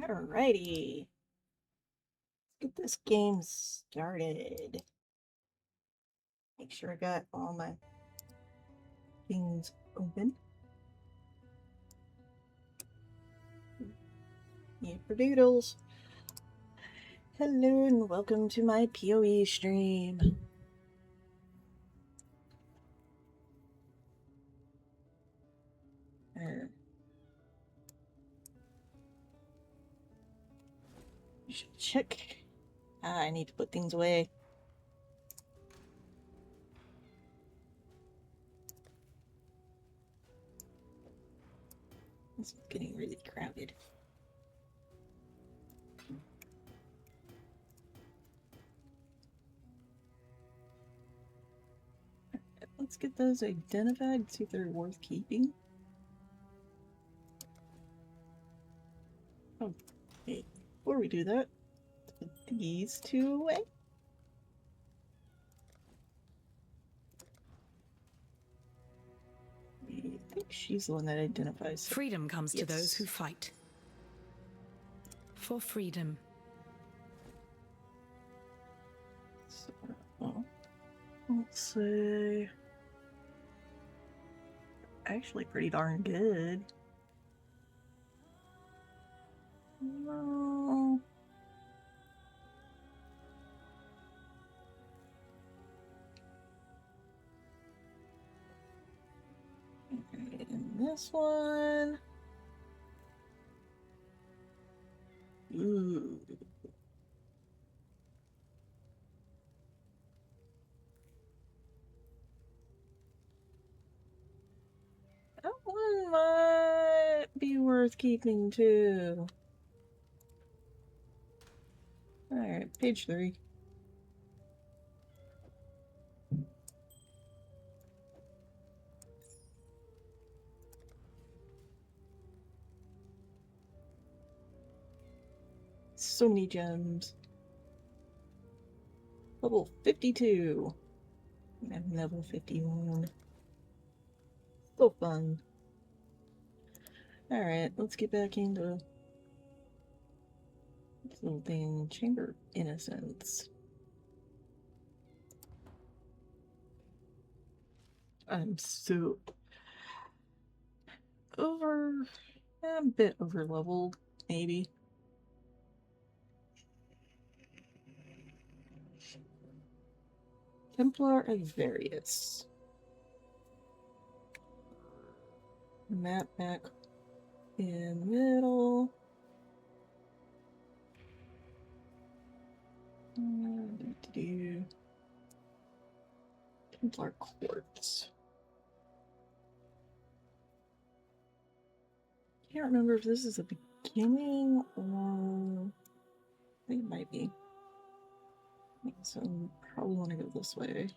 Alrighty, let's get this game started. Make sure I got all my things open. Doodles. Hello and welcome to my PoE stream. Should check. I need to put things away. This is getting really crowded. Let's get those identified, see if they're worth keeping. Oh, okay. Before we do that, put these two away. I think she's the one that identifies. Freedom comes to those who fight. For freedom. So, let's say... actually pretty darn good. No. Okay, and this one. Ooh. That one might be worth keeping too. Alright, page 3. So many gems. Level 52. And level 51. So fun. Alright, let's get back into this little thing. Chamber of Innocence. I'm so a bit over leveled, maybe. Templar of Various. Map back in the middle. Templar Quartz. Can't remember if this is the beginning or... I think it might be. So I probably want to go this way.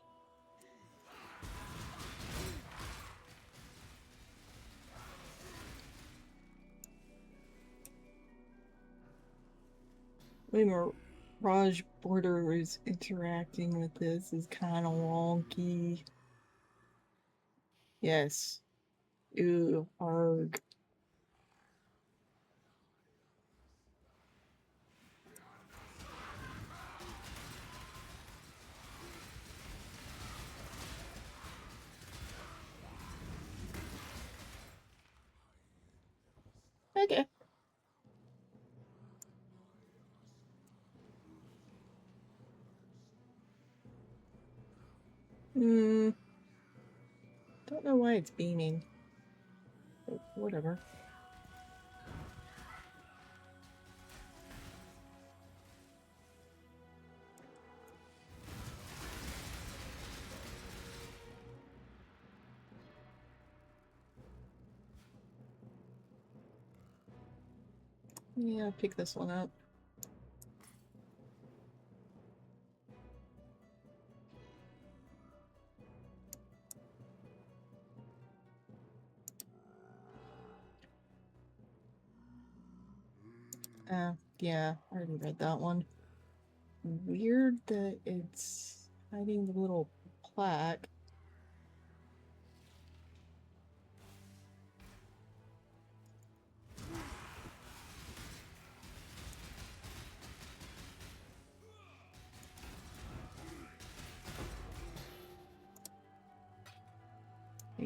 Way more Raj borders interacting with this is kind of wonky. Yes. Ew, arg. Okay. Don't know why it's beaming. But whatever. Yeah, pick this one up. Yeah, I already read that one. Weird that it's hiding the little plaque.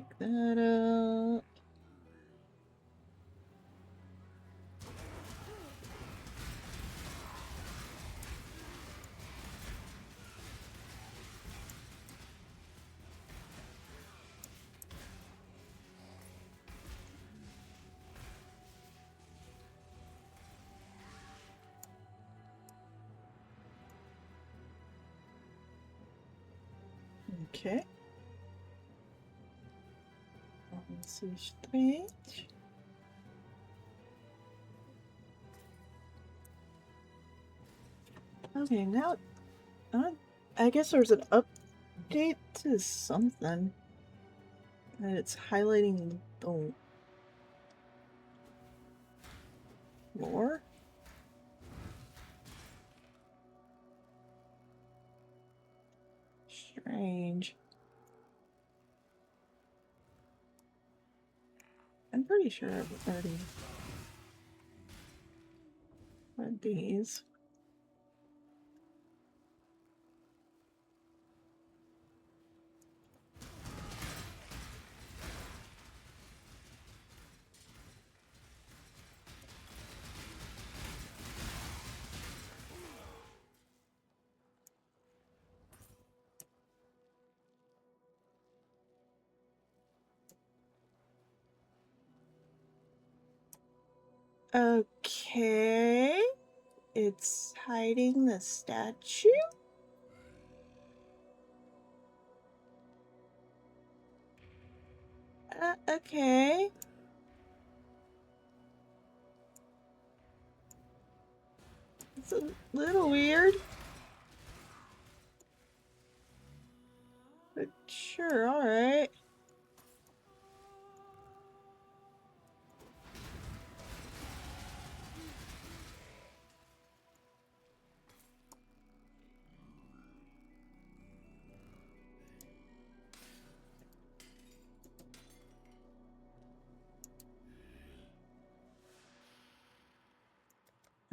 Pick that up. Okay. Let's see, strange. Okay, now I guess there's an update to something. And it's highlighting the lore. Strange. I'm pretty sure I've already read these. Okay. It's hiding the statue? Okay. It's a little weird. But sure, alright.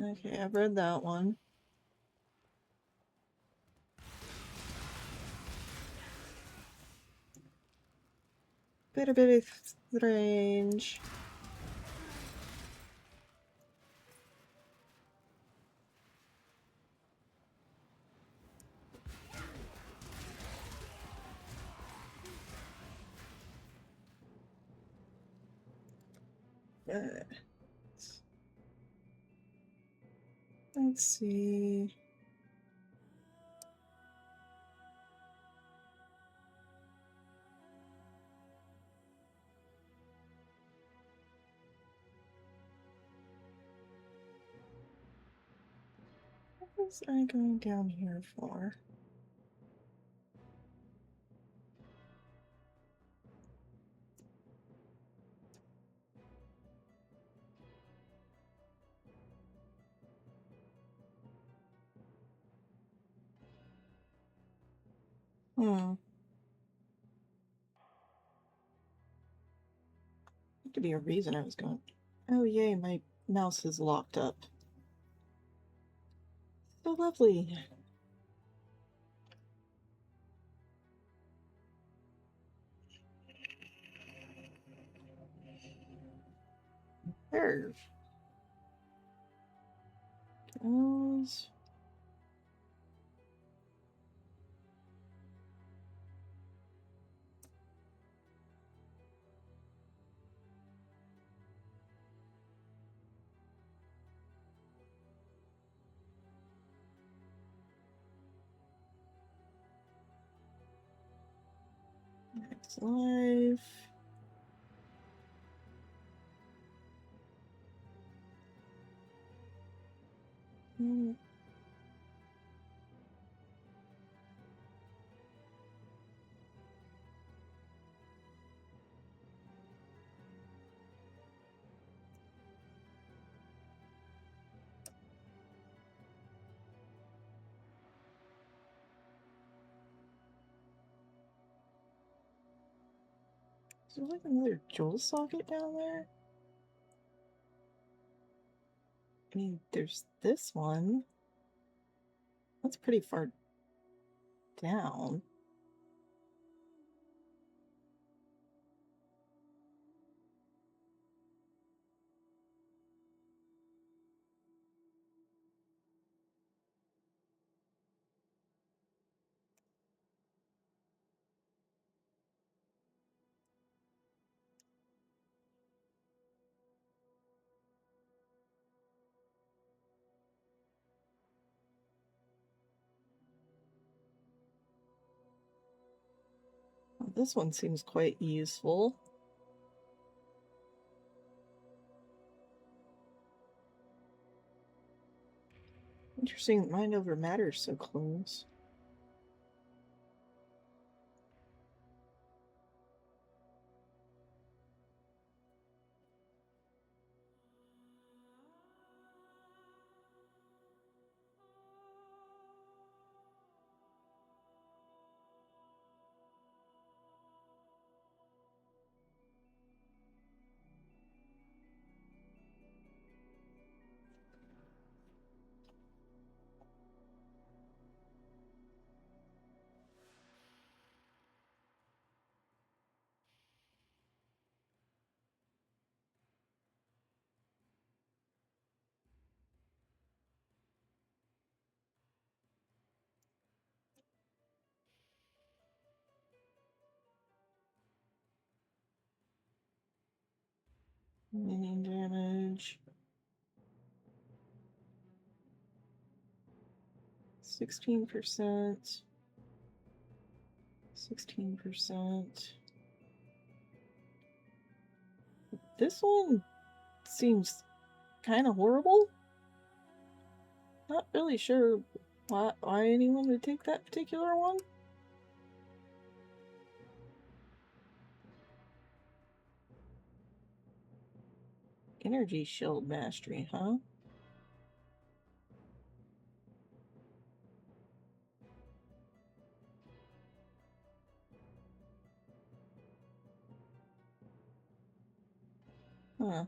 Okay, I've read that one. Bit a bit strange. Let's see. What was I going down here for? There could be a reason I was going. Oh yay, my mouse is locked up. So lovely. There. Goes. Next life. Is there like another jewel socket down there? I mean, there's this one. That's pretty far down. this one seems quite useful. Interesting that mind over matter is so close. Minion damage. 16%. 16%. This one seems kind of horrible. Not really sure why anyone would take that particular one. Energy shield mastery, huh? Huh.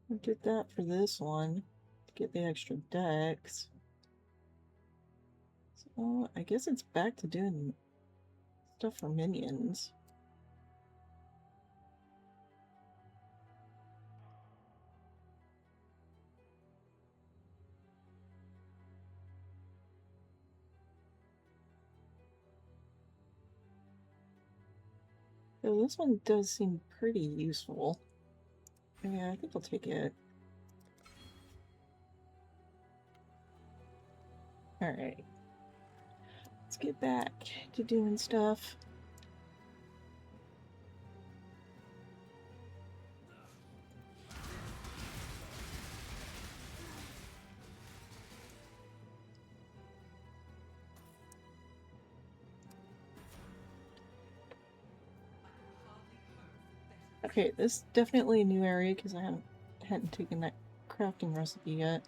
I did that for this one to get the extra dex. So I guess it's back to doing stuff for minions. So this one does seem pretty useful. Yeah, I think I'll take it. Alright. Let's get back to doing stuff. Okay, this is definitely a new area because I hadn't taken that crafting recipe yet.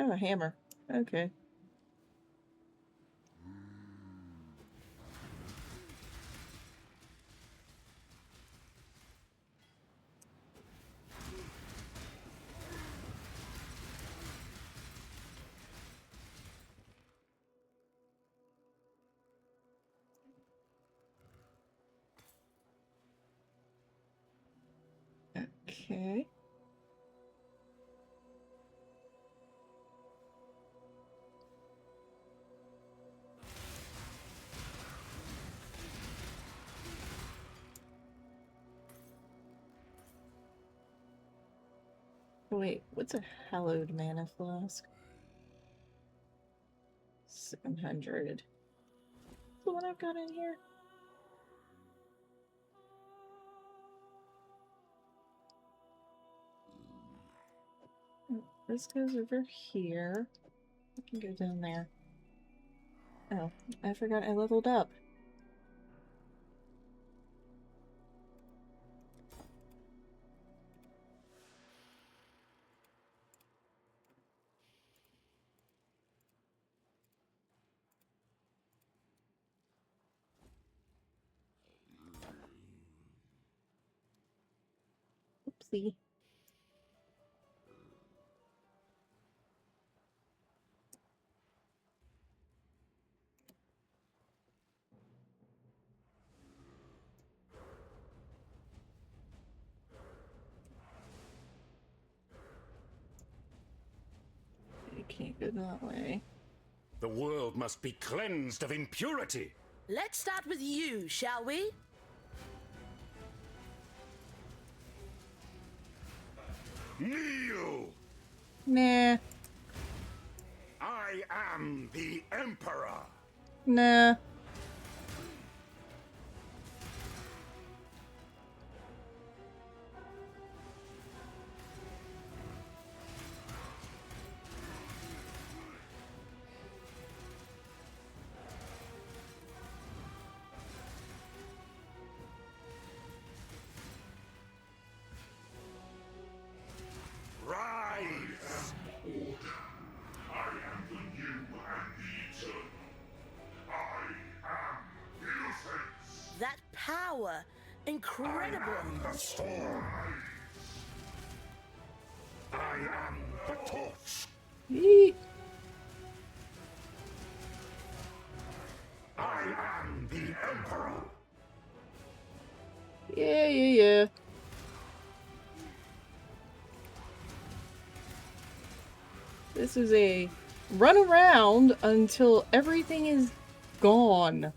Oh, a hammer. Okay. Okay. Wait, what's a hallowed mana flask? 700. The one I've got in here? This goes over here. I can go down there. Oh, I forgot I leveled up. Oopsie. Good that way. The world must be cleansed of impurity. Let's start with you, shall we? Kneel! Nah. I am the Emperor. Nah. Rise! I am the new and the eternal. I am innocence. That power, incredible. The storm. I am the torch. Yeet. I am the Emperor. Yeah. This is a run around until everything is gone.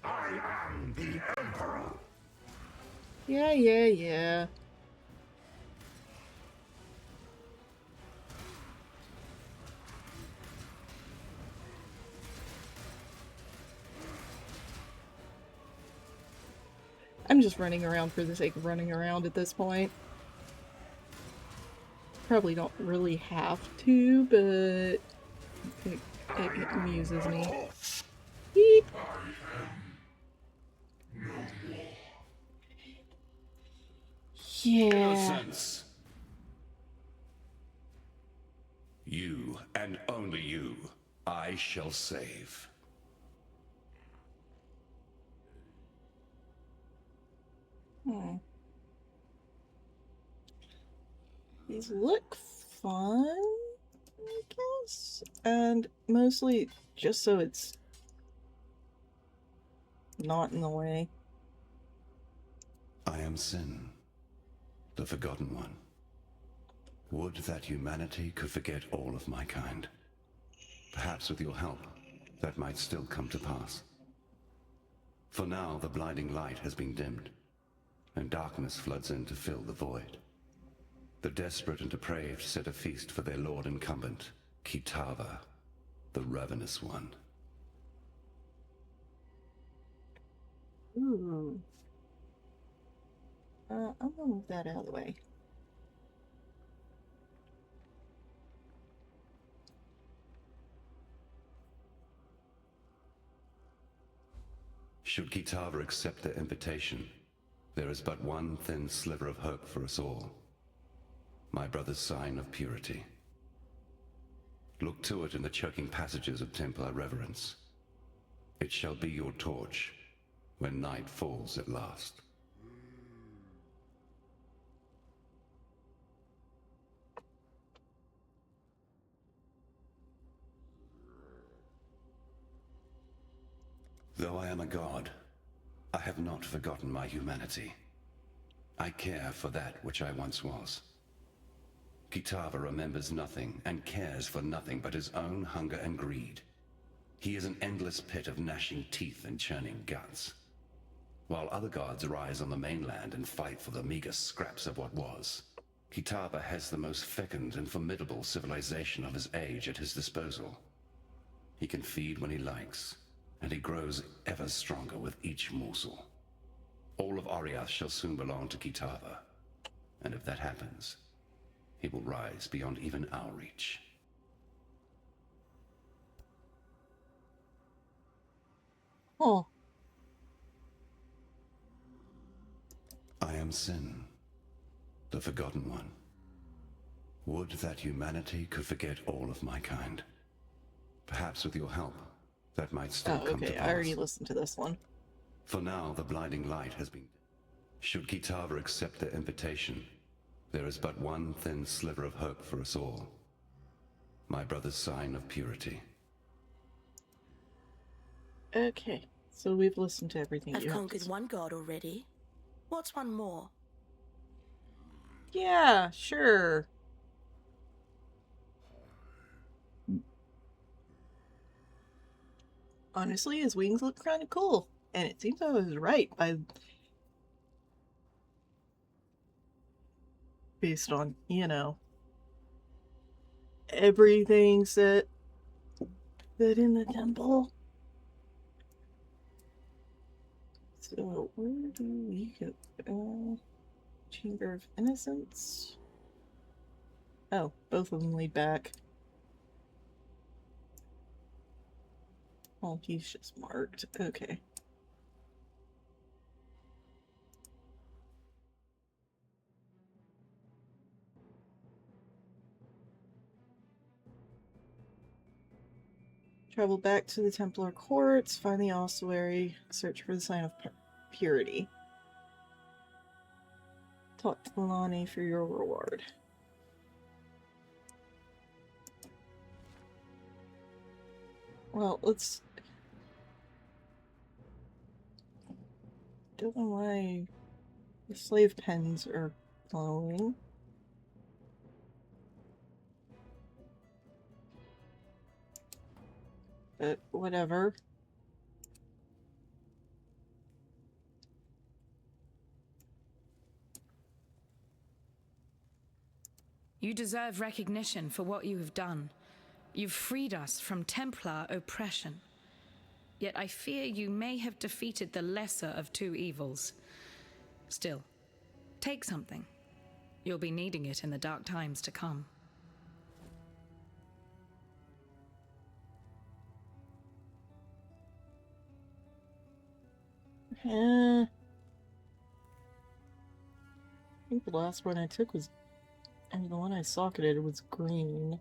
I am the Emperor. Yeah. I'm just running around for the sake of running around at this point. Probably don't really have to, but it amuses me. Beep. Yeah. Innocence. You, and only you, I shall save. These look fun, I guess. And mostly just so it's not in the way. I am Sin, the Forgotten One. Would that humanity could forget all of my kind. Perhaps with your help, that might still come to pass. For now, the blinding light has been dimmed, and darkness floods in to fill the void. The desperate and depraved set a feast for their lord incumbent, Kitava, the Ravenous One. Ooh. I'm gonna move that out of the way. Should Kitava accept their invitation, there is but one thin sliver of hope for us all. My brother's sign of purity. Look to it in the choking passages of Templar reverence. It shall be your torch when night falls at last. Though I am a god, I have not forgotten my humanity. I care for that which I once was. Kitava remembers nothing and cares for nothing but his own hunger and greed. He is an endless pit of gnashing teeth and churning guts. While other gods rise on the mainland and fight for the meager scraps of what was, Kitava has the most fecund and formidable civilization of his age at his disposal. He can feed when he likes, and he grows ever stronger with each morsel. All of Ariath shall soon belong to Kitava, and if that happens, he will rise beyond even our reach. Oh. I am Sin, the Forgotten One. Would that humanity could forget all of my kind. Perhaps with your help, that might still come to pass. I already listened to this one. For now, the blinding light has been... Should Kitava accept their invitation, there is but one thin sliver of hope for us all. my brother's sign of purity. Okay, so we've listened to everything I've you have to conquered say. one god already. What's one more? Yeah, sure. Honestly, his wings look kind of cool, and it seems I was right based on, everything said in the temple. So, where do we go? Chamber of Innocence. Oh, both of them lead back. Oh, he's just marked. Okay. Travel back to the Templar Courts, find the ossuary, search for the sign of purity. Talk to Milani for your reward. Well, let's... Don't know why the slave pens are glowing. But whatever. You deserve recognition for what you have done. You've freed us from Templar oppression. Yet I fear you may have defeated the lesser of two evils. Still, take something. You'll be needing it in the dark times to come. I think the last one I took was... I mean, the one I socketed was green.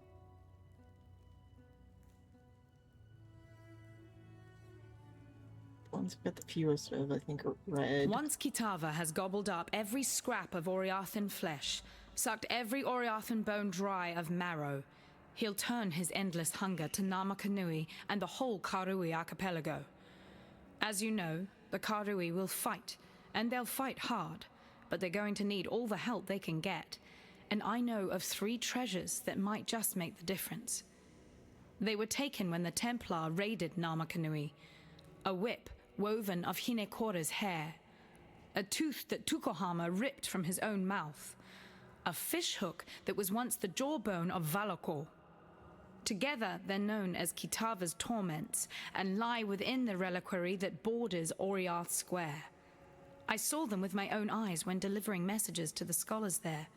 The ones I've got the fewest of, I think, are red. Once Kitava has gobbled up every scrap of Oriathan flesh, sucked every Oriathan bone dry of marrow, he'll turn his endless hunger to Namakanui and the whole Karui archipelago. As you know, the Karui will fight, and they'll fight hard, but they're going to need all the help they can get. And I know of 3 treasures that might just make the difference. They were taken when the Templar raided Namakanui. A whip woven of Hinekora's hair. A tooth that Tukohama ripped from his own mouth. A fishhook that was once the jawbone of Valakor. Together, they're known as Kitava's torments and lie within the reliquary that borders Oriath Square. I saw them with my own eyes when delivering messages to the scholars there.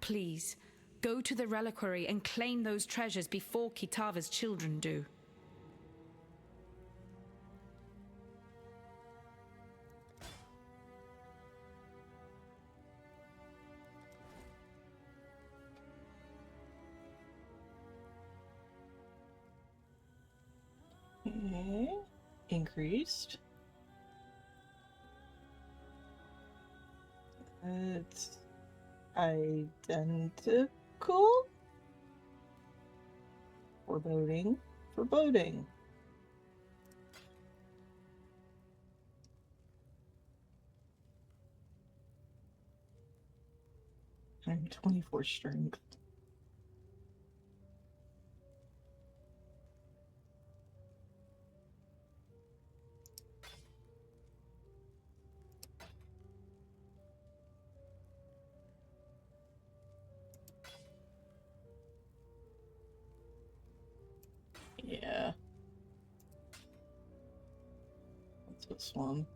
Please, go to the reliquary and claim those treasures before Kitava's children do. Okay. Increased. It's identical. Foreboding. Foreboding. I'm 24 strength. Yeah. What's this one?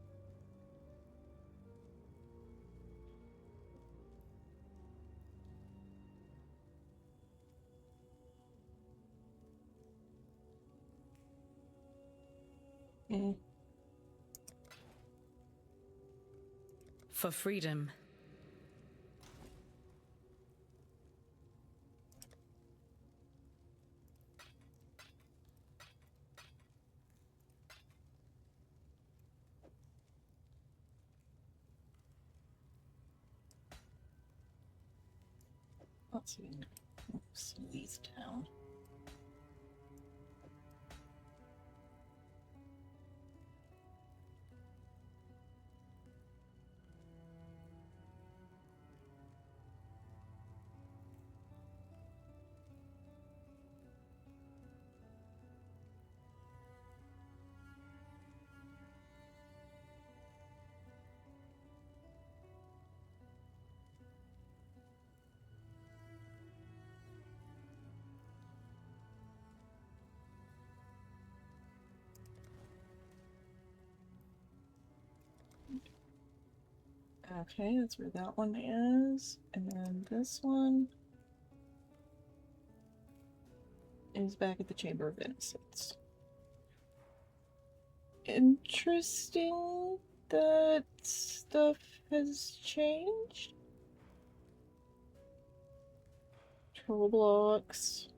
For freedom. Let's see. Slow these down. Okay, that's where that one is. And then this one is back at the Chamber of Innocence. Interesting that stuff has changed. Troll blocks.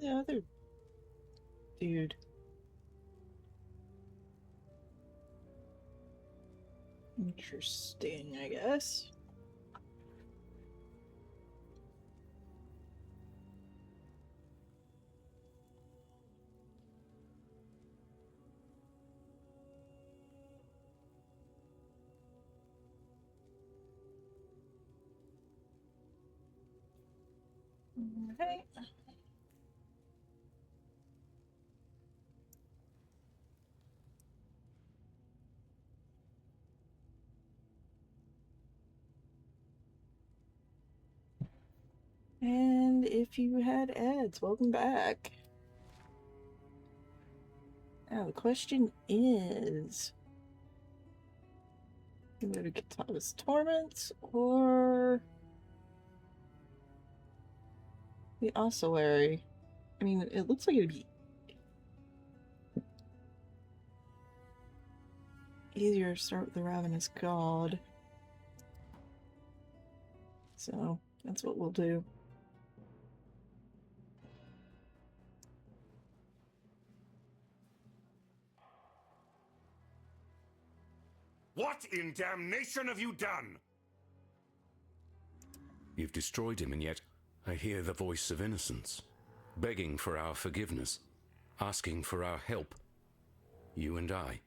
The other dude. Interesting, I guess. Okay. And if you had ads, welcome back. Now the question is, you go to Kitava's Torments or the Ossuary? I mean, it looks like it'd be easier to start with the Ravenous God. So that's what we'll do. What in damnation have you done? You've destroyed him, and yet I hear the voice of innocence, begging for our forgiveness, asking for our help. You and I.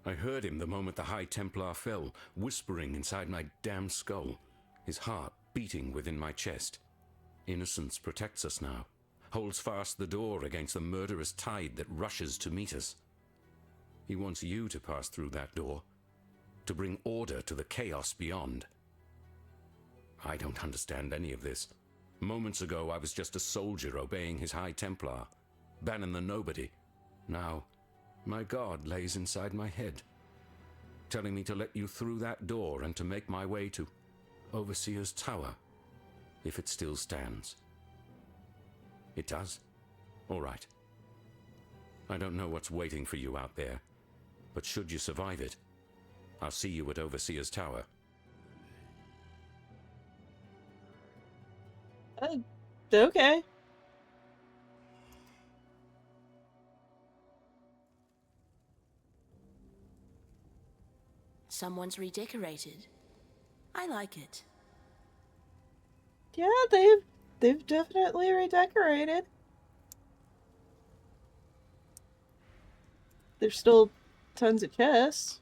I heard him the moment the High Templar fell, whispering inside my damned skull, his heart beating within my chest. Innocence protects us now, holds fast the door against the murderous tide that rushes to meet us. He wants you to pass through that door, to bring order to the chaos beyond. I don't understand any of this. Moments ago, I was just a soldier obeying his High Templar, Bannon the Nobody. Now, my God lays inside my head, telling me to let you through that door and to make my way to Overseer's Tower, if it still stands. It does? All right. I don't know what's waiting for you out there, but should you survive it, I'll see you at Overseer's Tower. Okay. Someone's redecorated. I like it. Yeah, they've definitely redecorated. There's still tons of chests.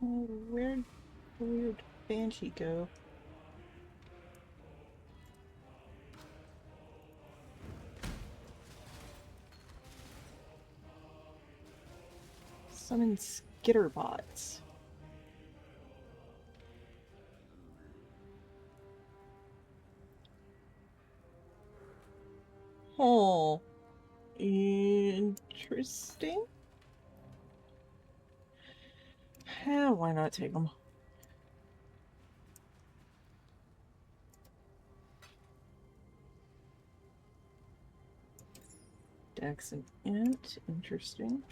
Where'd the weird banshee go? Summon skitterbots. Oh, interesting. Why not take them? Dex and Int, interesting.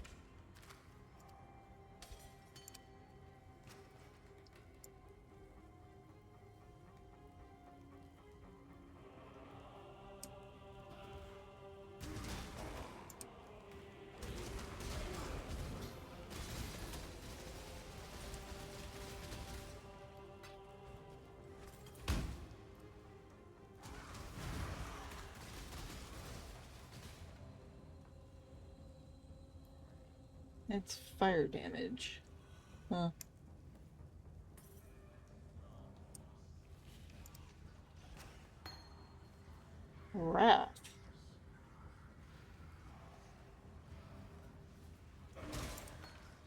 It's fire damage. Huh. Wrath.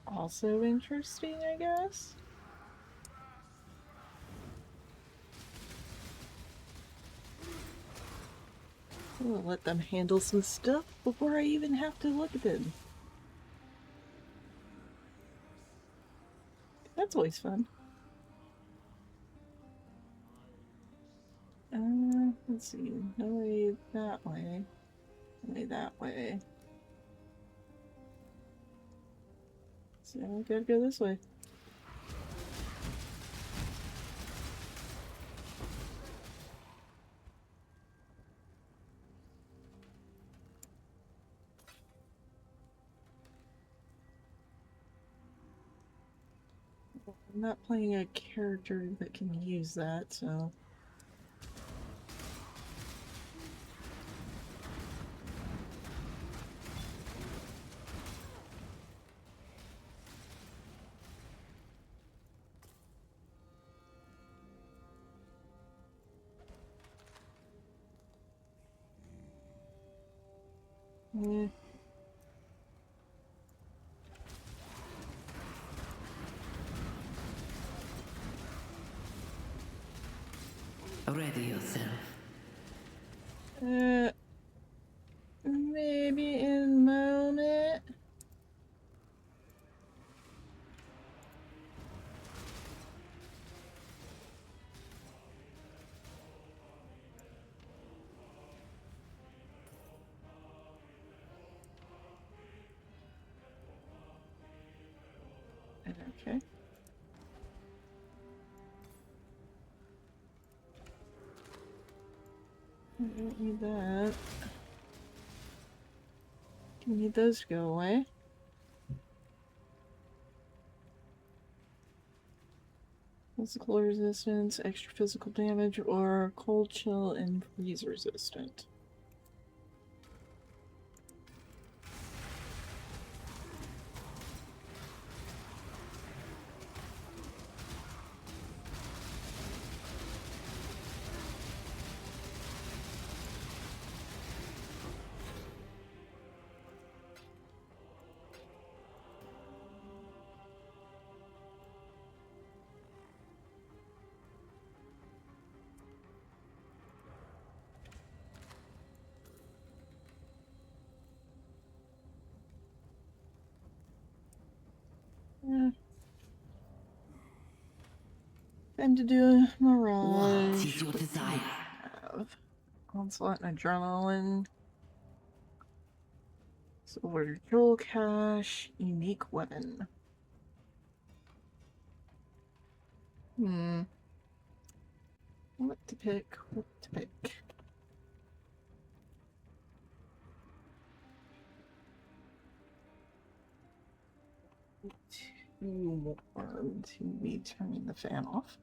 Also interesting, I guess. I'll let them handle some stuff before I even have to look at them. That's always fun. Let's see. No way that way. No way that way. So I gotta go this way. I'm not playing a character that can use that, so... Eh. Ready yourself. Maybe in a moment. Okay. I don't need that. You need those to go away. Physical resistance, extra physical damage, or cold, chill, and freeze resistant. Time to do a mirage. What is your desire? Onslaught and adrenaline. Silver jewel cache. Unique weapon. What to pick? What to pick? Two more to be turning the fan off.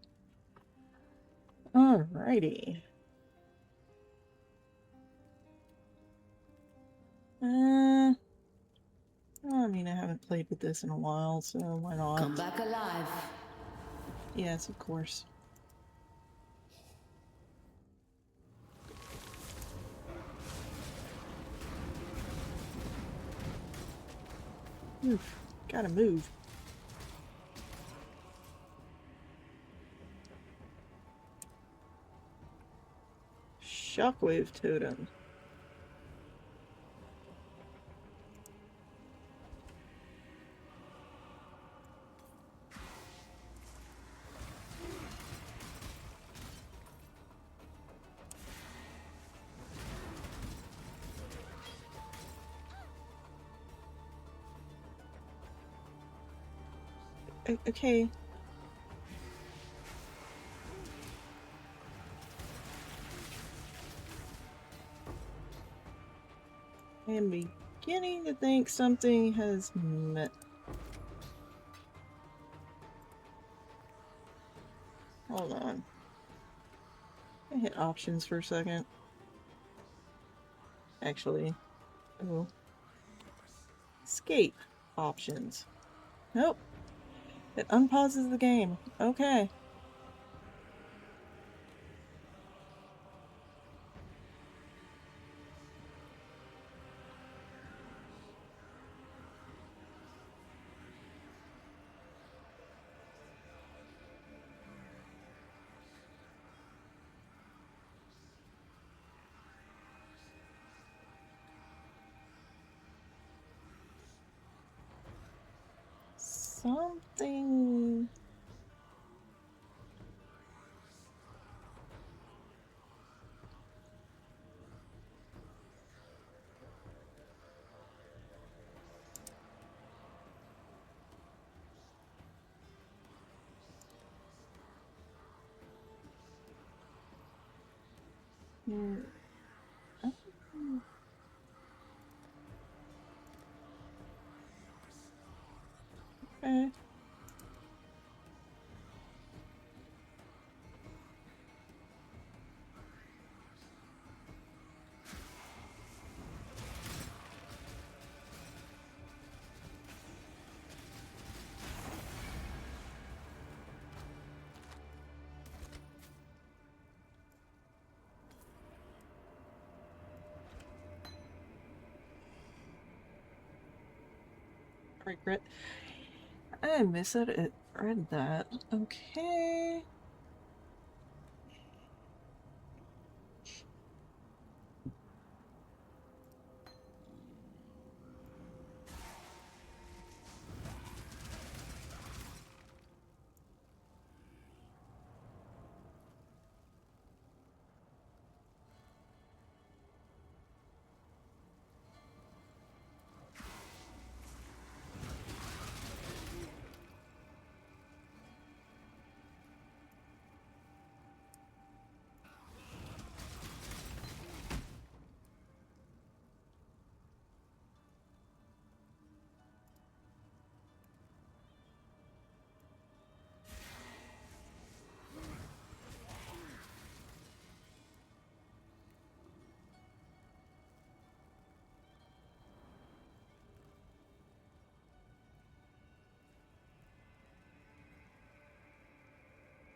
Alrighty. I mean, I haven't played with this in a while, so why not? Come back alive. Yes, of course. Oof, gotta move. Shockwave totem. Okay. I am beginning to think something has met. Hold on. I hit options for a second. Actually. Oh. Escape options. Nope. It unpauses the game. Okay. Something... Hmm. Okay. Regret. I miss it. Read that. Okay.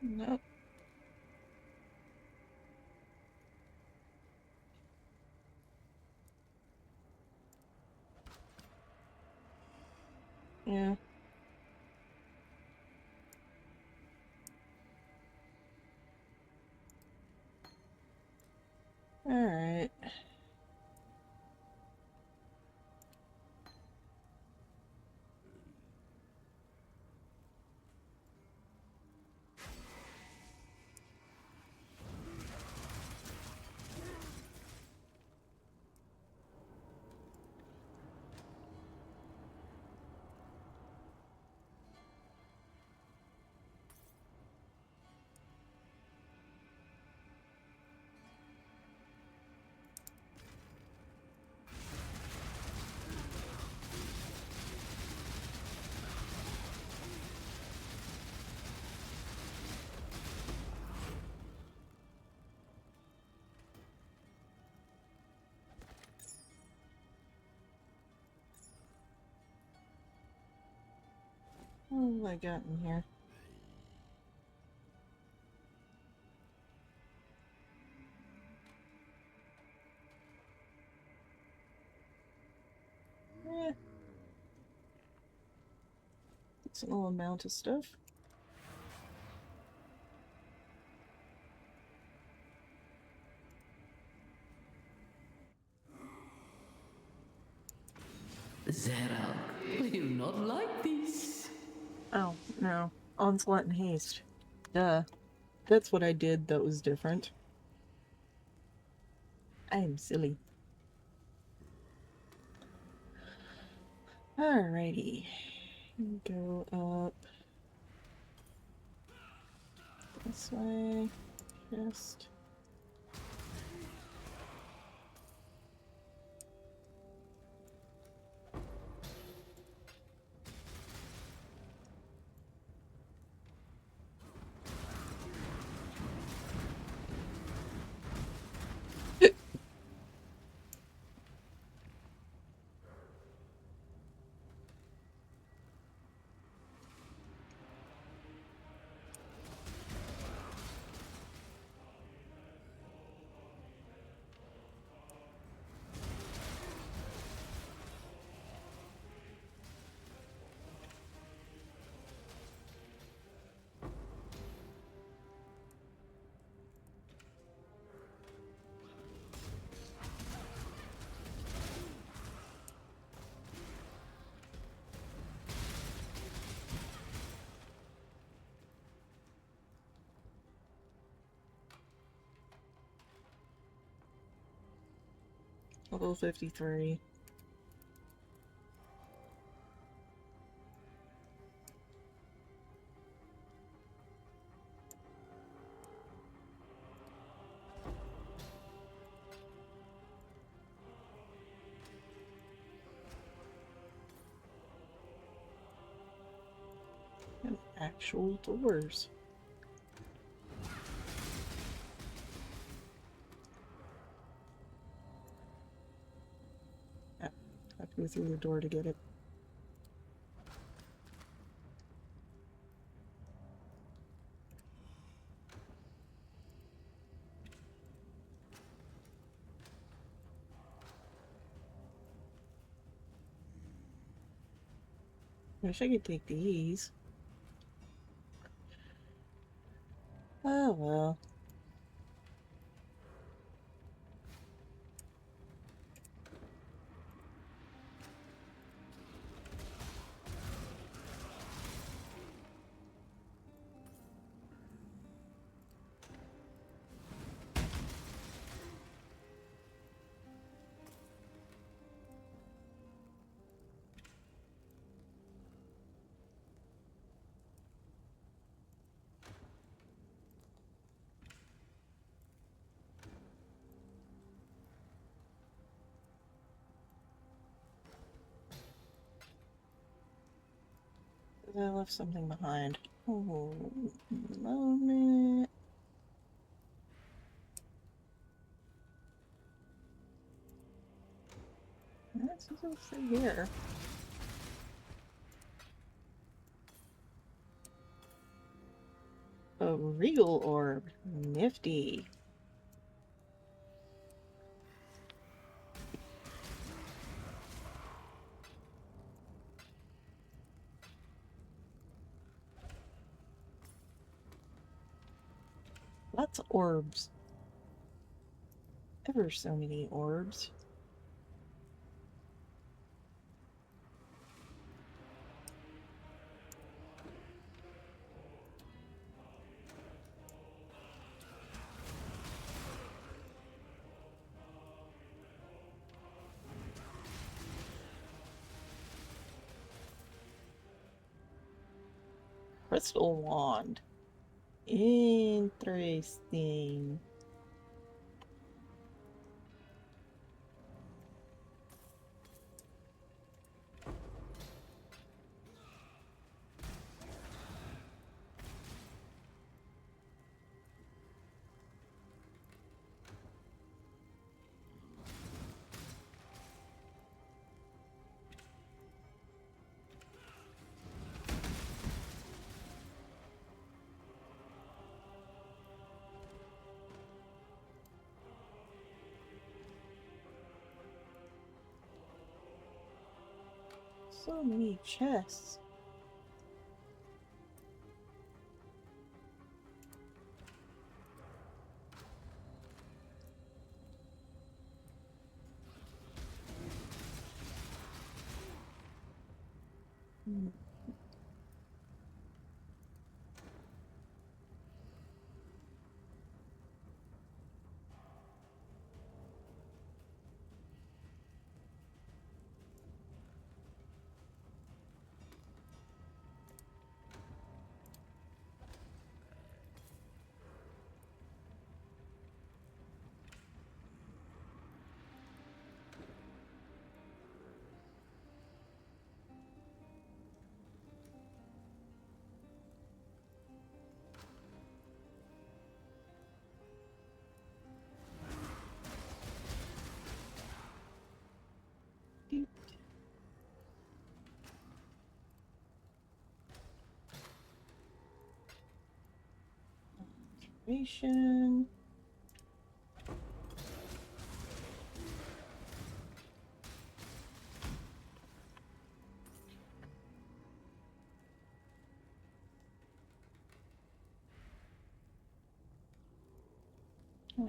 Nope. Yeah. Alright. What have I got in here? Eh. It's an all amount of stuff. Zerag, will you not like this? Oh, no. Onslaught and haste. Duh. That's what I did that was different. I am silly. Alrighty. Go up. This way. Just. Level 53. And actual doors. I have to go through the door to get it. Wish I could take these. Oh well. I left something behind. Oh, moment. What's this thing here? A regal orb. Nifty. Lots of orbs. Ever so many orbs. Crystal wand. Interesting. So many chests. Hmm. Information. Hmm.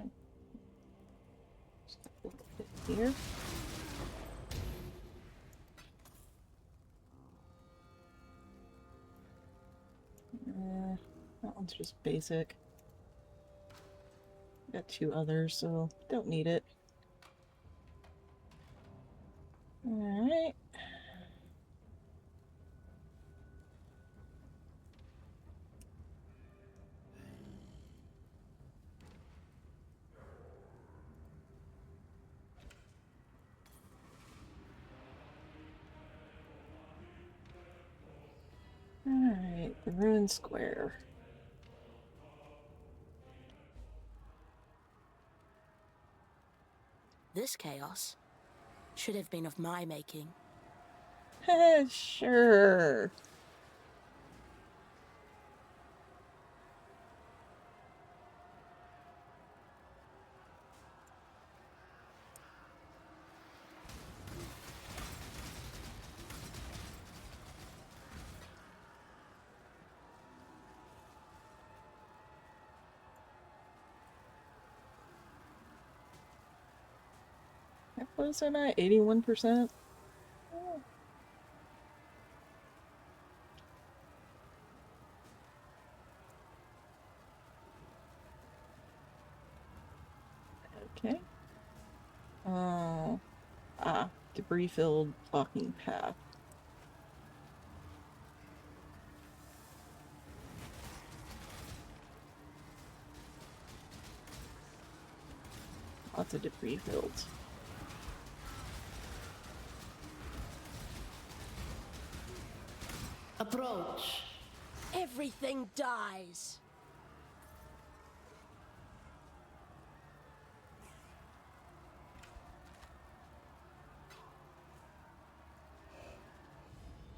Here. That one's just basic. Got two others, so don't need it. Alright. Alright, the ruined square. This chaos should have been of my making. Sure. What is it at? 81%? Oh. Okay. Oh. Debris-filled blocking path. Lots of debris filled. Approach. Everything dies.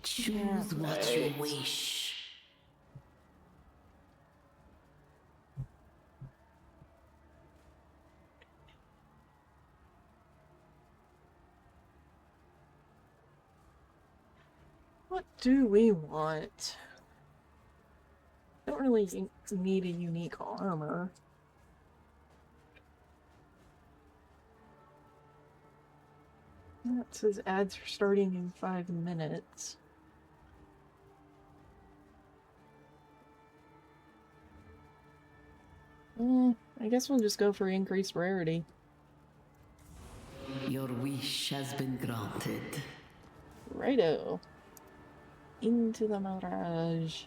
Choose what you wish. What do we want? Don't really need a unique armor. That says ads are starting in 5 minutes. I guess we'll just go for increased rarity. Your wish has been granted. Righto. Into the mirage.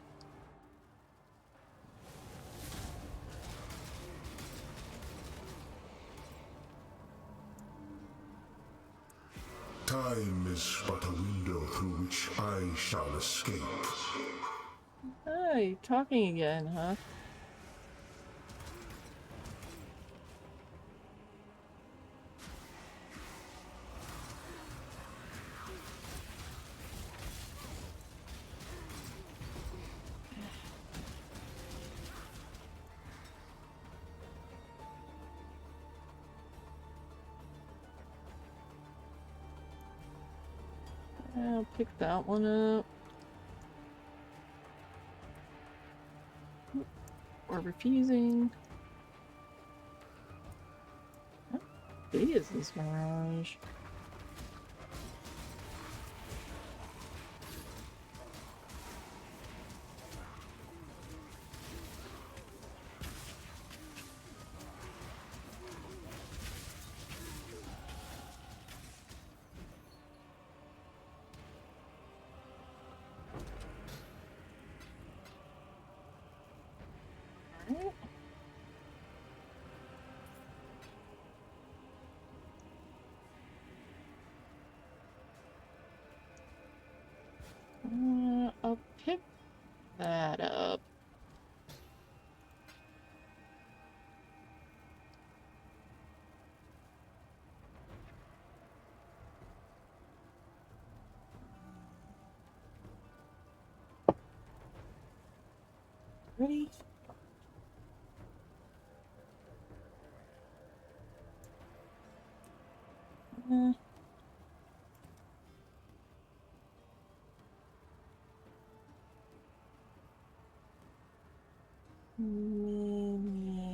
Time is but a window through which I shall escape. Hey, talking again, huh? I'll pick that one up. Or refusing. How big is this mirage? I'll pick that up. Ready? Minion.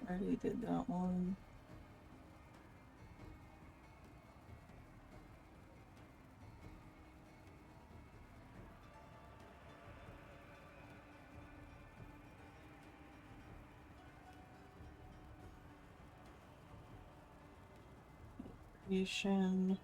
Already did that one. Creation.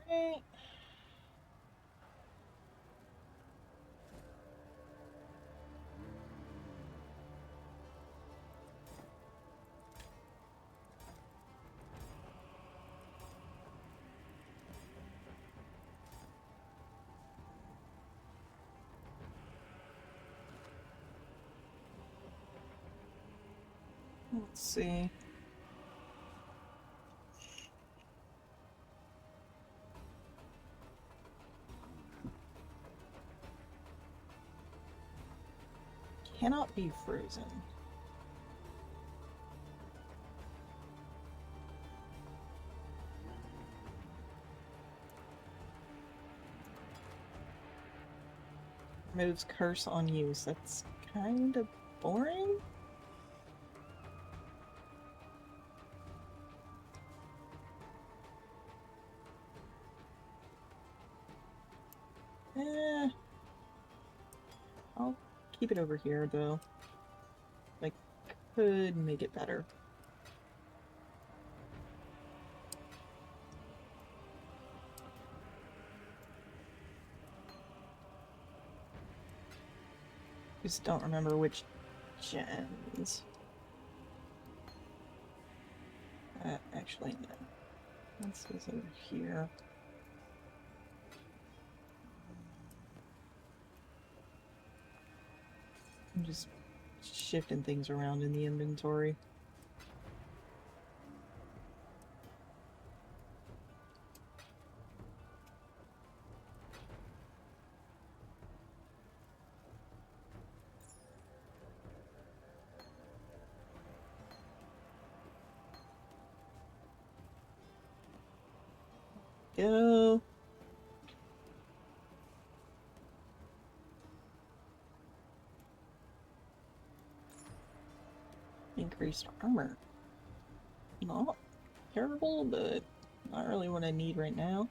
Right. Let's see. Cannot be frozen. Removes curse on use. That's kind of boring. I'll keep it over here though. I could make it better. Just don't remember which gens. Actually, no. This is over here. I'm just shifting things around in the inventory. Go. Increased armor. Not terrible, but not really what I need right now.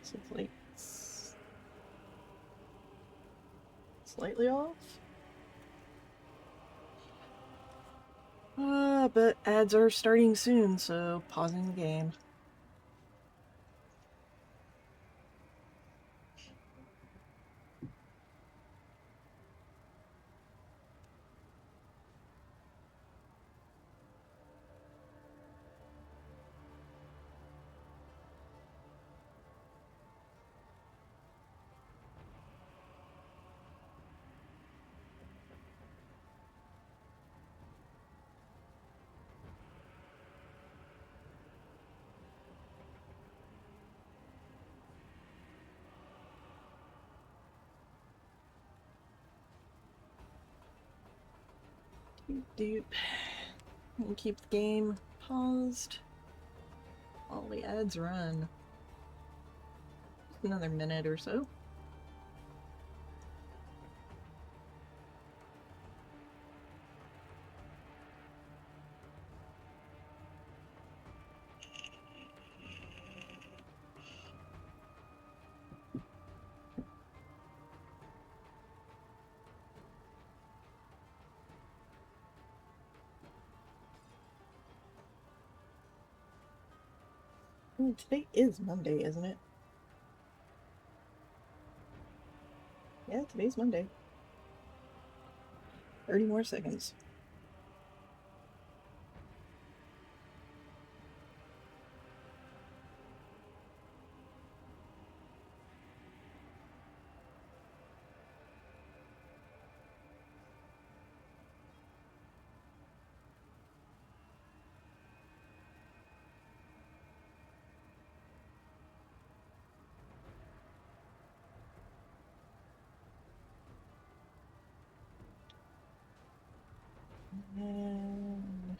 So it's like slightly off. but ads are starting soon, so pausing the game. Doop. And keep the game paused while the ads run. Another minute or so. Today is Monday, isn't it? Yeah, today's Monday. 30 more seconds. And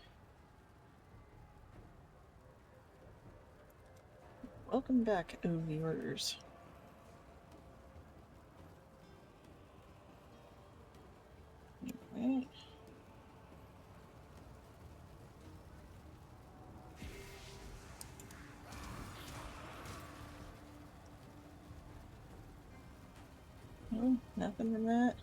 welcome back, viewers. Alright. Oh, nothing from that.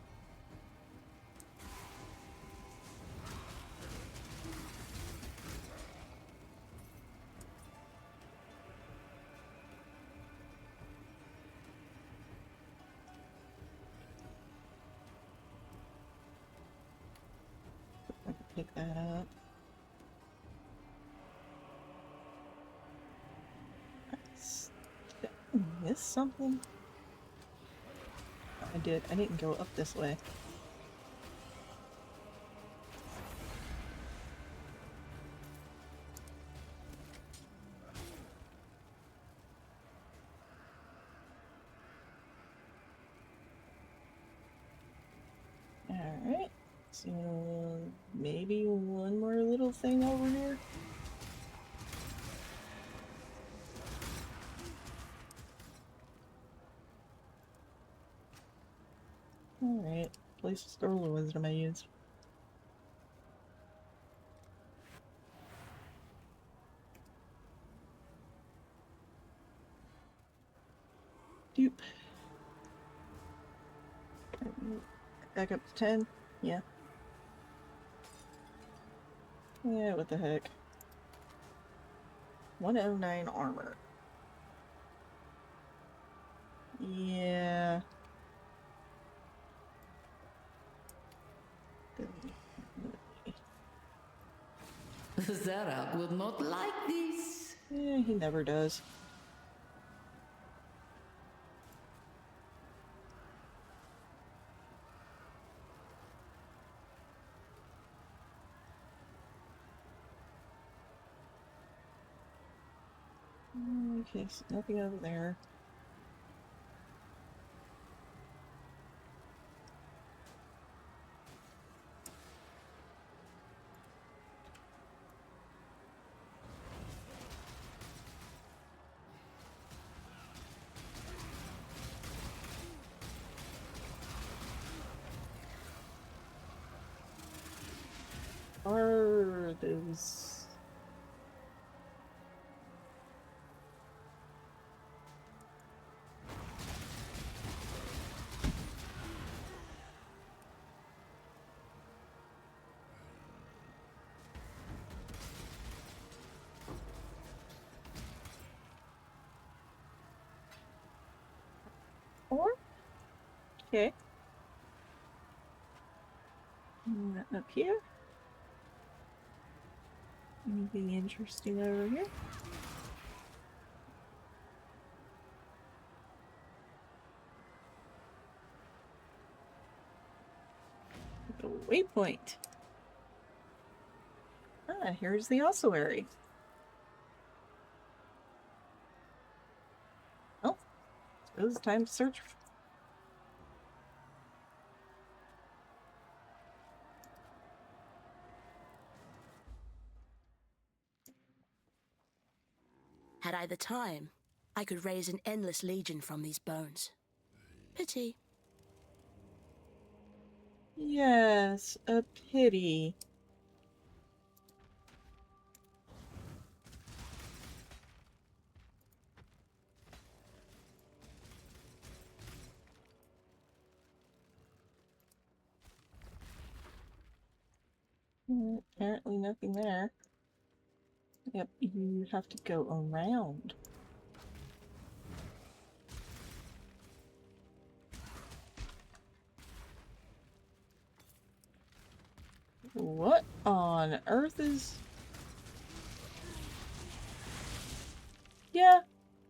I can pick that up. Did I miss something? I did. I didn't go up this way. Alright. So maybe one more little thing over here. Alright. Place the store of wisdom I used. Doop. Back up to 10. Yeah. Yeah, what the heck. 109 armor. Yeah. Zarak will not like this. Yeah, he never does. Okay, so nothing over there. Are those... Okay. Up here? Anything interesting over here? A waypoint. Ah, here's the ossuary. Well, suppose it's time to search. Had I the time, I could raise an endless legion from these bones. Pity. Yes, a pity. Apparently nothing there. Yep, you have to go around. What on earth is... Yeah,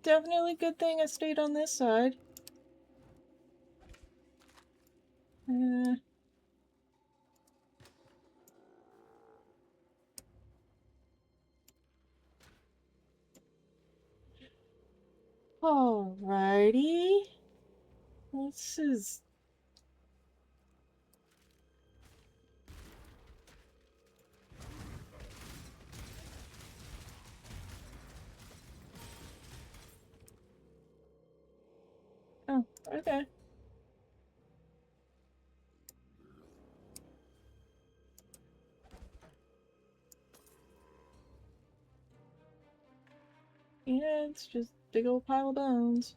definitely good thing I stayed on this side. Alrighty. This is... Oh, okay. Yeah, it's just a big old pile of bones.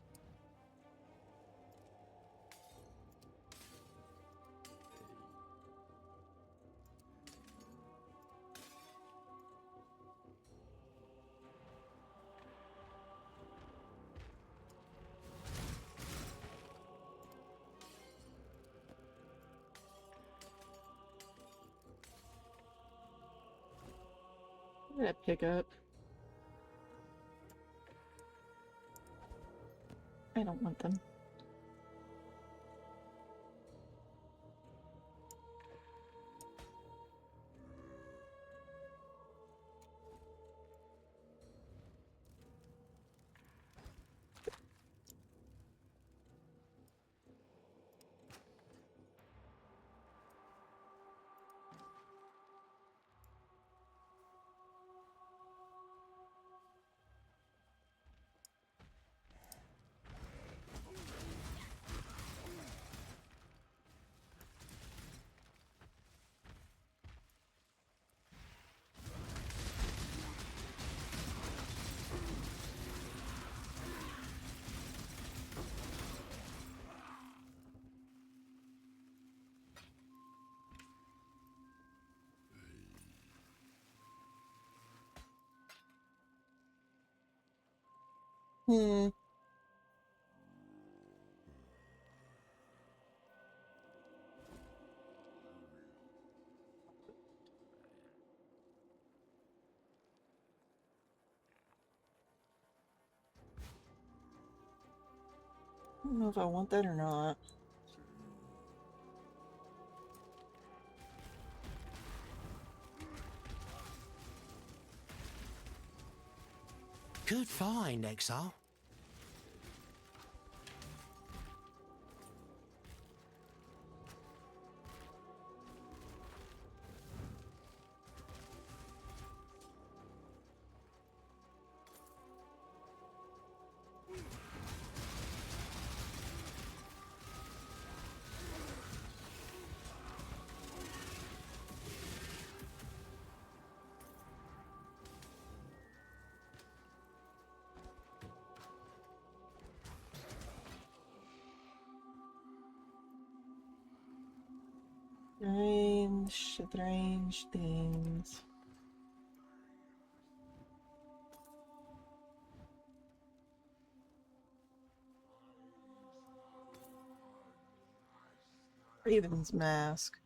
What did I pick up? I don't want them. Hmm. I don't know if I want that or not. Good find, Exile. Strange things. Raven's Mask.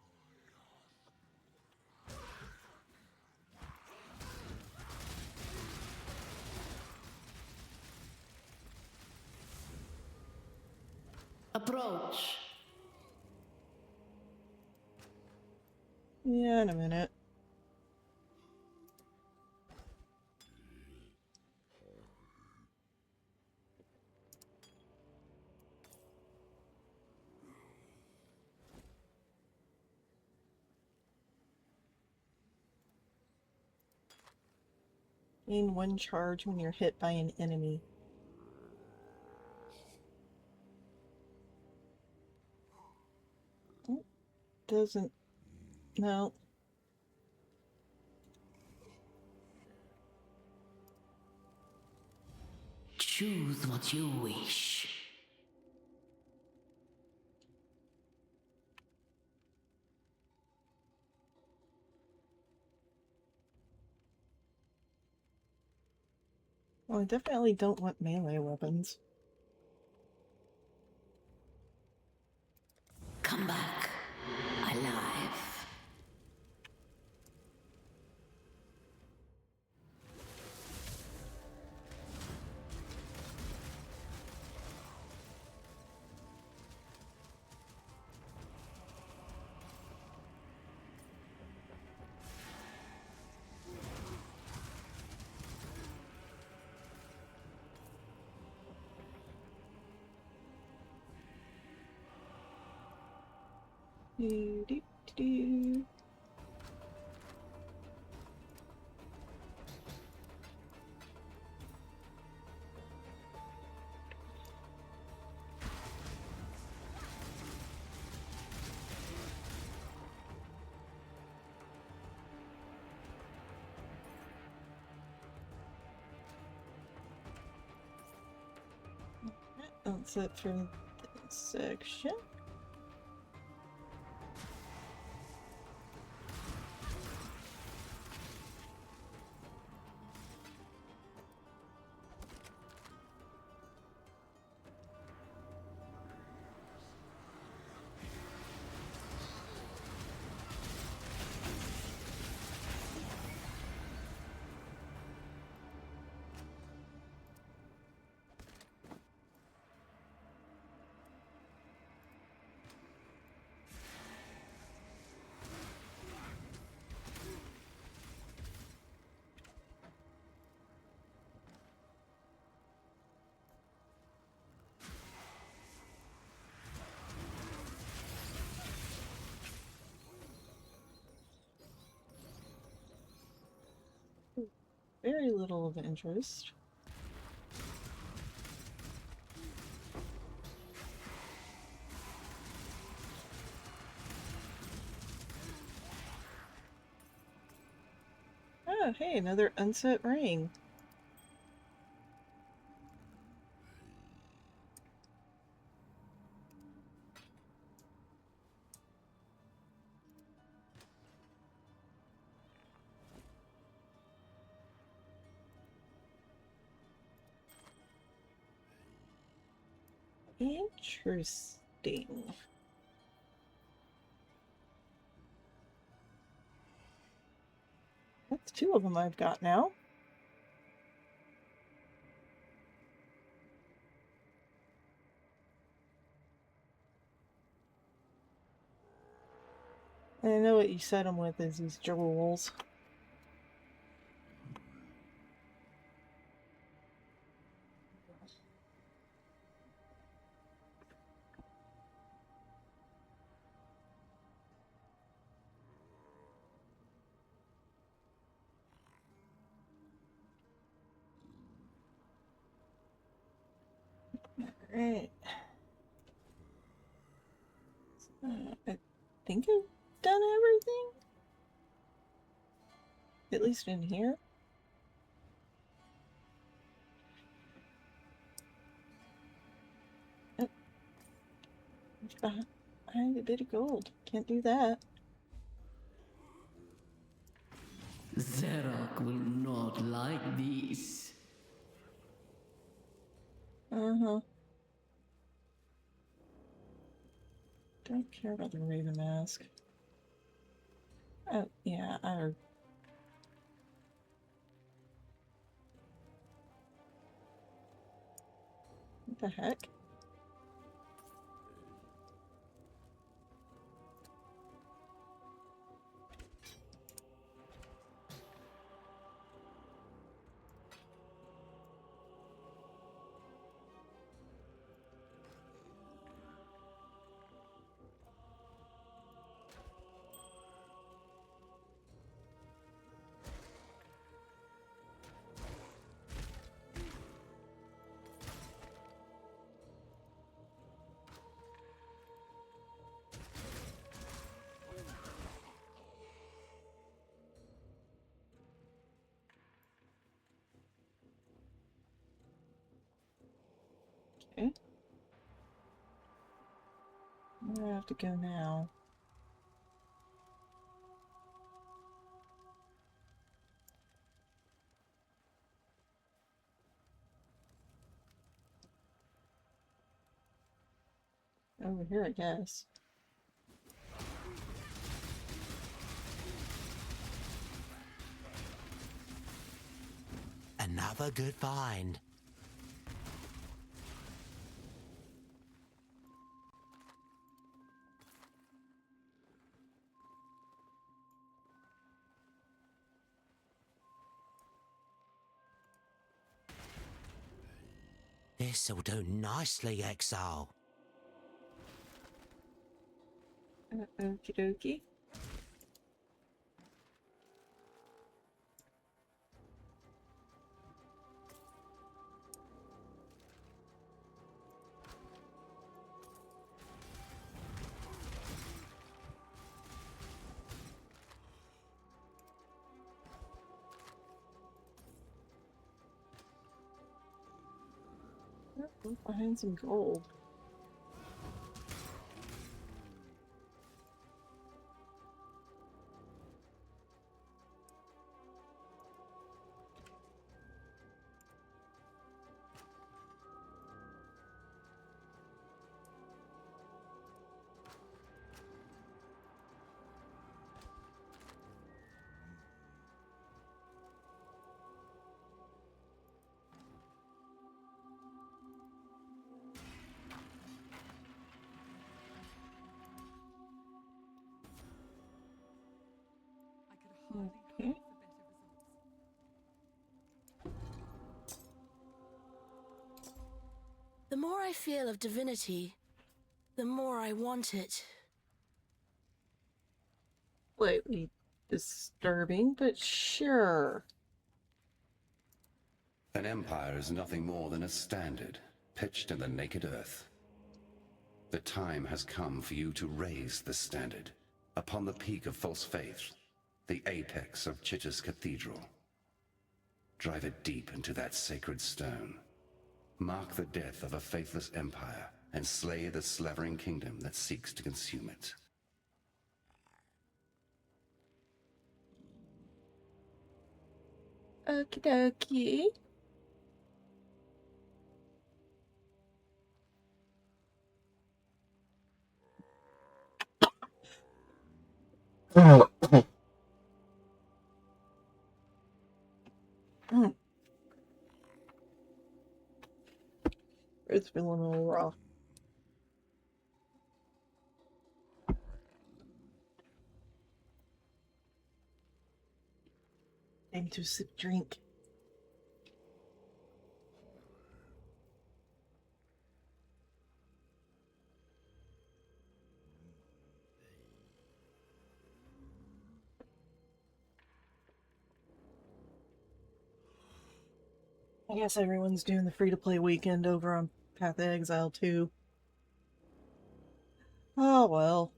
Approach. Yeah, in a minute. Gain 1 charge when you're hit by an enemy. Oh, doesn't... No. Choose what you wish. Well, I definitely don't want melee weapons. Come back. Alive. Do, do, do. That's it for this section. Very little of interest. Oh, hey, another unset ring. Interesting. That's 2 of them I've got now. And I know what you set them with is these jewels. Alright. I think I've done everything. At least in here. Oh. Behind a bit of gold. Can't do that. Zerak will not like this. Uh-huh. Don't care about the Raven Mask. Oh, yeah, what the heck? Okay. Where do I have to go now? Over here, I guess. Another good find. This'll do nicely, Exile. Okie dokie. Behind some gold. Okay. The more I feel of divinity, the more I want it. Slightly disturbing, but sure. An empire is nothing more than a standard, pitched in the naked earth. The time has come for you to raise the standard, upon the peak of false faith, the apex of Chitta's cathedral. Drive it deep into that sacred stone. Mark the death of a faithless empire, and slay the slavering kingdom that seeks to consume it. Okie dokie. It's feeling a little rough. Time to sip drink. I guess everyone's doing the free-to-play weekend over on Path of Exile too. Oh well.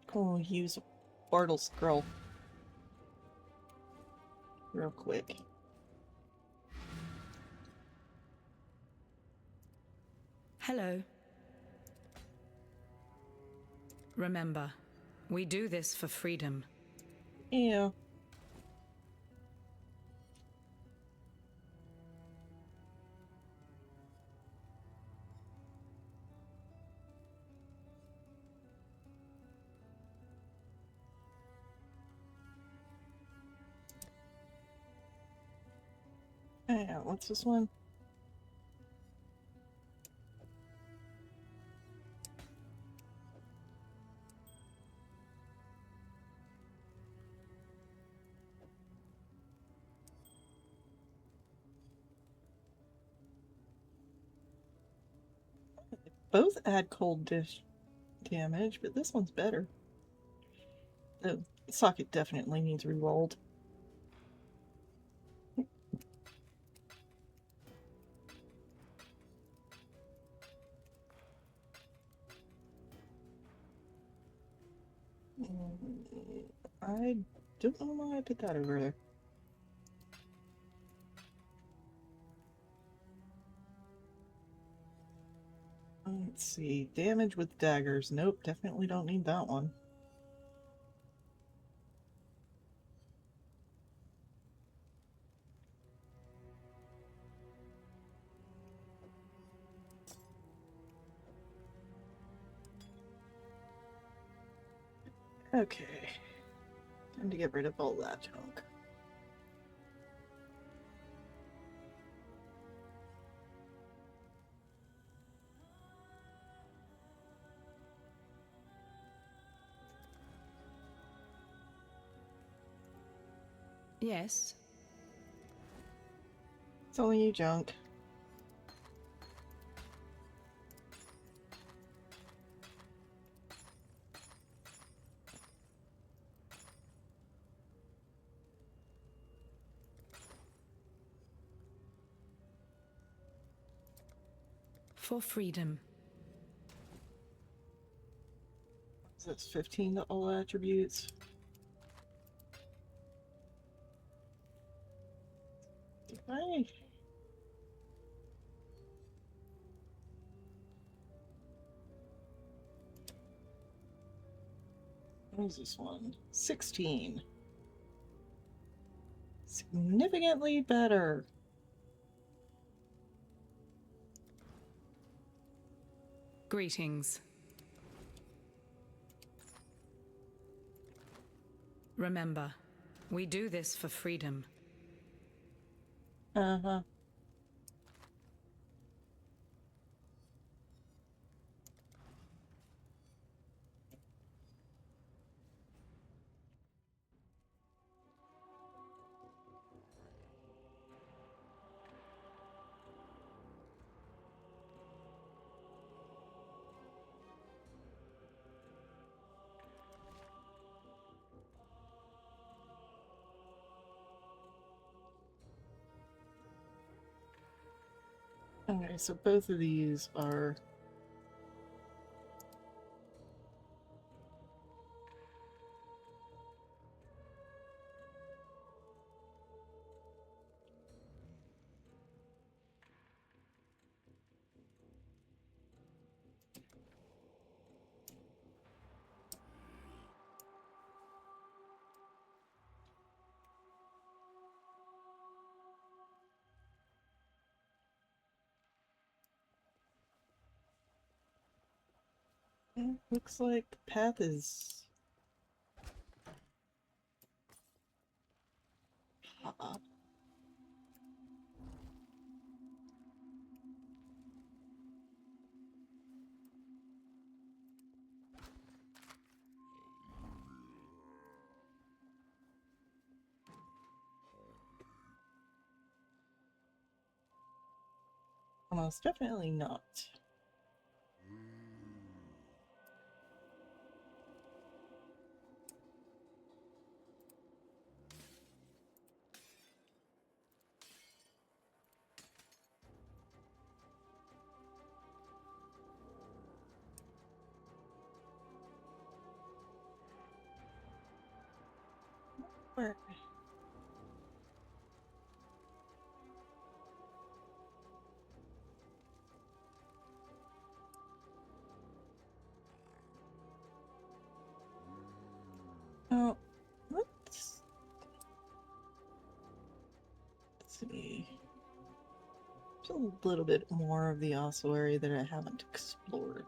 Gonna use Bartle Scroll real quick. Hello. Remember, we do this for freedom. Yeah. Yeah, what's this one? Both add cold dish damage, but this one's better. The socket definitely needs re-rolled. I don't know why I put that over there. Let's see. Damage with daggers. Nope, definitely don't need that one. Okay. Time to get rid of all that junk. Yes. It's only you, junk. For freedom. So that's 15 to all attributes. Right. What is this one? 16. Significantly better. Greetings. Remember, we do this for freedom. Uh-huh. Okay, so both of these are... Looks like the path is... Almost definitely not. Where? Oh, let's see. There's a little bit more of the ossuary that I haven't explored.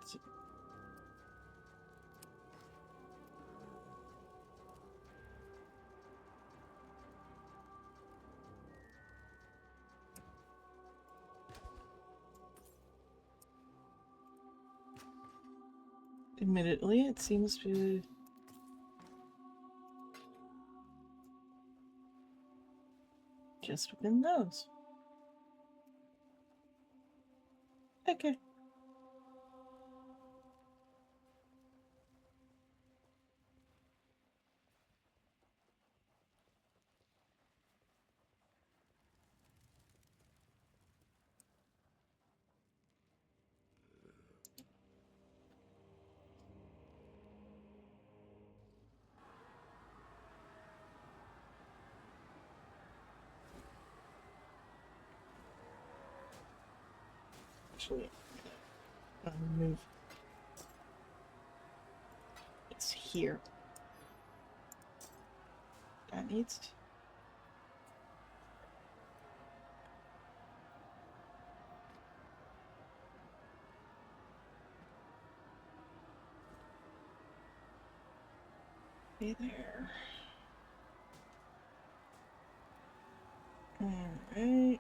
Admittedly, it seems to just within those. Okay. Actually, I'll move. It's here. That needs to... be there. Alright.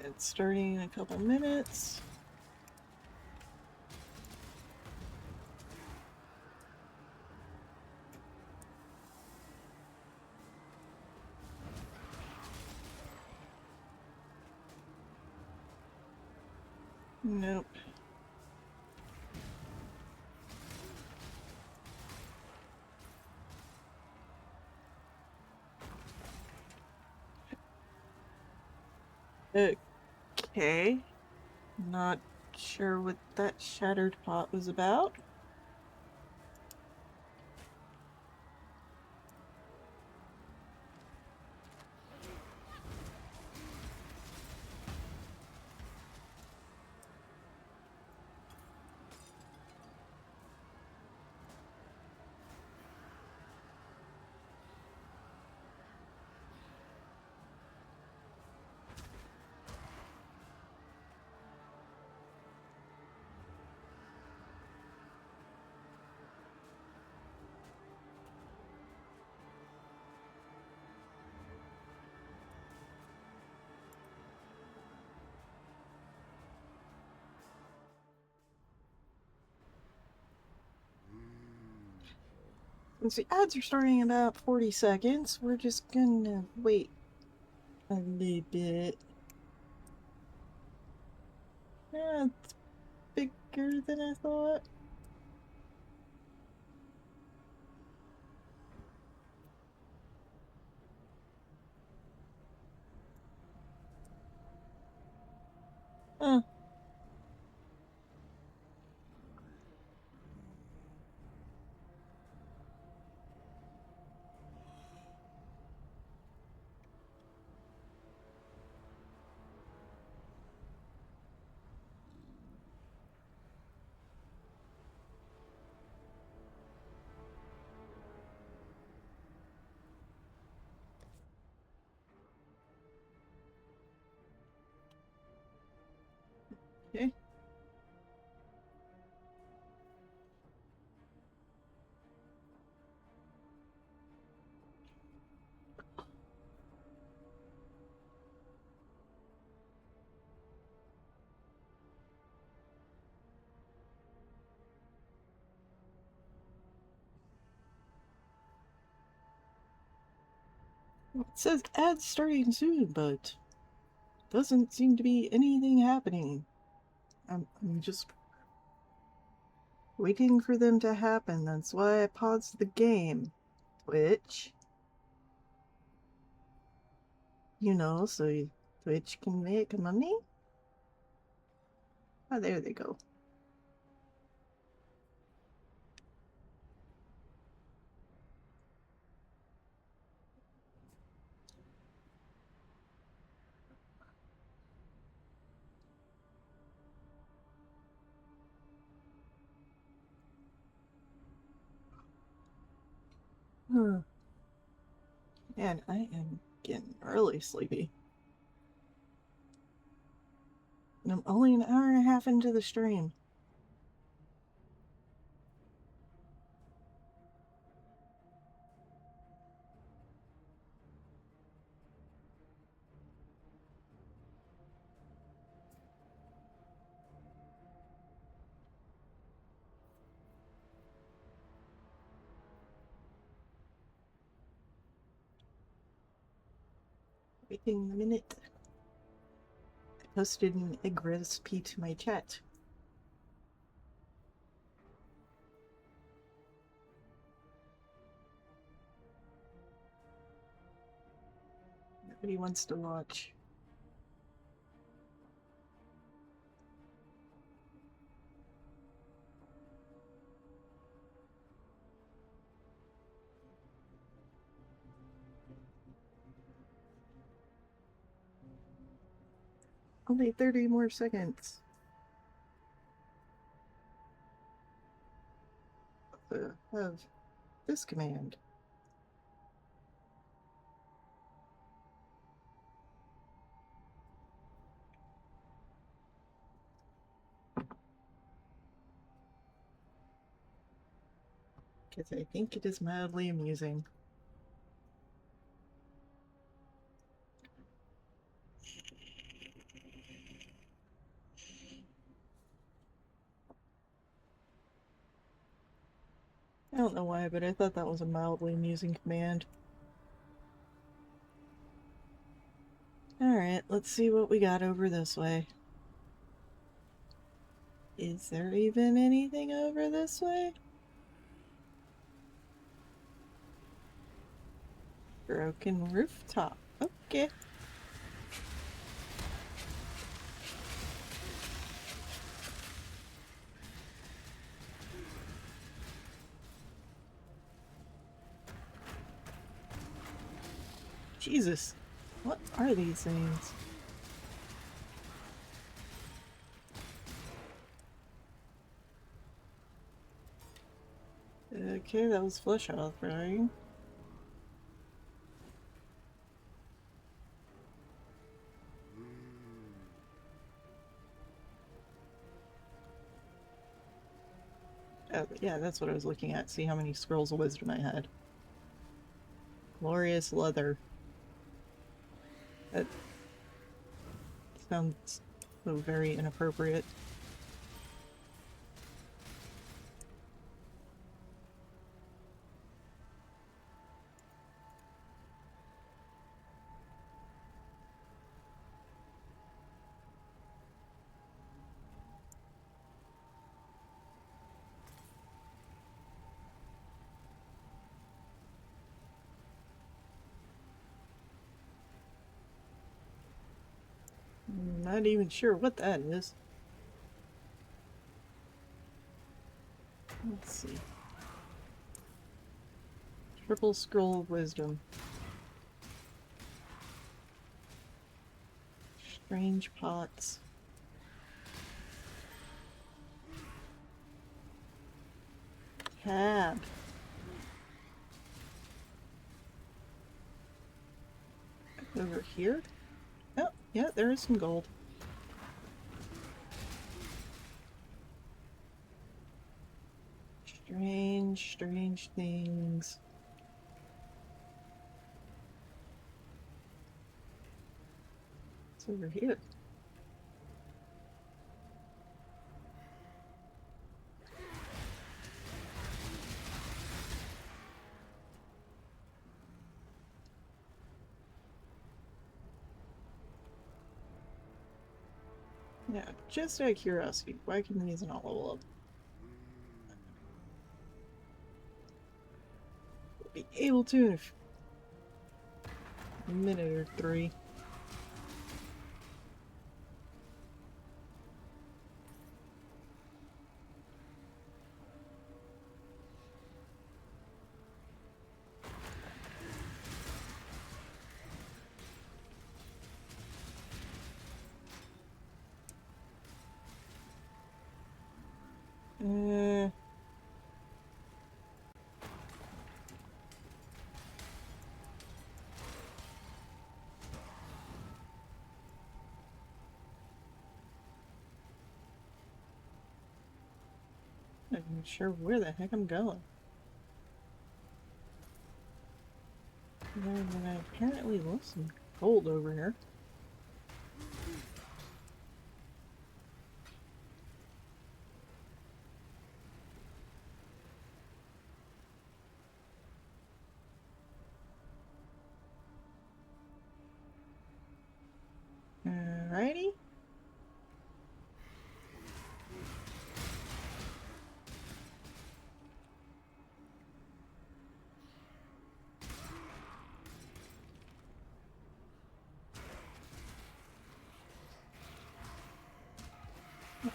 It's starting in a couple minutes. Nope. Okay. Not sure what that shattered pot was about. Since the ads are starting in about 40 seconds, we're just gonna wait a little bit. Yeah, it's bigger than I thought. Huh. Okay. It says ads starting soon, but doesn't seem to be anything happening. I'm just waiting for them to happen. That's why I paused the game. Twitch. You know, so Twitch can make money? Oh, there they go. Huh. Man, I am getting really sleepy. And I'm only an hour and a half into the stream. Waiting a minute. I posted an egg recipe to my chat. Nobody wants to watch. Only 30 more seconds. Of this command. Because I think it is mildly amusing. I don't know why, but I thought that was a mildly amusing command. Alright, let's see what we got over this way. Is there even anything over this way? Broken rooftop. Okay. Jesus. What are these things? Okay, that was flesh offering. Oh, yeah, that's what I was looking at. See how many scrolls of wisdom I had. Glorious leather. That sounds so very inappropriate. Not even sure what that is. Let's see. Triple scroll of wisdom. Strange pots. Tab. Over here? Oh, yeah, there is some gold. Strange, strange things. It's over here. Yeah, just out of curiosity, why can these not level up? We'll be able to in a minute or three. I'm not sure where the heck I'm going. And I apparently lost some gold over here. Alrighty.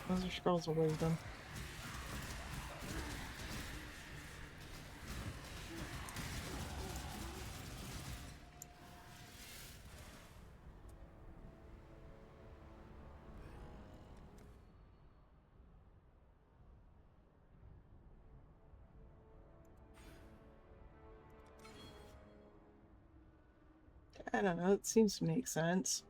Those are scrolls of wisdom. I don't know, it seems to make sense.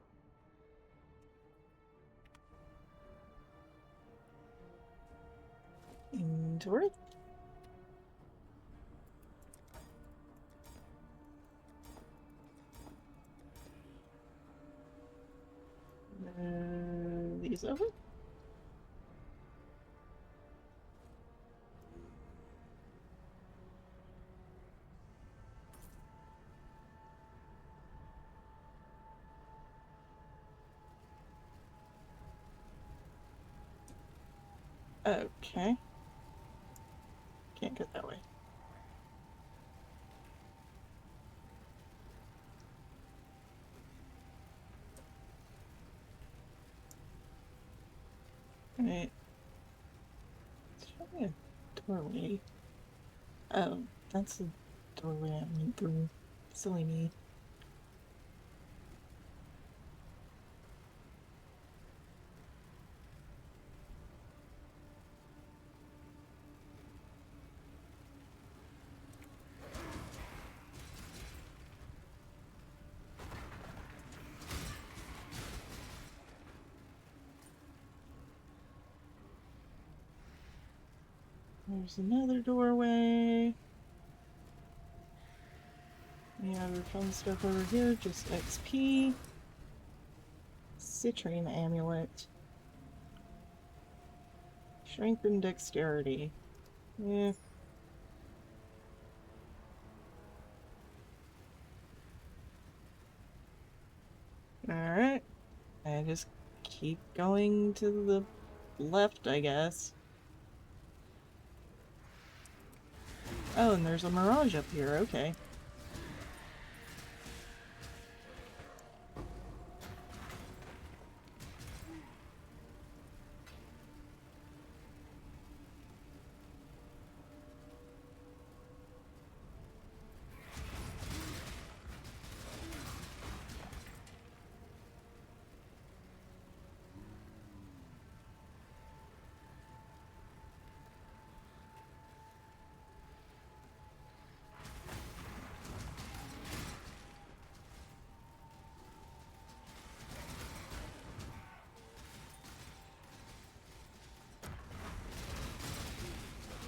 Inventory. These over? Okay. Can't get that way. Right. Show me a doorway. Oh, that's the doorway I went through. Silly me. There's another doorway. Yeah, other fun stuff over here, just XP. Citrine amulet. Strength and dexterity. Yeah. Alright. I just keep going to the left, I guess. Oh, and there's a mirage up here, okay.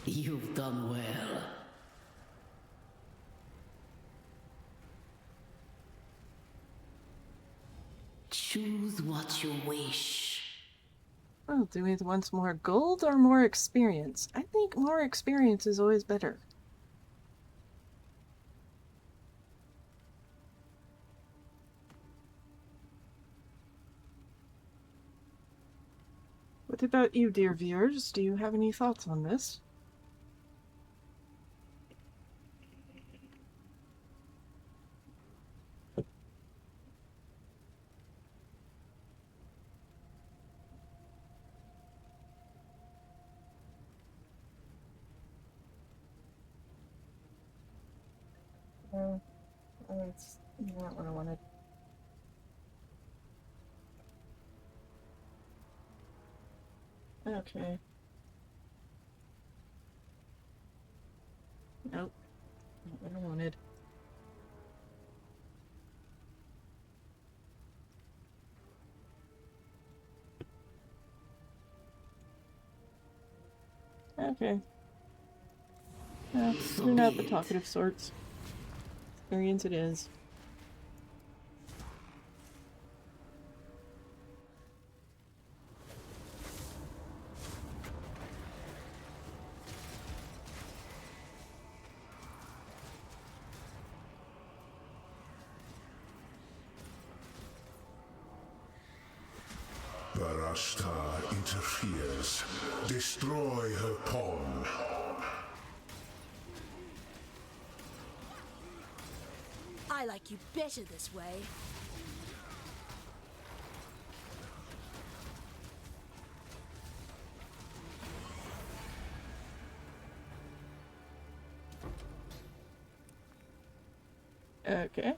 You've done well. Choose what you wish. Well, do we want more gold or more experience? I think more experience is always better. What about you, dear viewers? Do you have any thoughts on this? No, that's not what I wanted. Okay. Nope. Not what I wanted. Okay. No, you're not the talkative sorts. Experience it is. Zavarashta interferes. Destroy her pawn. I like you better this way. Okay.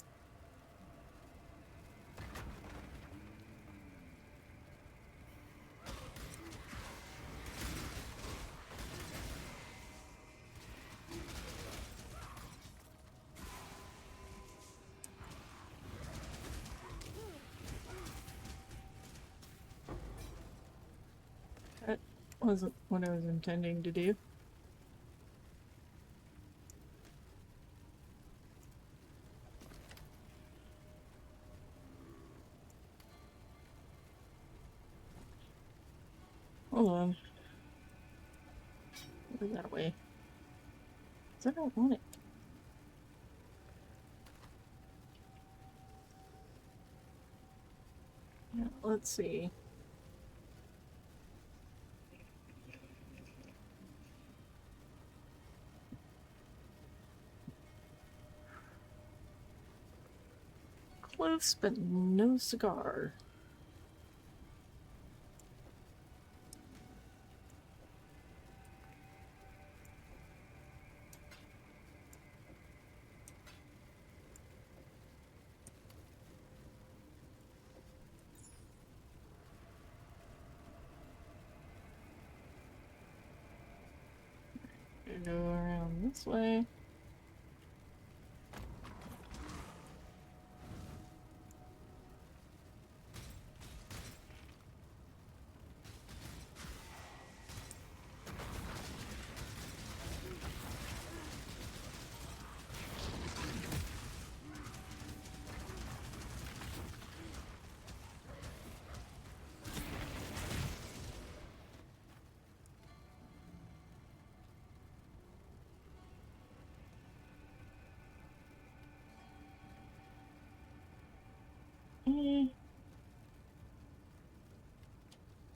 That wasn't what I was intending to do. Hold on. Go that way. 'Cause I don't want it. Yeah, let's see. Close, but no cigar. Go around this way.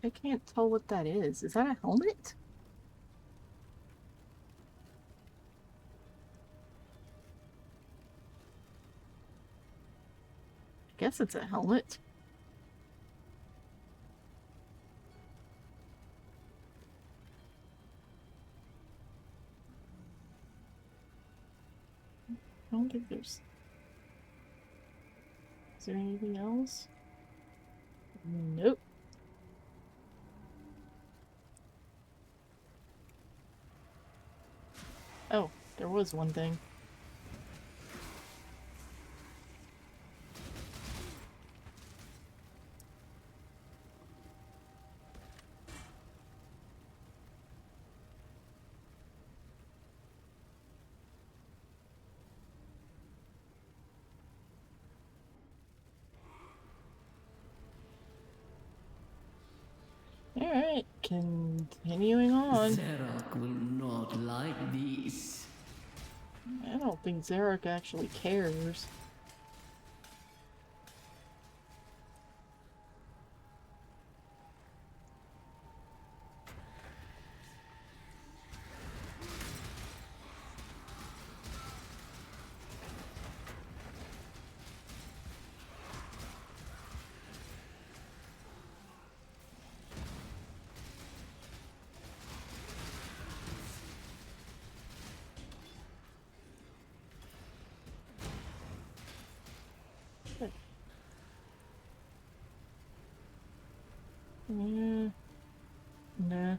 I can't tell what that is. Is that a helmet? I guess it's a helmet. I don't think there's... Is there anything else? Nope. Oh, there was one thing. Alright, continuing on. Zerak will not like this. I don't think Zarek actually cares. Nah.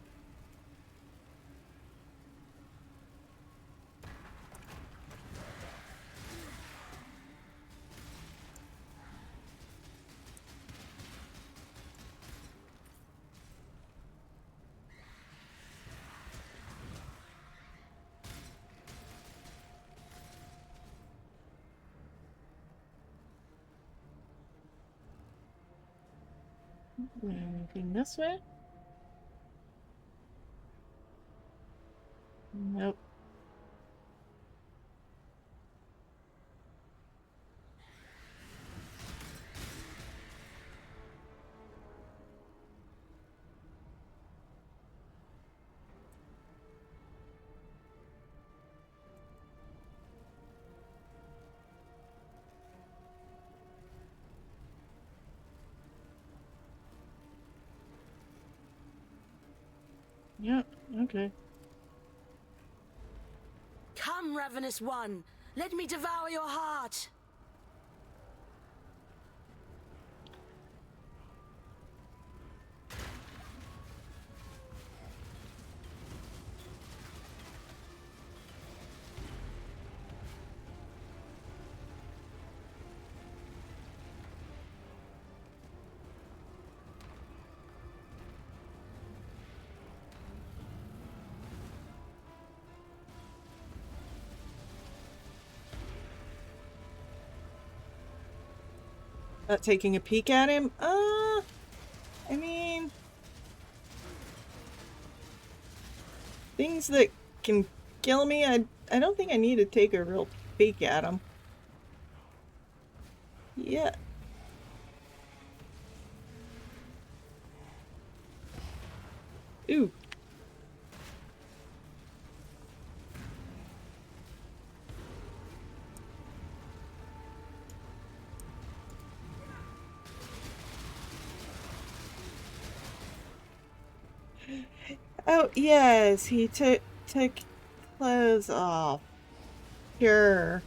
Anything this way? Nope. Yeah, okay. Come, ravenous one. Let me devour your heart. Not taking a peek at him? I mean... Things that can kill me, I don't think I need to take a real peek at him. Yeah. Ooh. Oh, yes, he took clothes off. Sure.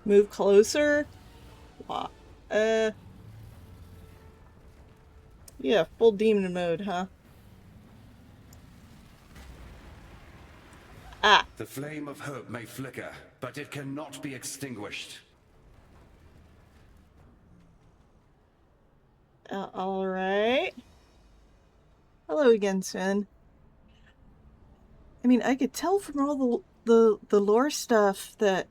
Move closer? Yeah, full demon mode, huh? Ah. The flame of hope may flicker, but it cannot be extinguished. Alright. Hello again, Sven. I mean, I could tell from all the lore stuff that,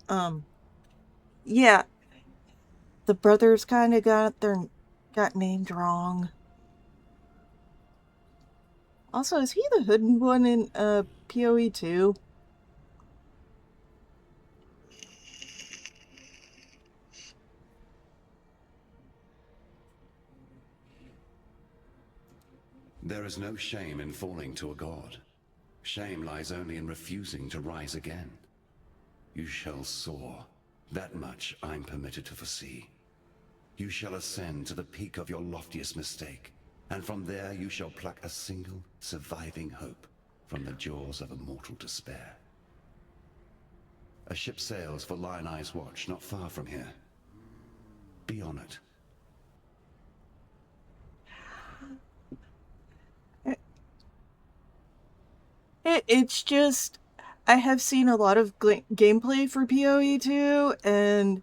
yeah, the brothers kind of got named wrong. Also, is he the hooded one in, PoE 2? There is no shame in falling to a god. Shame lies only in refusing to rise again. You shall soar. That much I'm permitted to foresee. You shall ascend to the peak of your loftiest mistake, and from there you shall pluck a single surviving hope from the jaws of immortal despair. A ship sails for Lion Eye's watch not far from here. Be on it. It's just, I have seen a lot of gameplay for PoE 2, and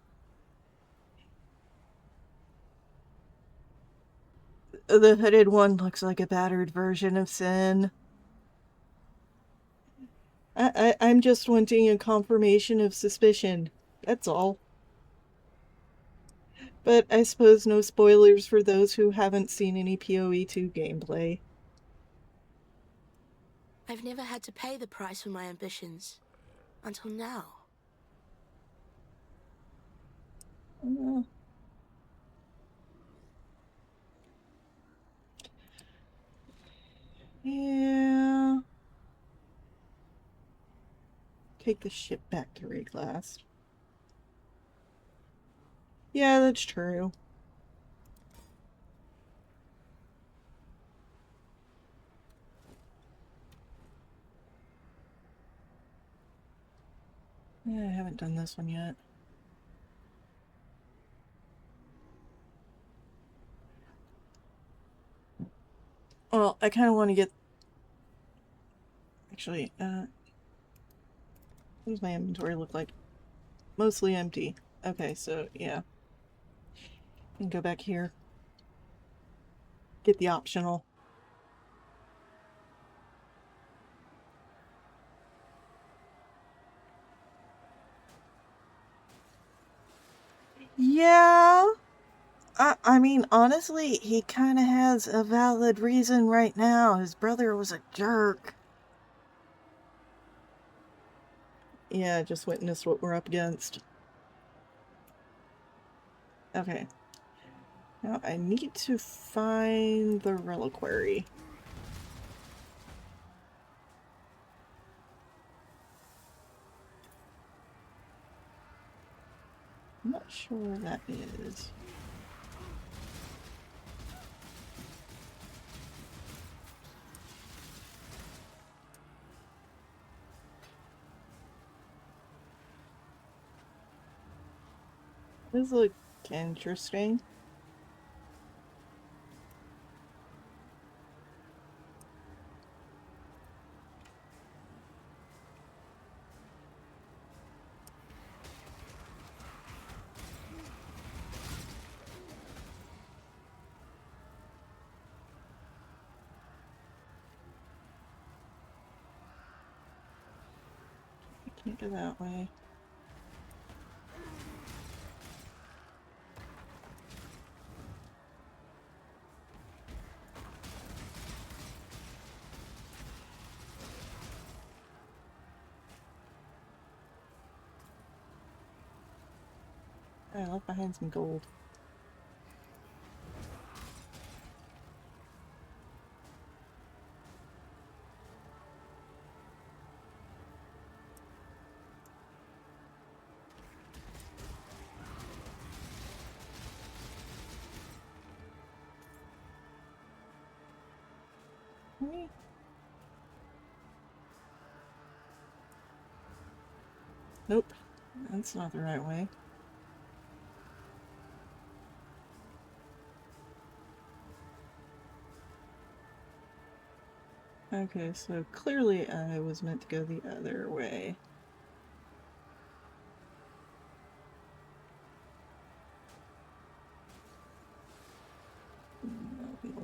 the hooded one looks like a battered version of Sin. I'm just wanting a confirmation of suspicion. That's all. But I suppose no spoilers for those who haven't seen any PoE 2 gameplay. I've never had to pay the price for my ambitions. Until now. Yeah. Take the ship back to Reclass. Yeah, that's true. Yeah, I haven't done this one yet. Well, I kind of want to get... Actually, what does my inventory look like? Mostly empty. Okay, so, yeah. I can go back here. Get the optional. Yeah. I mean, honestly, he kind of has a valid reason right now. His brother was a jerk. Yeah, just witnessed what we're up against. Okay. Now I need to find the reliquary. I'm not sure where that is. This looks interesting. Can't go that way. I left behind some gold. Me? Nope, that's not the right way. Okay, so clearly I was meant to go the other way.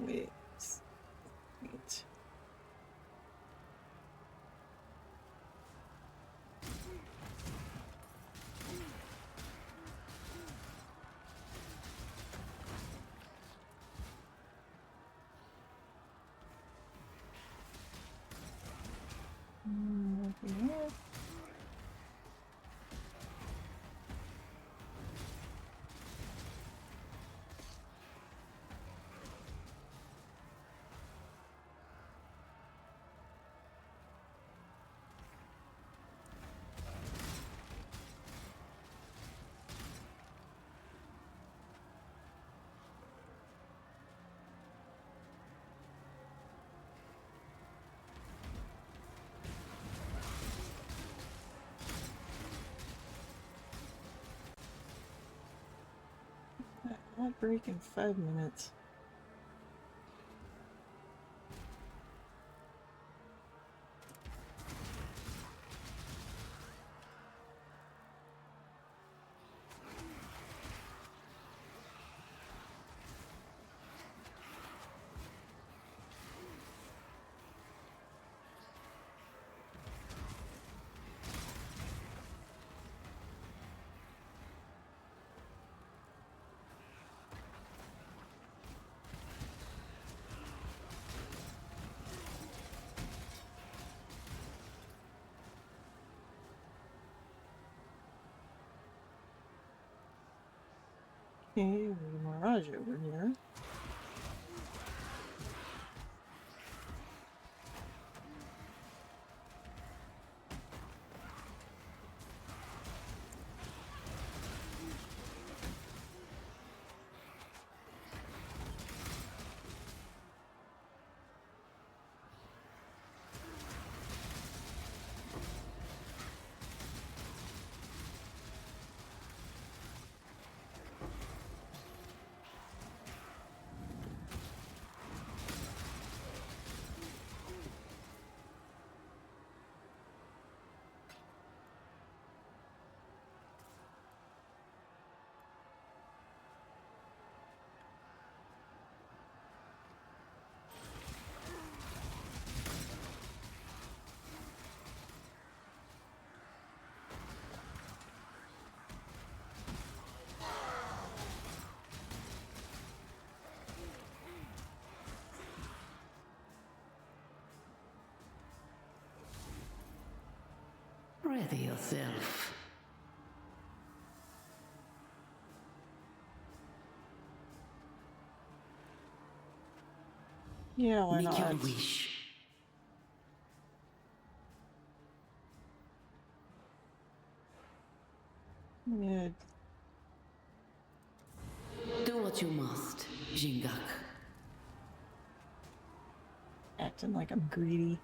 Wait. Wait. Yeah. I'll break in 5 minutes. Okay, there's a mirage over here. Ready yourself. Yeah, why Make your not? wish. Yeah, what you must, Jingak. Acting like I'm greedy.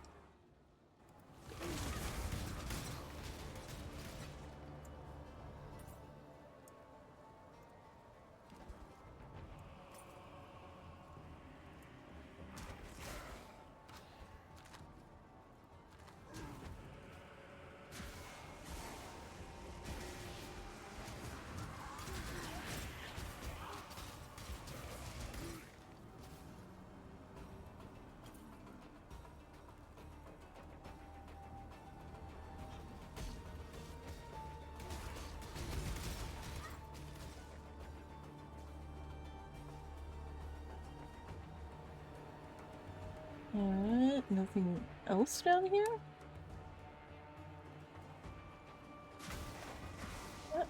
Alright, nothing else down here?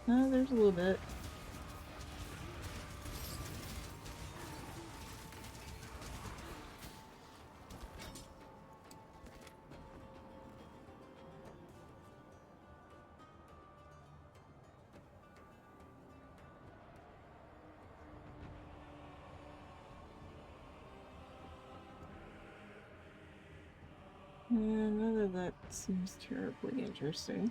No, there's a little bit. None of that seems terribly interesting.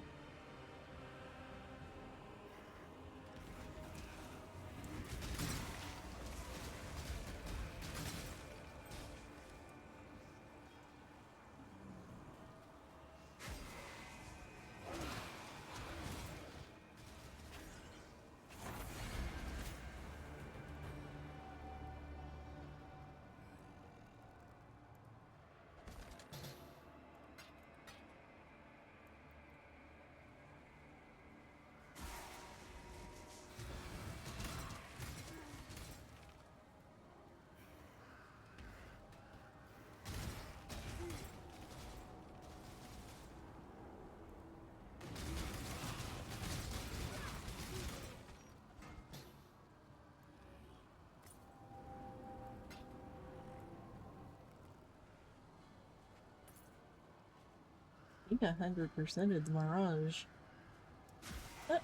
I think 100%ed the Mirage.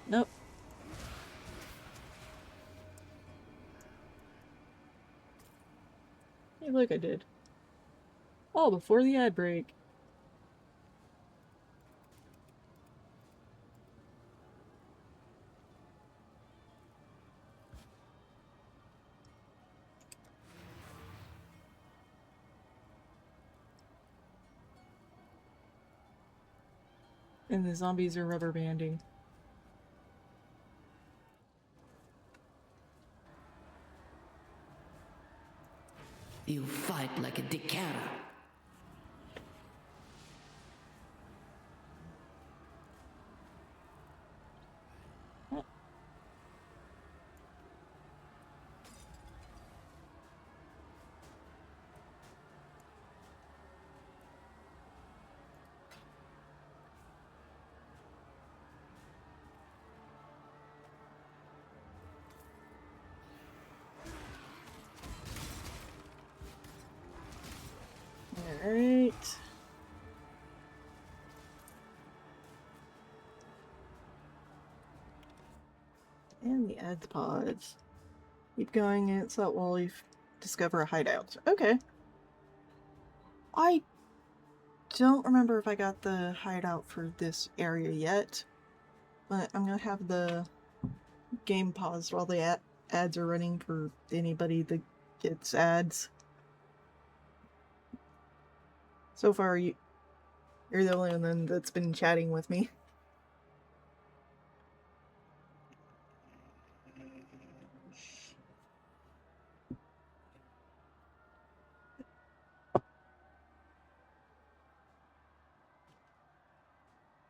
Nope. Hey, look, I did. All before the ad break. And the zombies are rubber banding. You fight like a Dikara. Alright. And the ads pods. Keep going, it's that while you discover a hideout. Okay. I don't remember if I got the hideout for this area yet, but I'm gonna have the game paused while the ads are running for anybody that gets ads. So far, you're the only one that's been chatting with me.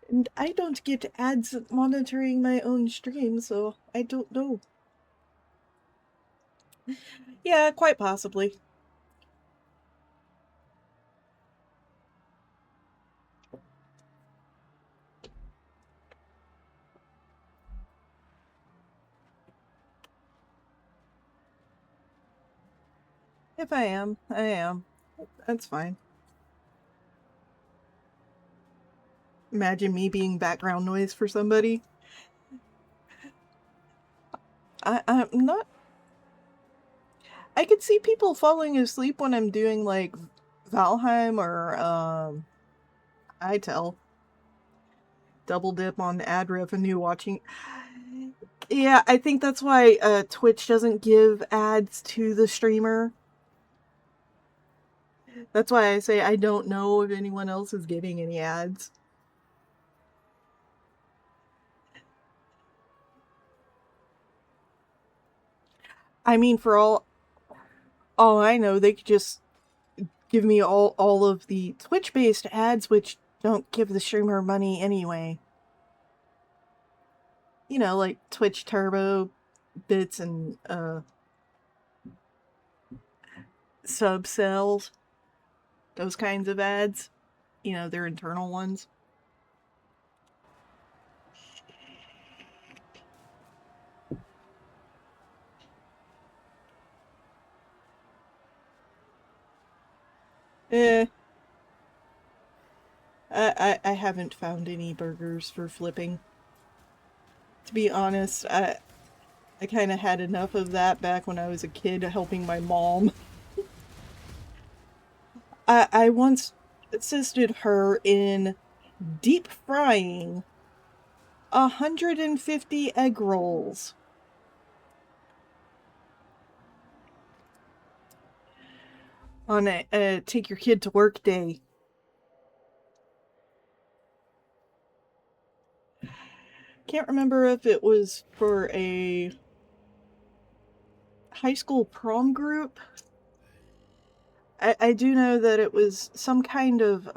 And I don't get ads monitoring my own stream, so I don't know. Yeah, quite possibly. If I am, I am. That's fine. Imagine me being background noise for somebody. I'm not I could see people falling asleep when I'm doing like Valheim or ITEL. Double dip on ad revenue watching. Yeah, I think that's why Twitch doesn't give ads to the streamer. That's why I say I don't know if anyone else is giving any ads. I mean, for all I know, they could just give me all of the Twitch-based ads, which don't give the streamer money anyway. You know, like Twitch Turbo bits and sub sales, those kinds of ads. You know, their internal ones. Eh. I haven't found any burgers for flipping. To be honest, I kind of had enough of that back when I was a kid helping my mom. I once assisted her in deep frying 150 egg rolls. On a take your kid to work day. Can't remember if it was for a high school prom group. I do know that it was some kind of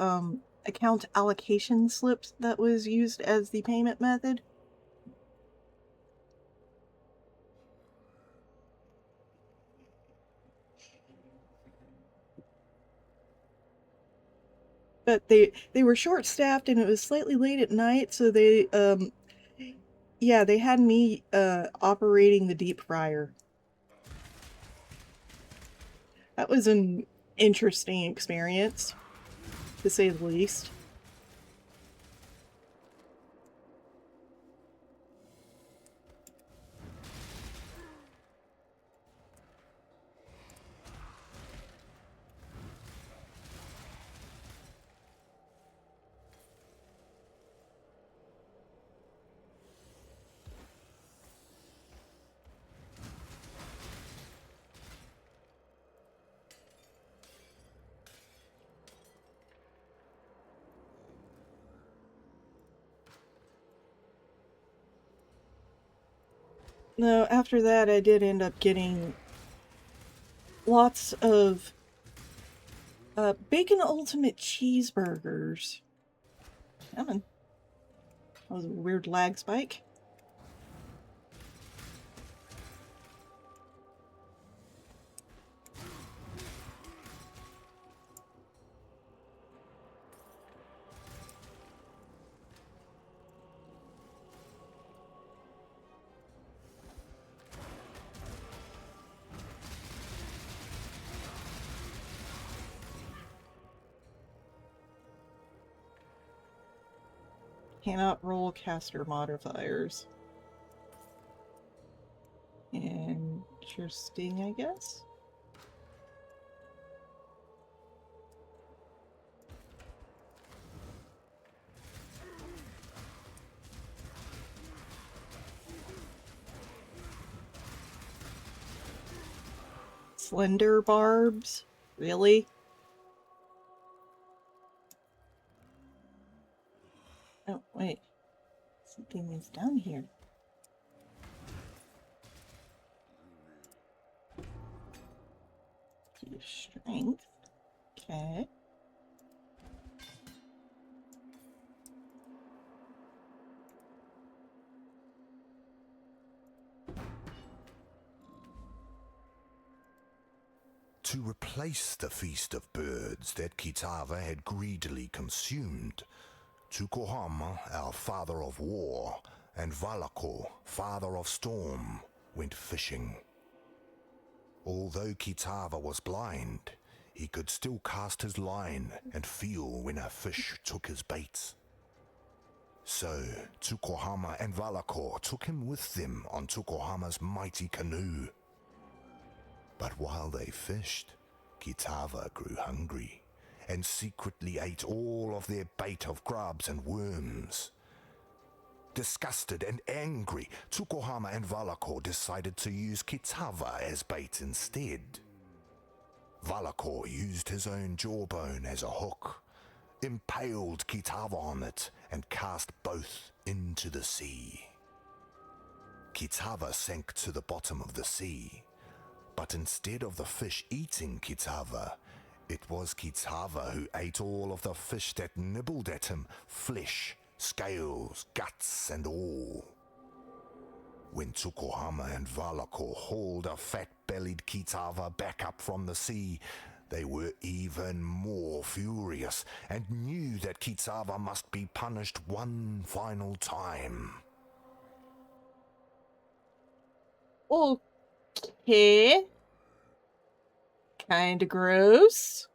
account allocation slips that was used as the payment method. But they were short staffed and it was slightly late at night, so they yeah, they had me operating the deep fryer. That was an interesting experience, to say the least. No, after that I did end up getting lots of bacon ultimate cheeseburgers. Come on. That was a weird lag spike. Cannot roll caster modifiers. Interesting, I guess. Slender barbs? Really? Oh, wait. Something is down here. Your strength. Okay. To replace the feast of birds that Kitava had greedily consumed, Tsukuhama, our father of war, and Valako, father of storm, went fishing. Although Kitava was blind, he could still cast his line and feel when a fish took his baits. So, Tsukuhama and Valako took him with them on Tsukuhama's mighty canoe. But while they fished, Kitava grew hungry and secretly ate all of their bait of grubs and worms. Disgusted and angry, Tsukuhama and Valakor decided to use Kitava as bait instead. Valakor used his own jawbone as a hook, impaled Kitava on it, and cast both into the sea. Kitava sank to the bottom of the sea, but instead of the fish eating Kitava, it was Kitava who ate all of the fish that nibbled at him, flesh, scales, guts, and all. When Tsukuhama and Valakor hauled a fat-bellied Kitava back up from the sea, they were even more furious and knew that Kitava must be punished one final time. Okay. Kinda gross.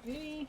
Okay.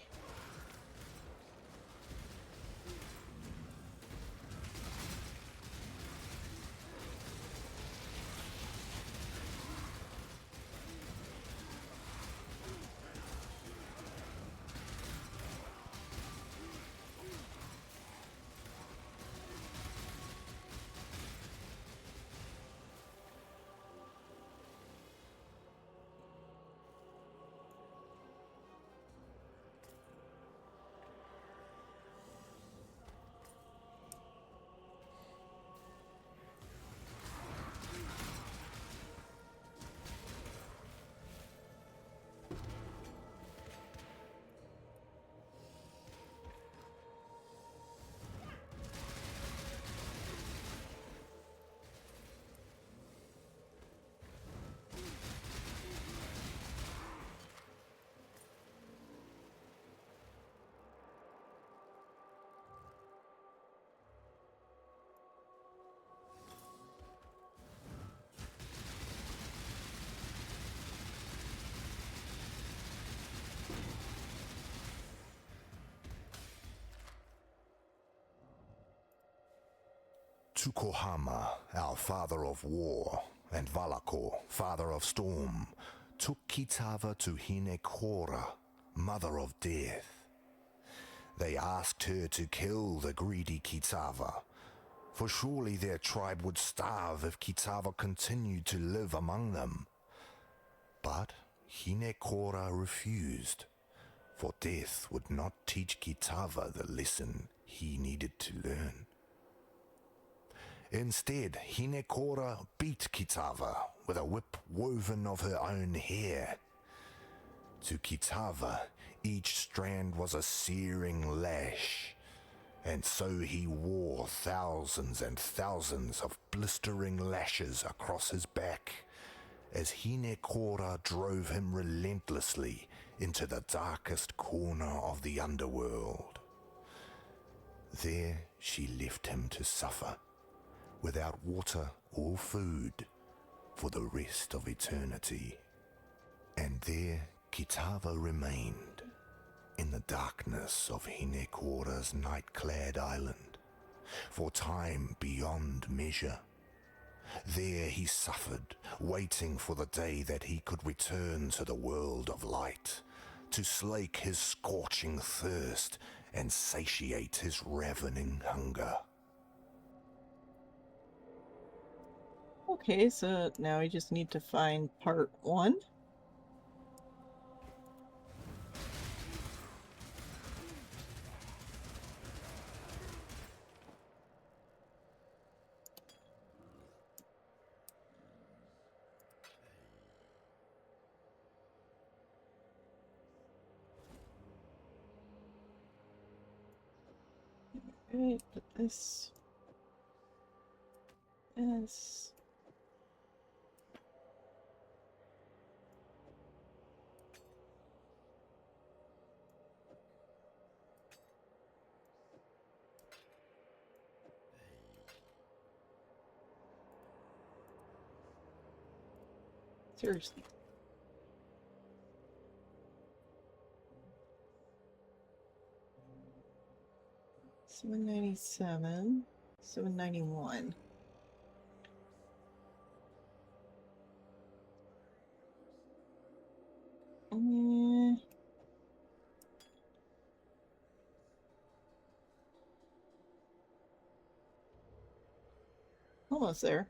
Tsukuhama, our father of war, and Valakor, father of storm, took Kitava to Hinekora, mother of death. They asked her to kill the greedy Kitava, for surely their tribe would starve if Kitava continued to live among them. But Hinekora refused, for death would not teach Kitava the lesson he needed to learn. Instead, Hinekora beat Kitava with a whip woven of her own hair. To Kitava, each strand was a searing lash, and so he wore thousands and thousands of blistering lashes across his back, as Hinekora drove him relentlessly into the darkest corner of the underworld. There she left him to suffer, without water or food, for the rest of eternity. And there Kitava remained, in the darkness of Hinekora's night-clad island, for time beyond measure. There he suffered, waiting for the day that he could return to the world of light, to slake his scorching thirst and satiate his ravening hunger. Okay, so now we just need to find part 1. Right, but this... Yes. Seriously. $7.97, $7.91. Almost there.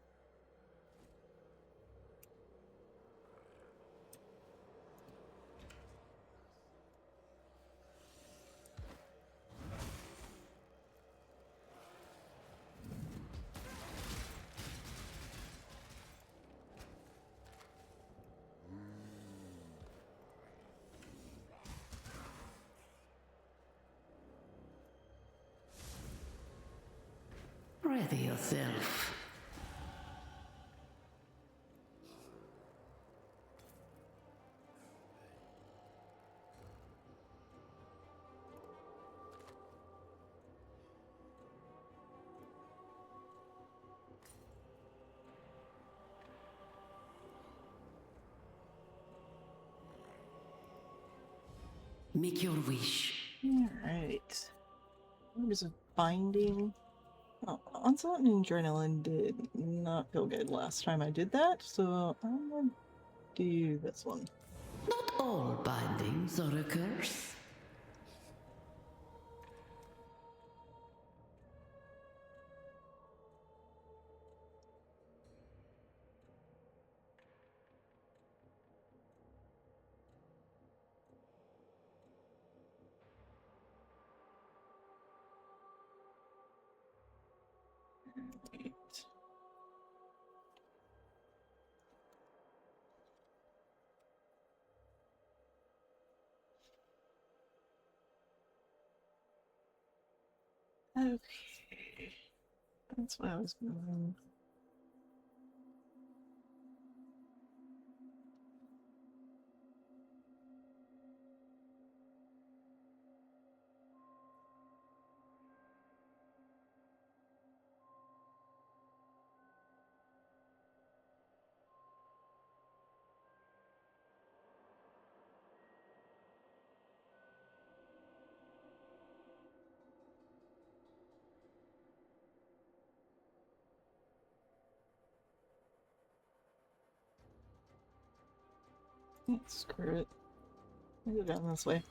Ready yourself. Make your wish. Alright. There's a binding. Oh, Onslaught and Adrenaline did not feel good last time I did that, so I'm gonna do this one. Not all bindings are a curse. Right. Okay. That's what I was going. Screw it. I'll go down this way.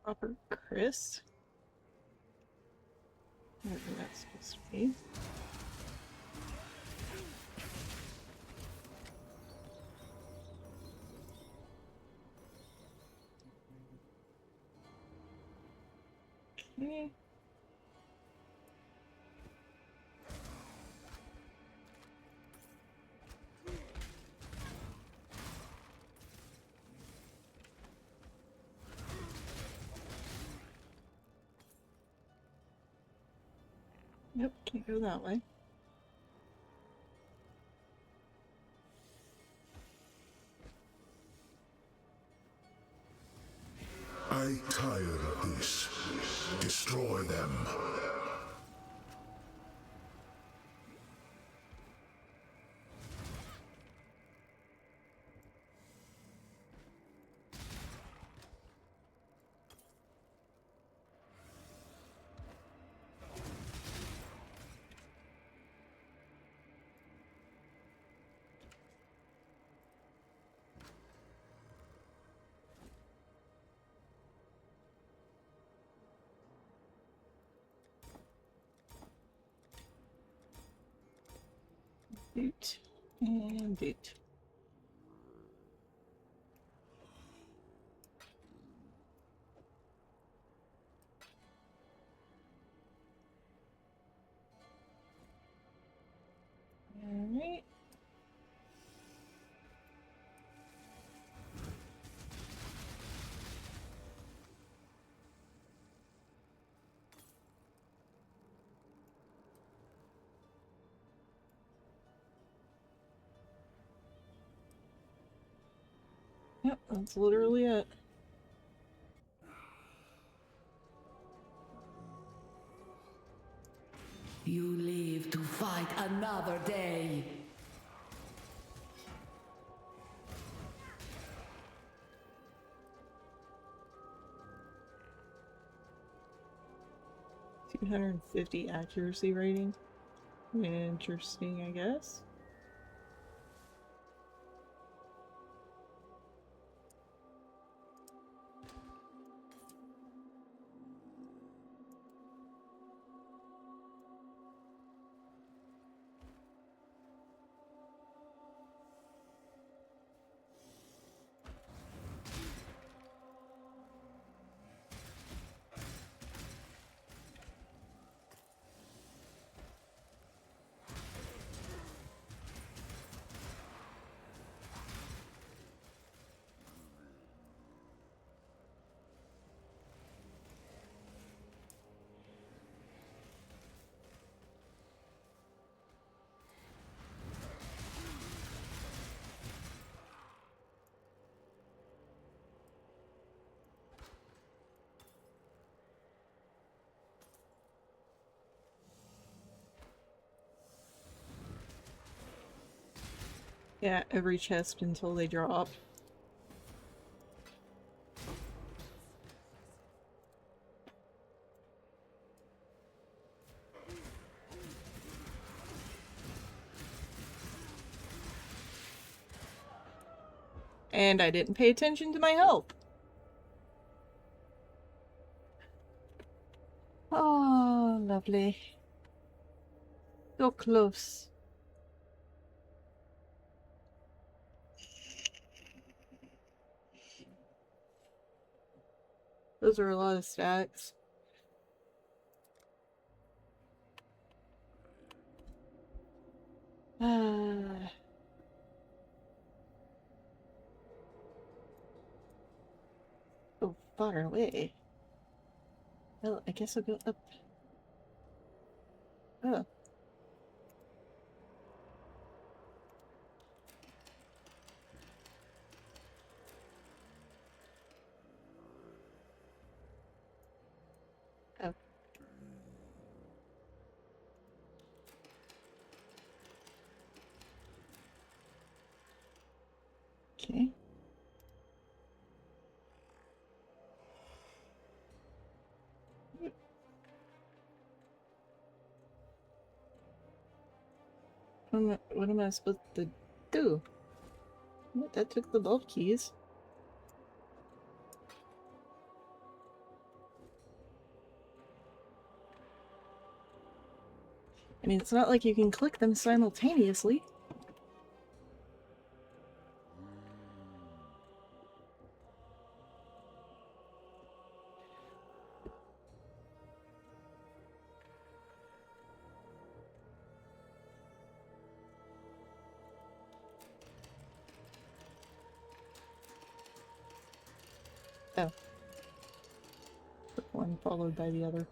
Proper Chris. Whatever that's supposed to be. Okay. Yep, can't go that way. I tire of this. Destroy them. Boot. And boot. Alright. Yep, that's literally it. You live to fight another day. $250 accuracy rating. Interesting, I guess. Yeah, every chest until they drop. And I didn't pay attention to my health. Oh, lovely. So close. Those are a lot of stacks. So far away. Well, I guess I'll go up. Oh. Oh. Okay. What am I supposed to do? What, that took the bulb keys. I mean, it's not like you can click them simultaneously. Oh. One followed by the other.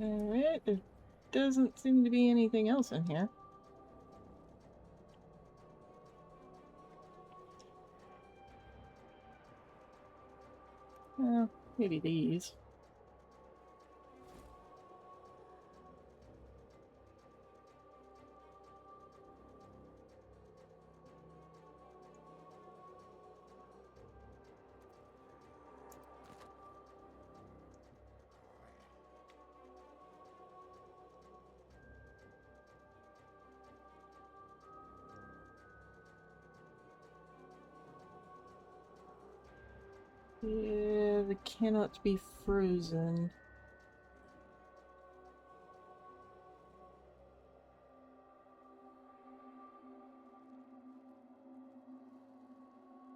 Alright, there doesn't seem to be anything else in here. Well, maybe these. Yeah, they cannot be frozen.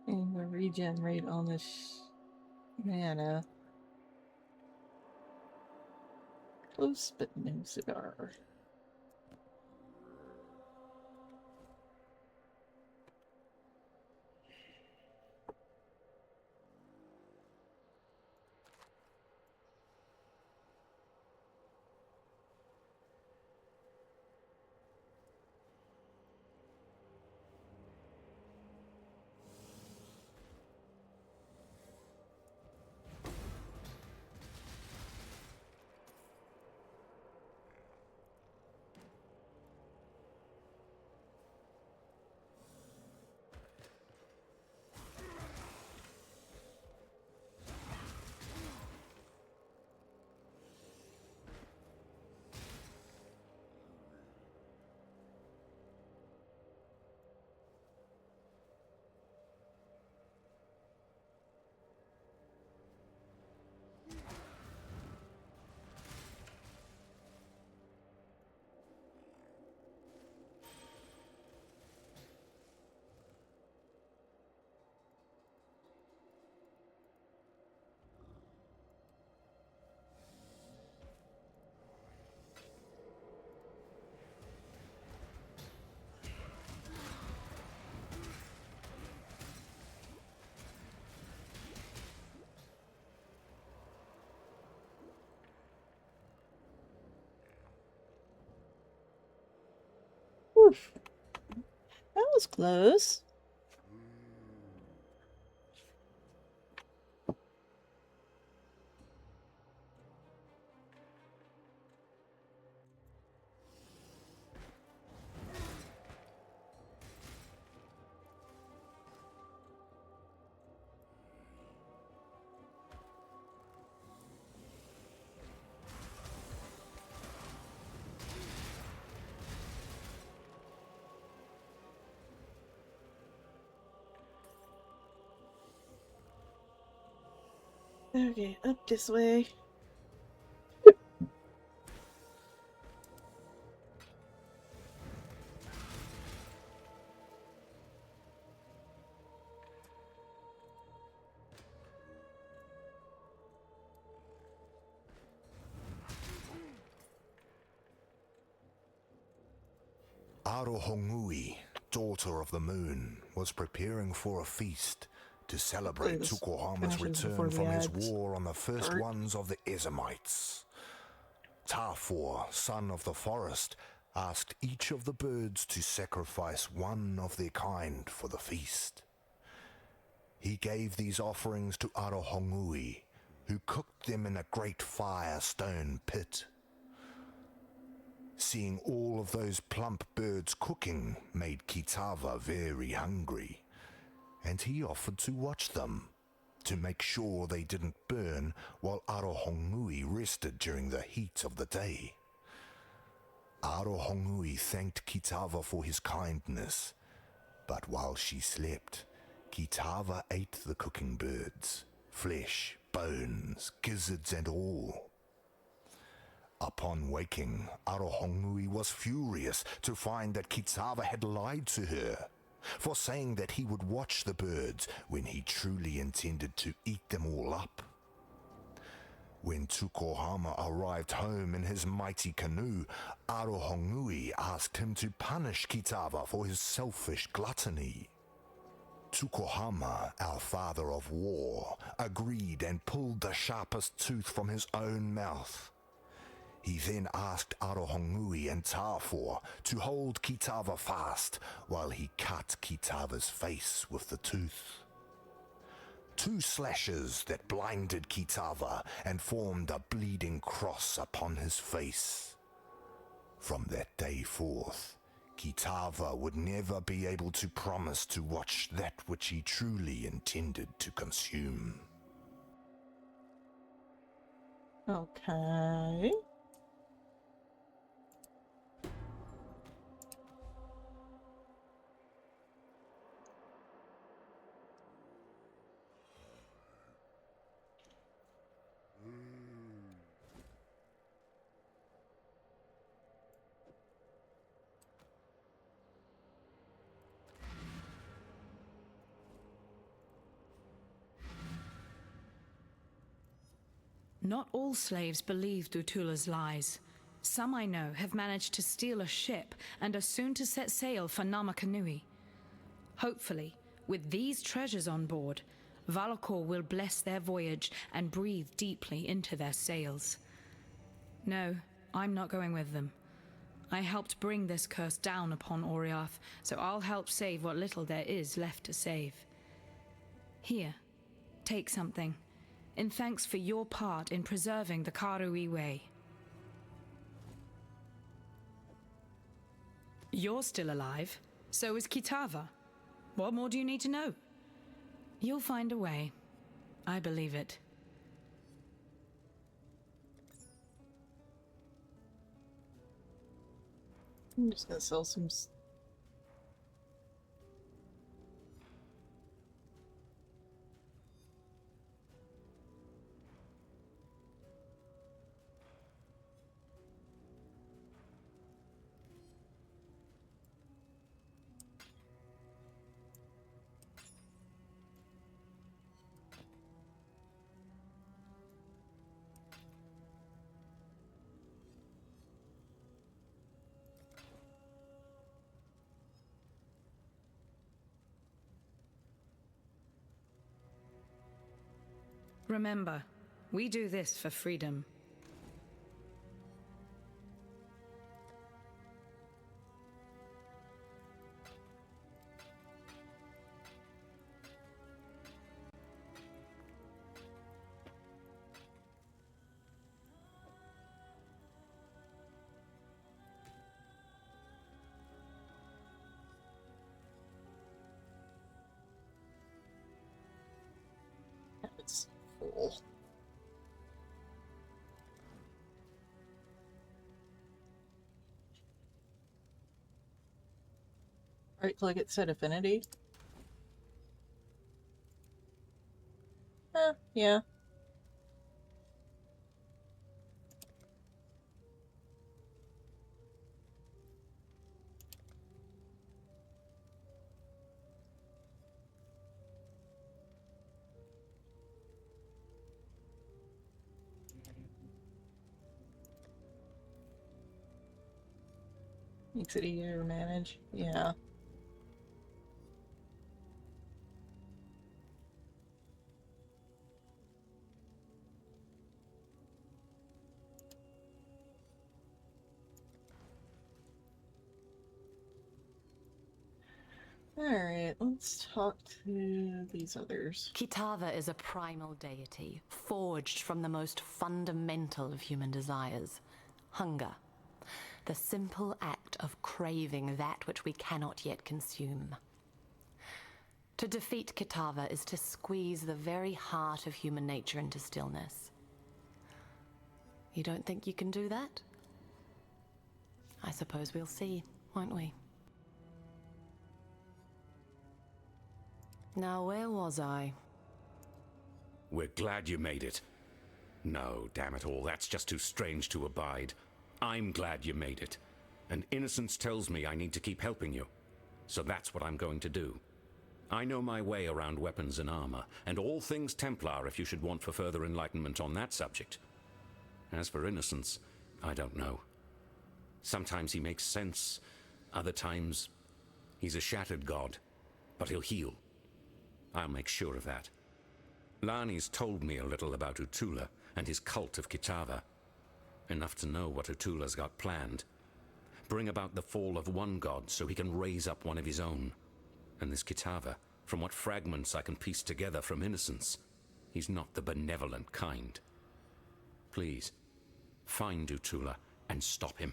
And the regen rate on this mana. Close but no cigar. Oof. That was close. Okay, up this way. Arohongui, daughter of the moon, was preparing for a feast to celebrate Please, Tukohama's finishes before return the from his ads war on the first start. ones of the Ezamites. Tafor, son of the forest, asked each of the birds to sacrifice one of their kind for the feast. He gave these offerings to Arohongui, who cooked them in a great firestone pit. Seeing all of those plump birds cooking made Kitava very hungry, and he offered to watch them, to make sure they didn't burn while Arohongui rested during the heat of the day. Arohongui thanked Kitava for his kindness, but while she slept, Kitava ate the cooking birds, flesh, bones, gizzards and all. Upon waking, Arohongui was furious to find that Kitava had lied to her, for saying that he would watch the birds when he truly intended to eat them all up. When Tukohama arrived home in his mighty canoe, Arohongui asked him to punish Kitava for his selfish gluttony. Tukohama, our father of war, agreed and pulled the sharpest tooth from his own mouth. He then asked Arohongui and Tafor to hold Kitava fast while he cut Kitava's face with the tooth. 2 slashes that blinded Kitava and formed a bleeding cross upon his face. From that day forth, Kitava would never be able to promise to watch that which he truly intended to consume. Okay. Not all slaves believe Dutula's lies. Some I know have managed to steal a ship and are soon to set sail for Namakanui. Hopefully, with these treasures on board, Valakor will bless their voyage and breathe deeply into their sails. No, I'm not going with them. I helped bring this curse down upon Oriath, so I'll help save what little there is left to save. Here, take something, in thanks for your part in preserving the Karui Way. You're still alive, so is Kitava. What more do you need to know? You'll find a way. I believe it. I'm just gonna sell some. Remember, we do this for freedom. It's full. Right click it, set affinity. Yeah. Makes it easier to manage. Yeah. Alright, let's talk to these others. Kitava is a primal deity, forged from the most fundamental of human desires, hunger. The simple act of craving that which we cannot yet consume. To defeat Kitava is to squeeze the very heart of human nature into stillness. You don't think you can do that? I suppose we'll see, won't we? Now, where was I? We're glad you made it. No, damn it all, that's just too strange to abide. I'm glad you made it. And innocence tells me I need to keep helping you. So that's what I'm going to do. I know my way around weapons and armor, and all things Templar if you should want for further enlightenment on that subject. As for innocence, I don't know. Sometimes he makes sense, other times he's a shattered god, but he'll heal. I'll make sure of that. Lani's told me a little about Utula and his cult of Kitava. Enough to know what Utula's got planned. Bring about the fall of one god so he can raise up one of his own. And this Kitava, from what fragments I can piece together from innocence, he's not the benevolent kind. Please, find Utula and stop him.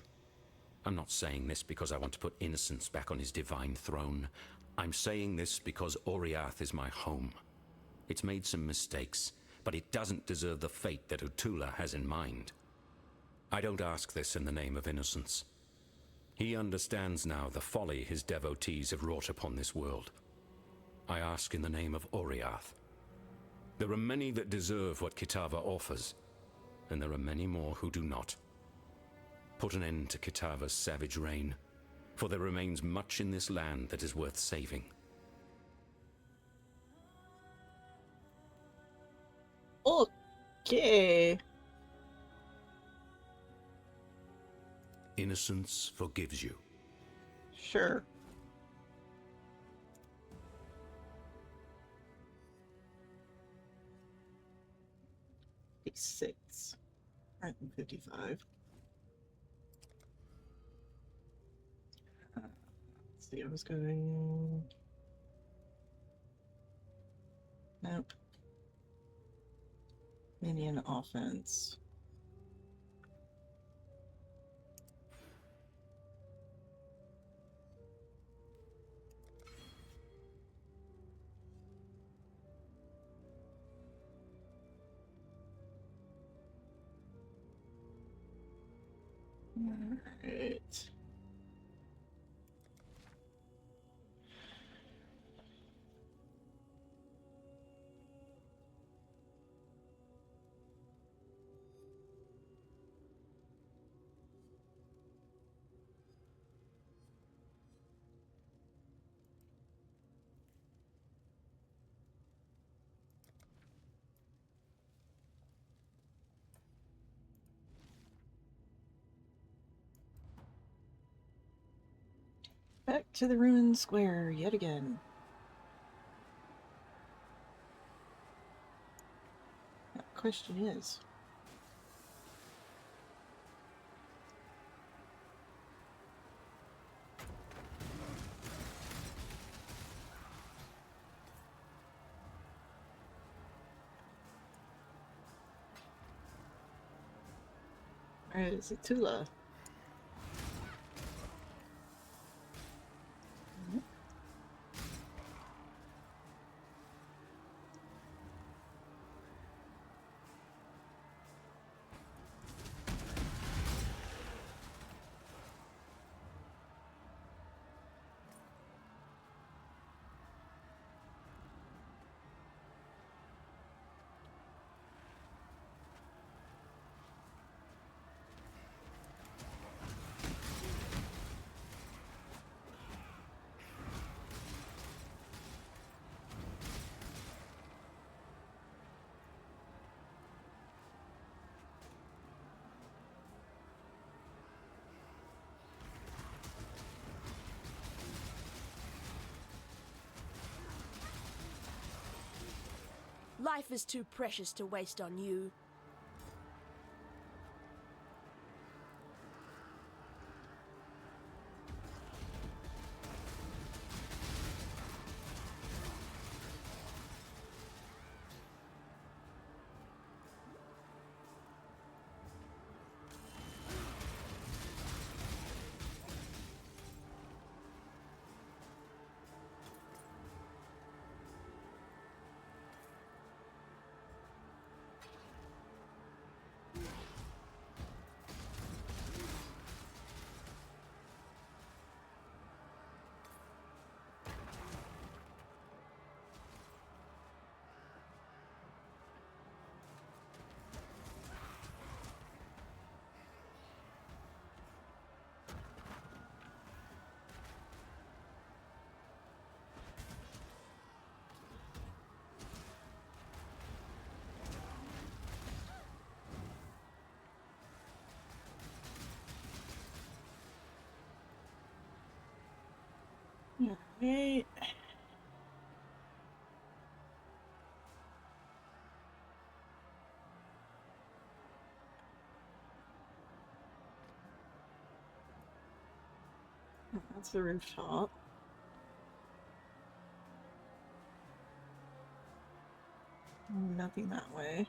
I'm not saying this because I want to put innocence back on his divine throne. I'm saying this because Oriath is my home. It's made some mistakes, but it doesn't deserve the fate that Utula has in mind. I don't ask this in the name of innocence. He understands now the folly his devotees have wrought upon this world. I ask in the name of Oriath. There are many that deserve what Kitava offers, and there are many more who do not. Put an end to Kitava's savage reign, for there remains much in this land that is worth saving. Okay. Innocence forgives you. Sure. Six. 55. Let's see, I was going. Nope. Minion offense. Alright. Back to the ruined square yet again. The question is, where is Utula? Life is too precious to waste on you. Alright. That's the rooftop. Nothing that way.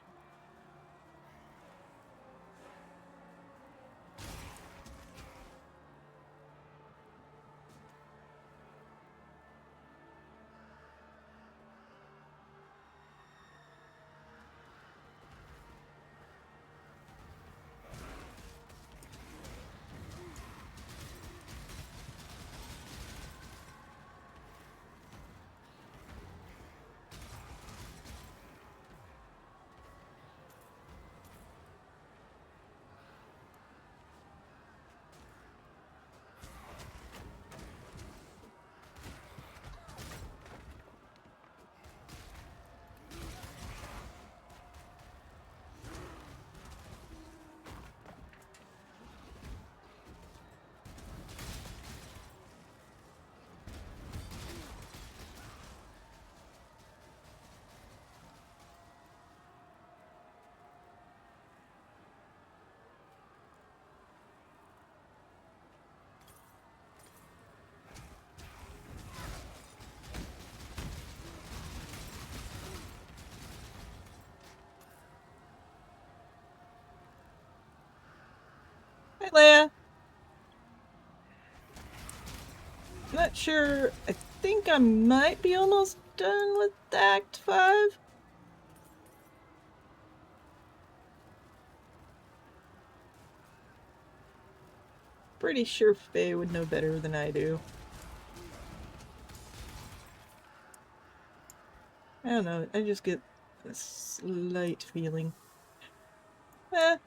Hi, Leia. Not sure. I think I might be almost done with Act 5. Pretty sure Faye would know better than I do. I don't know, I just get a slight feeling. Eh.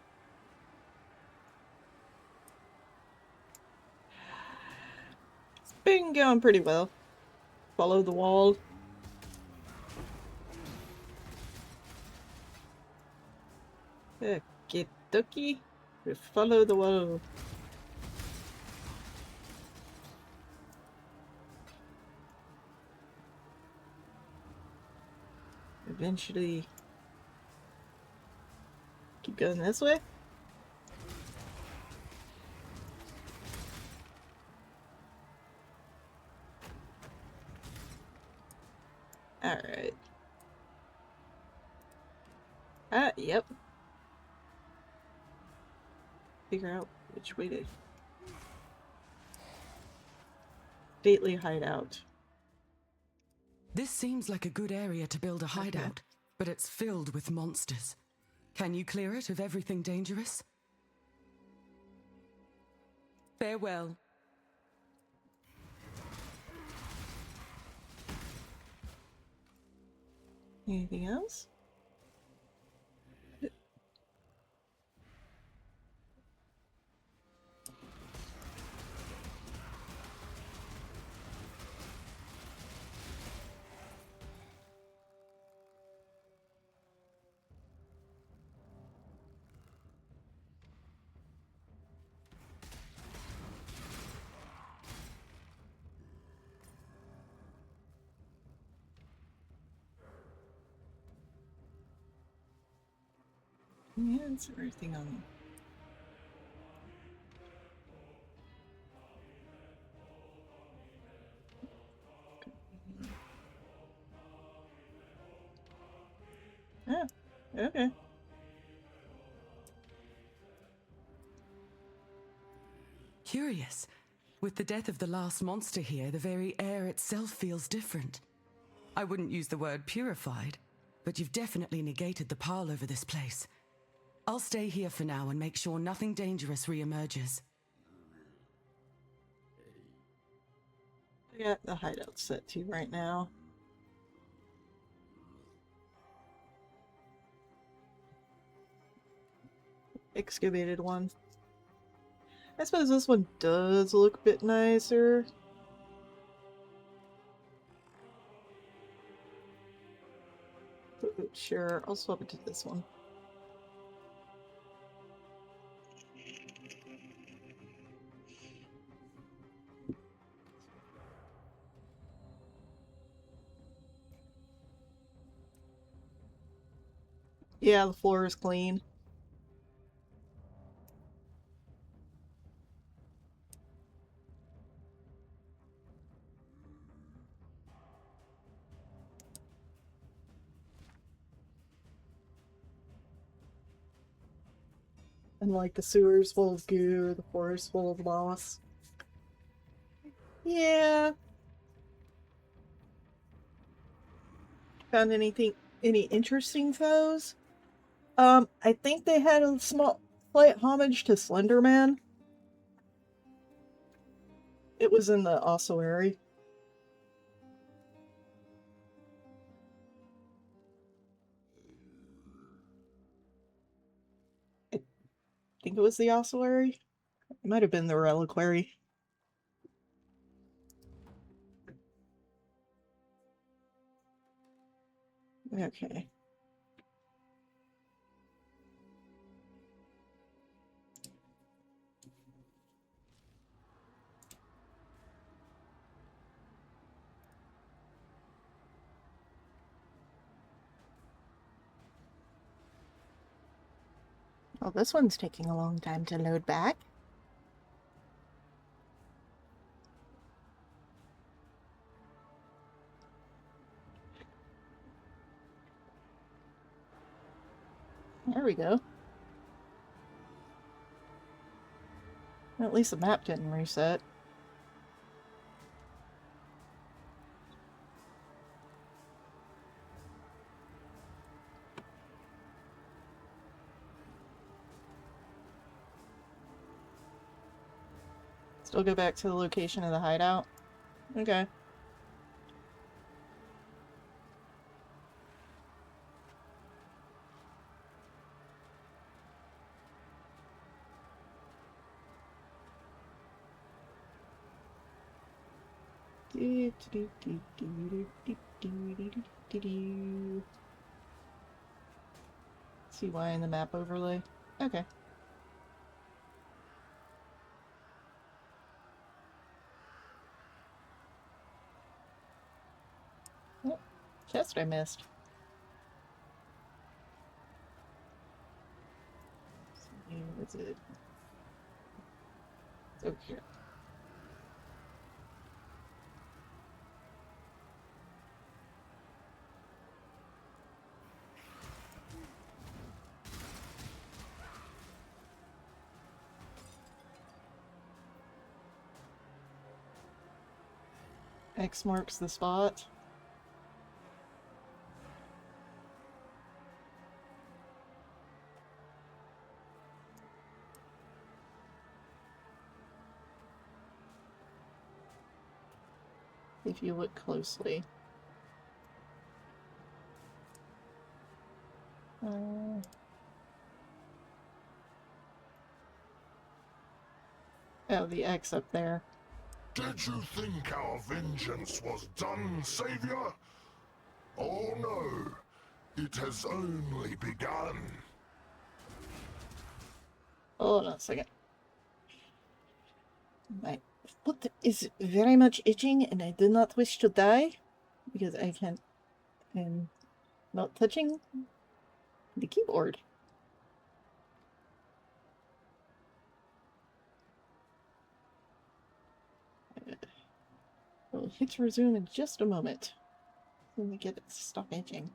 It's been going pretty well. Follow the wall. Okie dokie. We follow the wall. Eventually keep going this way. Alright. Yep. Figure out which way to... Stately hideout. This seems like a good area to build a hideout, but it's filled with monsters. Can you clear it of everything dangerous? Farewell. Anything else? Yeah, it's everything on. Yeah, okay. Curious. With the death of the last monster here, the very air itself feels different. I wouldn't use the word purified, but you've definitely negated the pile over this place. I'll stay here for now and make sure nothing dangerous re-emerges. I got the hideout set to right now. Excavated one. I suppose this one does look a bit nicer. But sure, I'll swap it to this one. Yeah, the floor is clean. And like the sewer's full of goo, the forest full of moss. Yeah. Found any interesting foes? I think they had a slight homage to Slenderman. It was in the ossuary. I think it was the ossuary. It might have been the reliquary. Okay. Oh, this one's taking a long time to load back. There we go. At least the map didn't reset. Still go back to the location of the hideout? Okay. See why in the map overlay? Okay. Oh, chest I missed. Where's it? It's over here. X marks the spot. If you look closely. Oh, the X up there. Did you think our vengeance was done, Savior? Oh no, it has only begun. Hold on a second. My foot is very much itching and I do not wish to die because I can't. I'm not touching the keyboard. We'll hit resume in just a moment. Let me get it to stop itching.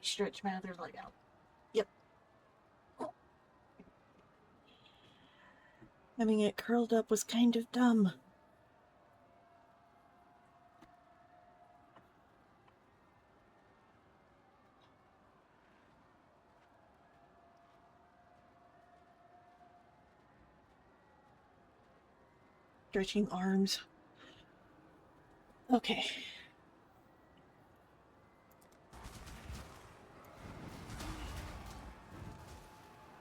Stretch my other leg out. Yep. Having it curled up was kind of dumb. Stretching arms. Okay.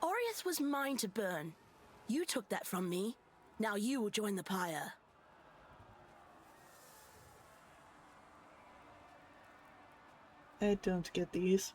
Aureus was mine to burn. You took that from me. Now you will join the pyre. I don't get these.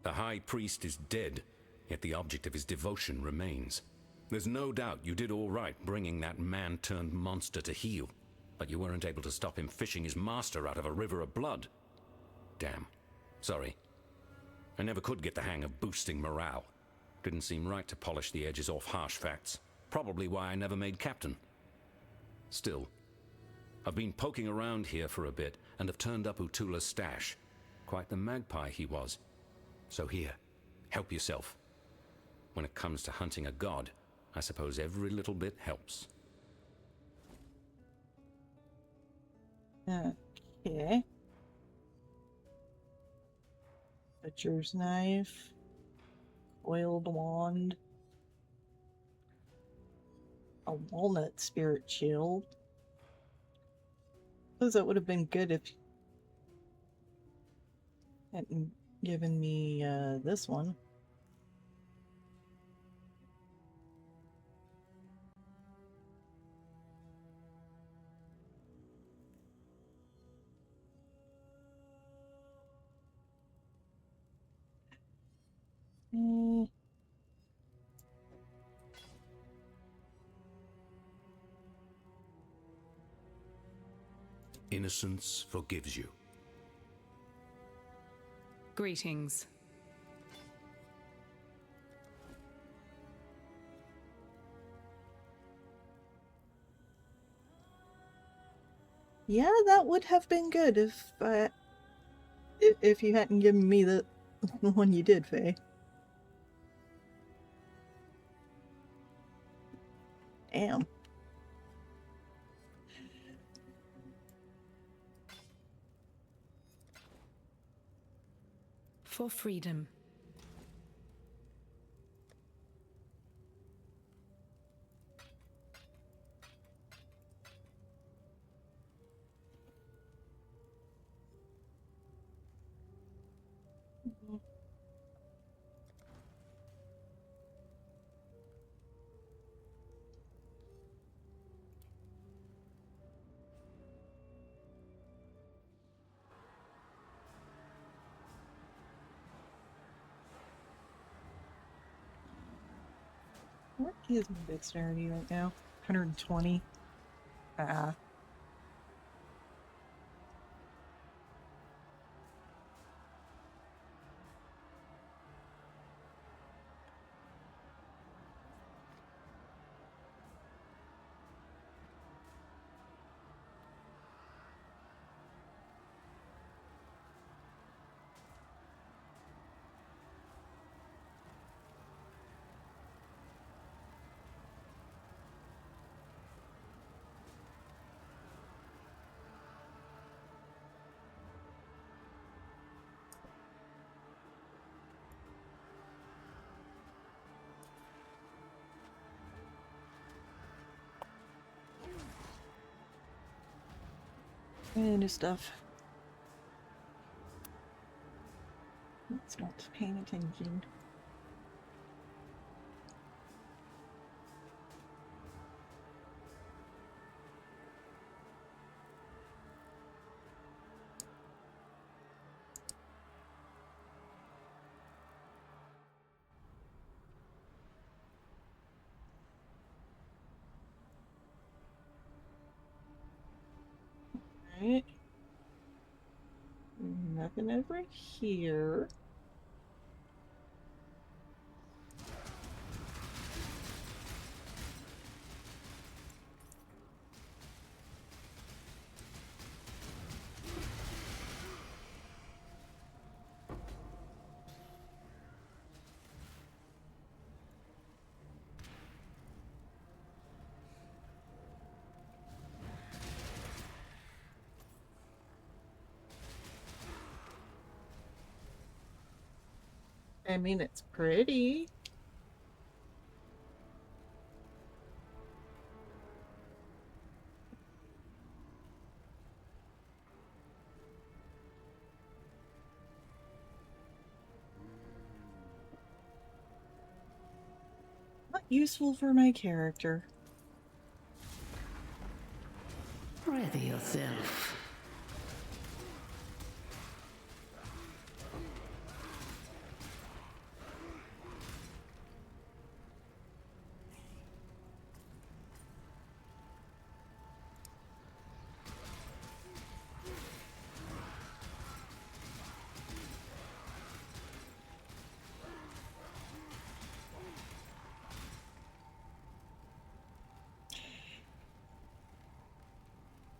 The High Priest is dead, yet the object of his devotion remains. There's no doubt you did all right bringing that man-turned-monster to heel, but you weren't able to stop him fishing his master out of a river of blood. Damn. Sorry. I never could get the hang of boosting morale. Didn't seem right to polish the edges off harsh facts. Probably why I never made captain. Still, I've been poking around here for a bit and have turned up Utula's stash. Quite the magpie he was. So here, help yourself. When it comes to hunting a god, I suppose every little bit helps. Okay. Butcher's knife. Oiled wand. A walnut spirit shield. Suppose that would have been good if hadn't given me this one. Innocence forgives you. Greetings. Yeah, that would have been good if you hadn't given me the one you did, Faye. Damn. For freedom. What is my dexterity right now? 120. Ah. New stuff. It's not paying attention. Alright. Nothing over here. I mean, it's pretty. Not useful for my character. Ready yourself.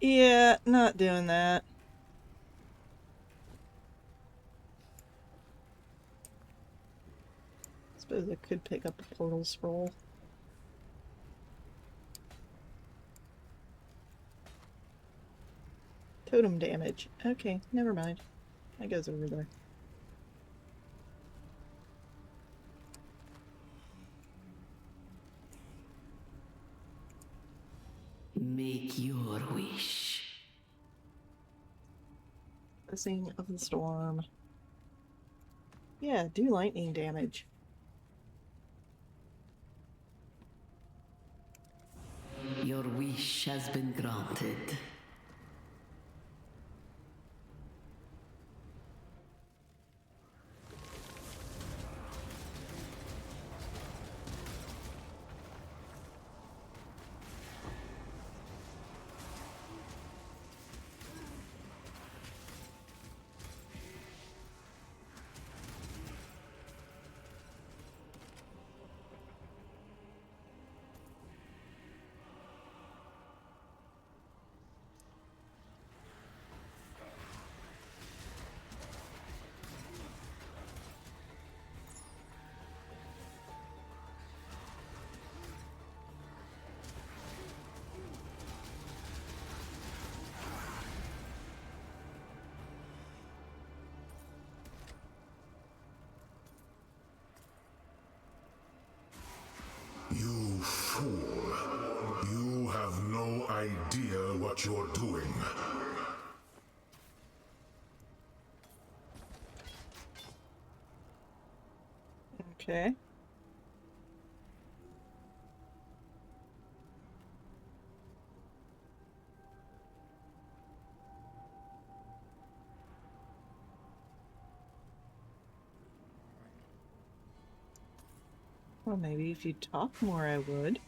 Yeah, not doing that. Suppose I could pick up a portal scroll. Totem damage. Okay, never mind. That goes over there. Make your wish. Blessing of the Storm. Yeah, do lightning damage. Your wish has been granted. You fool. You have no idea what you're doing. Okay. Well, maybe if you talk more, I would.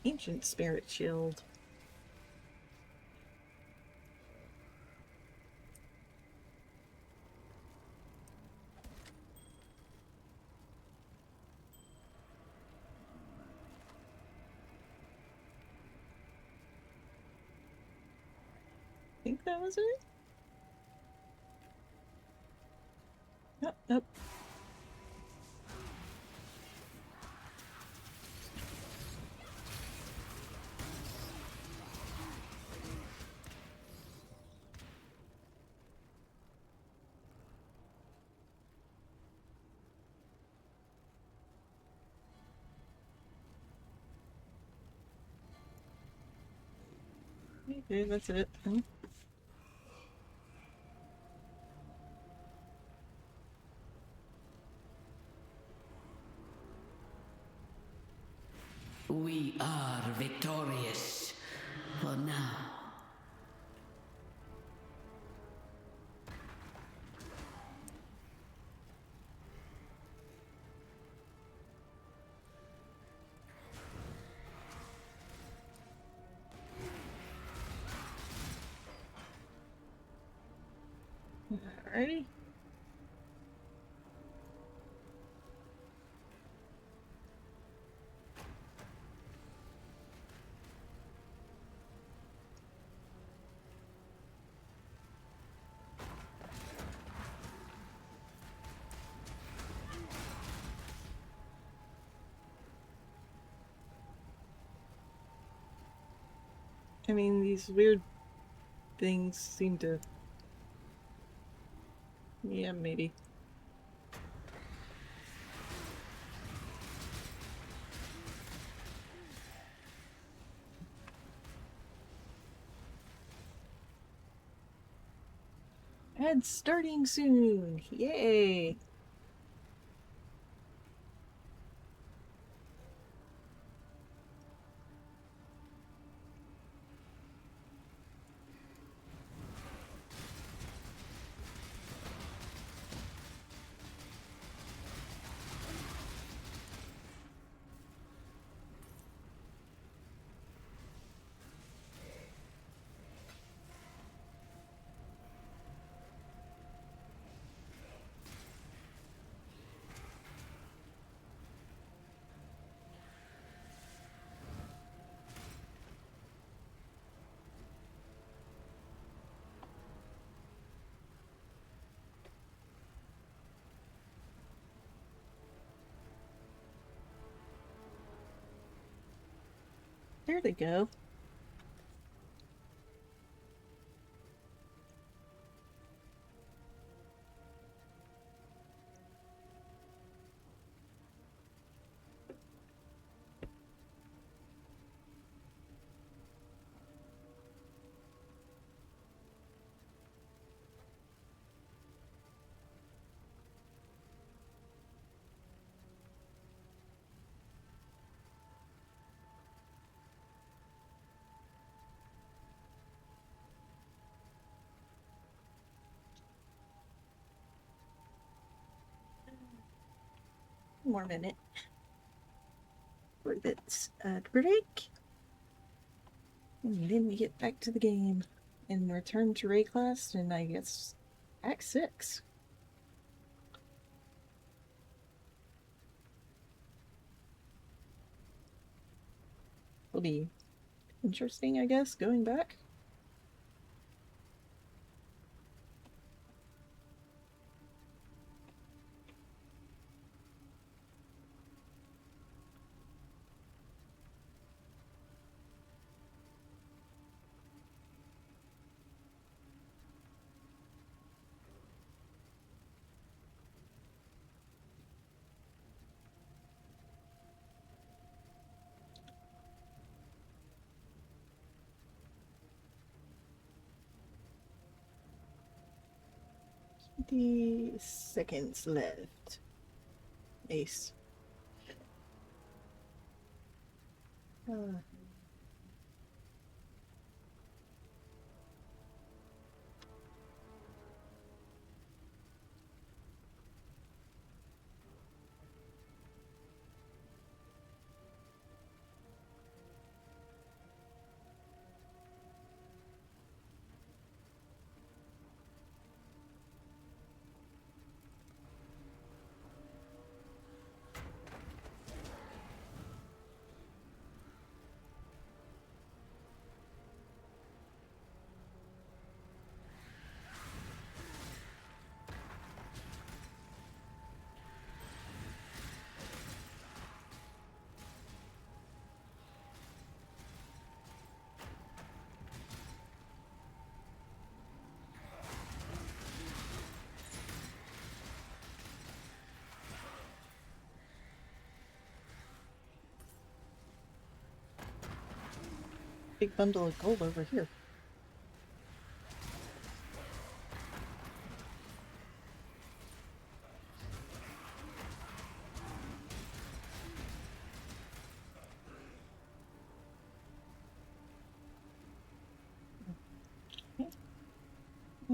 Ancient Spirit Shield. I think that was it? Nope, nope. Okay, that's it. We are victorious. For now. Alrighty. I mean, these weird things seem to... Yeah, maybe. And starting soon! Yay! There they go. One more minute for this break. And then we get back to the game and return to Ray class, and I guess Act 6. Will be interesting, I guess, going back. Seconds left. Ace. Big bundle of gold over here.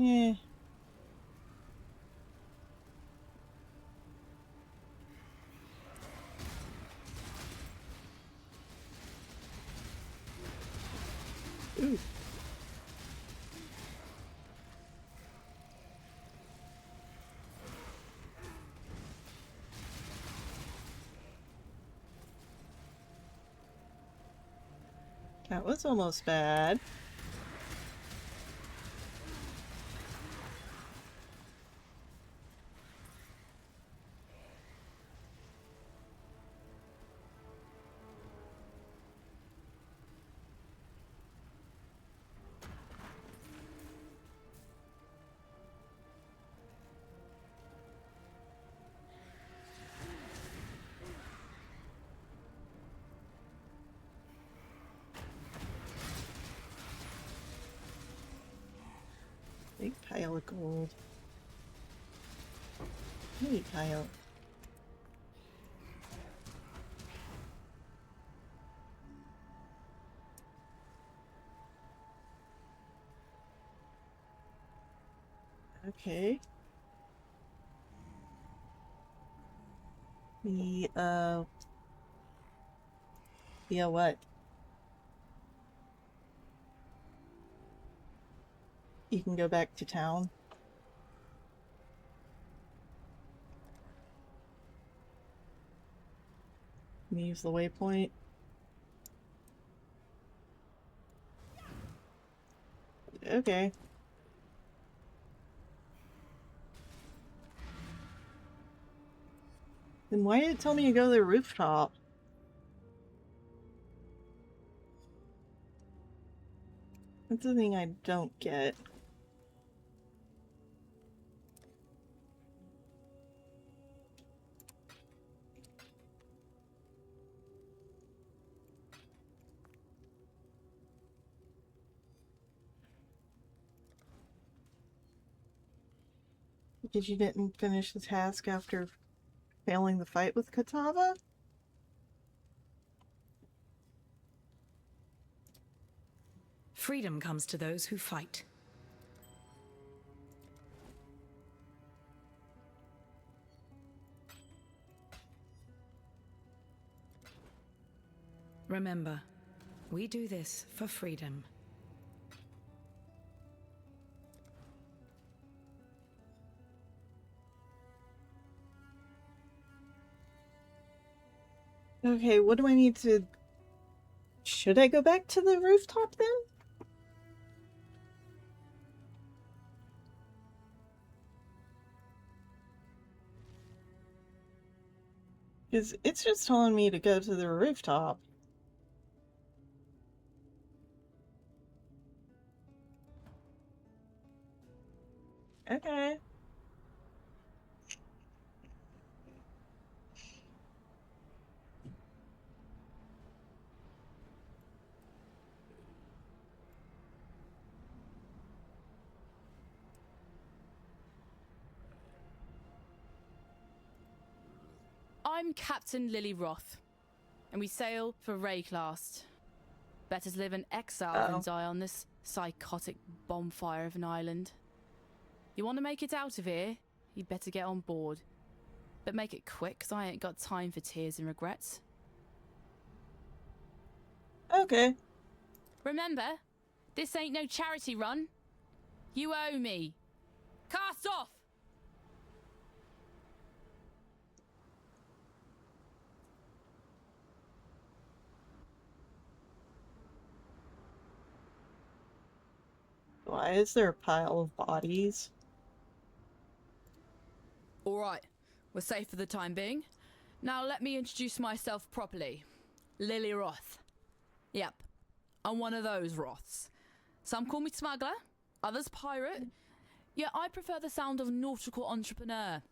Yeah. Ooh. That was almost bad. Big pile of gold. Hey, pile. Okay. Yeah, what? You can go back to town. Can you use the waypoint? Okay. Then why did it tell me to go to the rooftop? That's the thing I don't get. Because you didn't finish the task after failing the fight with Katava? Freedom comes to those who fight. Remember, we do this for freedom. Okay, what do I need to... Should I go back to the rooftop then? Because it's just telling me to go to the rooftop. Okay. I'm Captain Lily Roth, and we sail for Rayclast. Better to live in exile than die on this psychotic bonfire of an island. You want to make it out of here, you'd better get on board. But make it quick, 'cause I ain't got time for tears and regrets. Okay. Remember, this ain't no charity run. You owe me. Cast off! Why is there a pile of bodies? Alright, we're safe for the time being. Now let me introduce myself properly. Lily Roth. Yep, I'm one of those Roths. Some call me smuggler, others pirate. Yeah, I prefer the sound of nautical entrepreneur.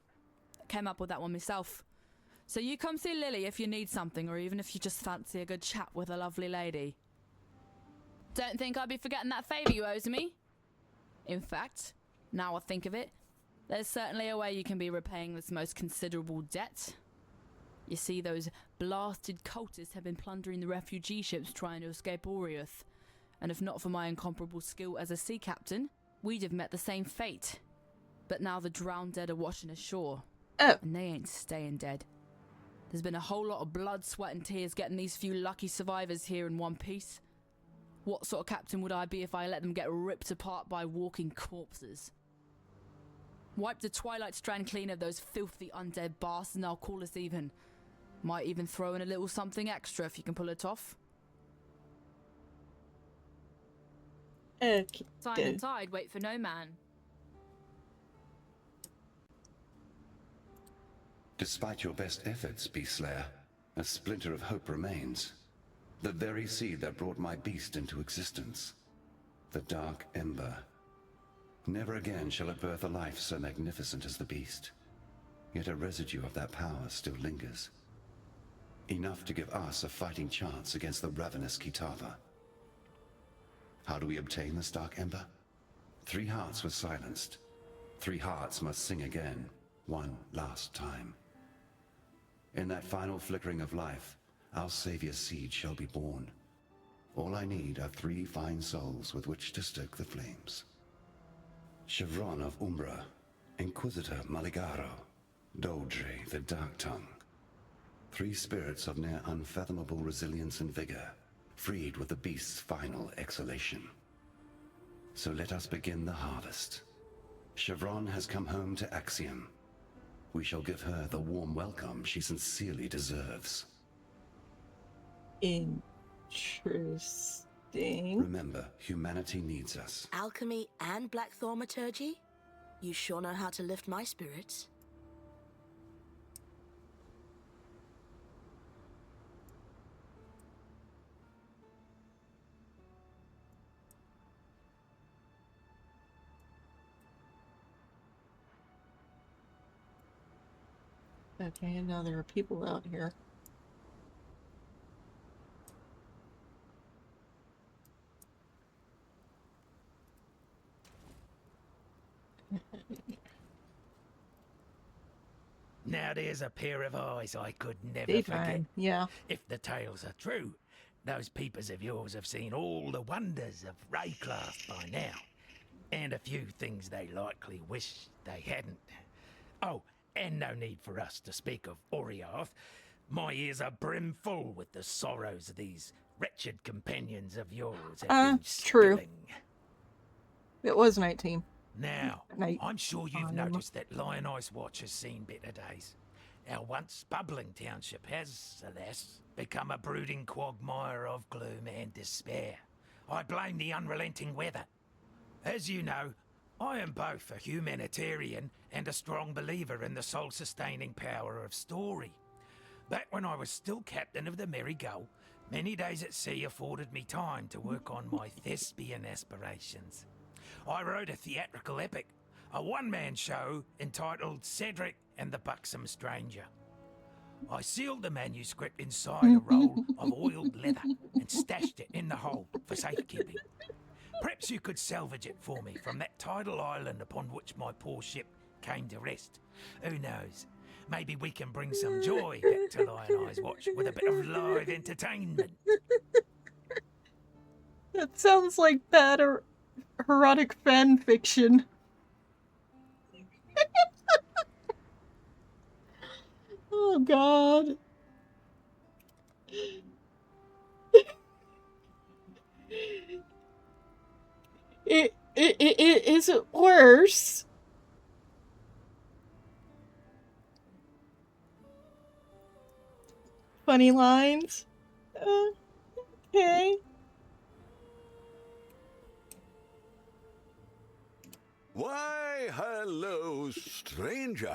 Came up with that one myself. So you come see Lily if you need something, or even if you just fancy a good chat with a lovely lady. Don't think I'd be forgetting that favour you owe to me. In fact, now I think of it, there's certainly a way you can be repaying this most considerable debt. You see, those blasted cultists have been plundering the refugee ships trying to escape Oriath, and if not for my incomparable skill as a sea captain, we'd have met the same fate. But now the drowned dead are washing ashore. Oh. And they ain't staying dead. There's been a whole lot of blood, sweat and tears getting these few lucky survivors here in one piece. What sort of captain would I be if I let them get ripped apart by walking corpses? Wipe the Twilight Strand clean of those filthy undead bastards and I'll call us even. Might even throw in a little something extra if you can pull it off. Okay. Time and tide wait for no man. Despite your best efforts, Beast Slayer, a splinter of hope remains. The very seed that brought my beast into existence. The Dark Ember. Never again shall it birth a life so magnificent as the beast. Yet a residue of that power still lingers. Enough to give us a fighting chance against the ravenous Kitava. How do we obtain this Dark Ember? 3 hearts were silenced. 3 hearts must sing again, one last time. In that final flickering of life, our Savior's seed shall be born. All I need are 3 fine souls with which to stoke the flames. Chevron of Umbra, Inquisitor Maligaro, Doldre the Dark Tongue. 3 spirits of near unfathomable resilience and vigor, freed with the beast's final exhalation. So let us begin the harvest. Chevron has come home to Axiom. We shall give her the warm welcome she sincerely deserves. Interesting. Remember, humanity needs us. Alchemy and black thaumaturgy? You sure know how to lift my spirits. Okay, and now there are people out here. Now there's a pair of eyes I could never Daytime, forget. yeah. If the tales are true, those peepers of yours have seen all the wonders of Raycraft by now. And a few things they likely wish they hadn't. Oh, and no need for us to speak of Oriarth. My ears are brimful with the sorrows these wretched companions of yours have been true. spilling. It was 19. Now, Night. I'm sure you've noticed that Lion Eyes Watch has seen better days. Our once bubbling township has, alas, become a brooding quagmire of gloom and despair. I blame the unrelenting weather. As you know, I am both a humanitarian and a strong believer in the soul-sustaining power of story. Back when I was still captain of the Merry Gull, many days at sea afforded me time to work on my thespian aspirations. I wrote a theatrical epic, a one-man show entitled Cedric and the Buxom Stranger. I sealed the manuscript inside a roll of oiled leather and stashed it in the hold for safekeeping. Perhaps you could salvage it for me from that tidal island upon which my poor ship came to rest. Who knows? Maybe we can bring some joy back to Lion Eyes Watch with a bit of live entertainment. That sounds like bad or erotic fan fiction. Oh god. Is it worse? Funny lines? Okay. Why, hello, stranger.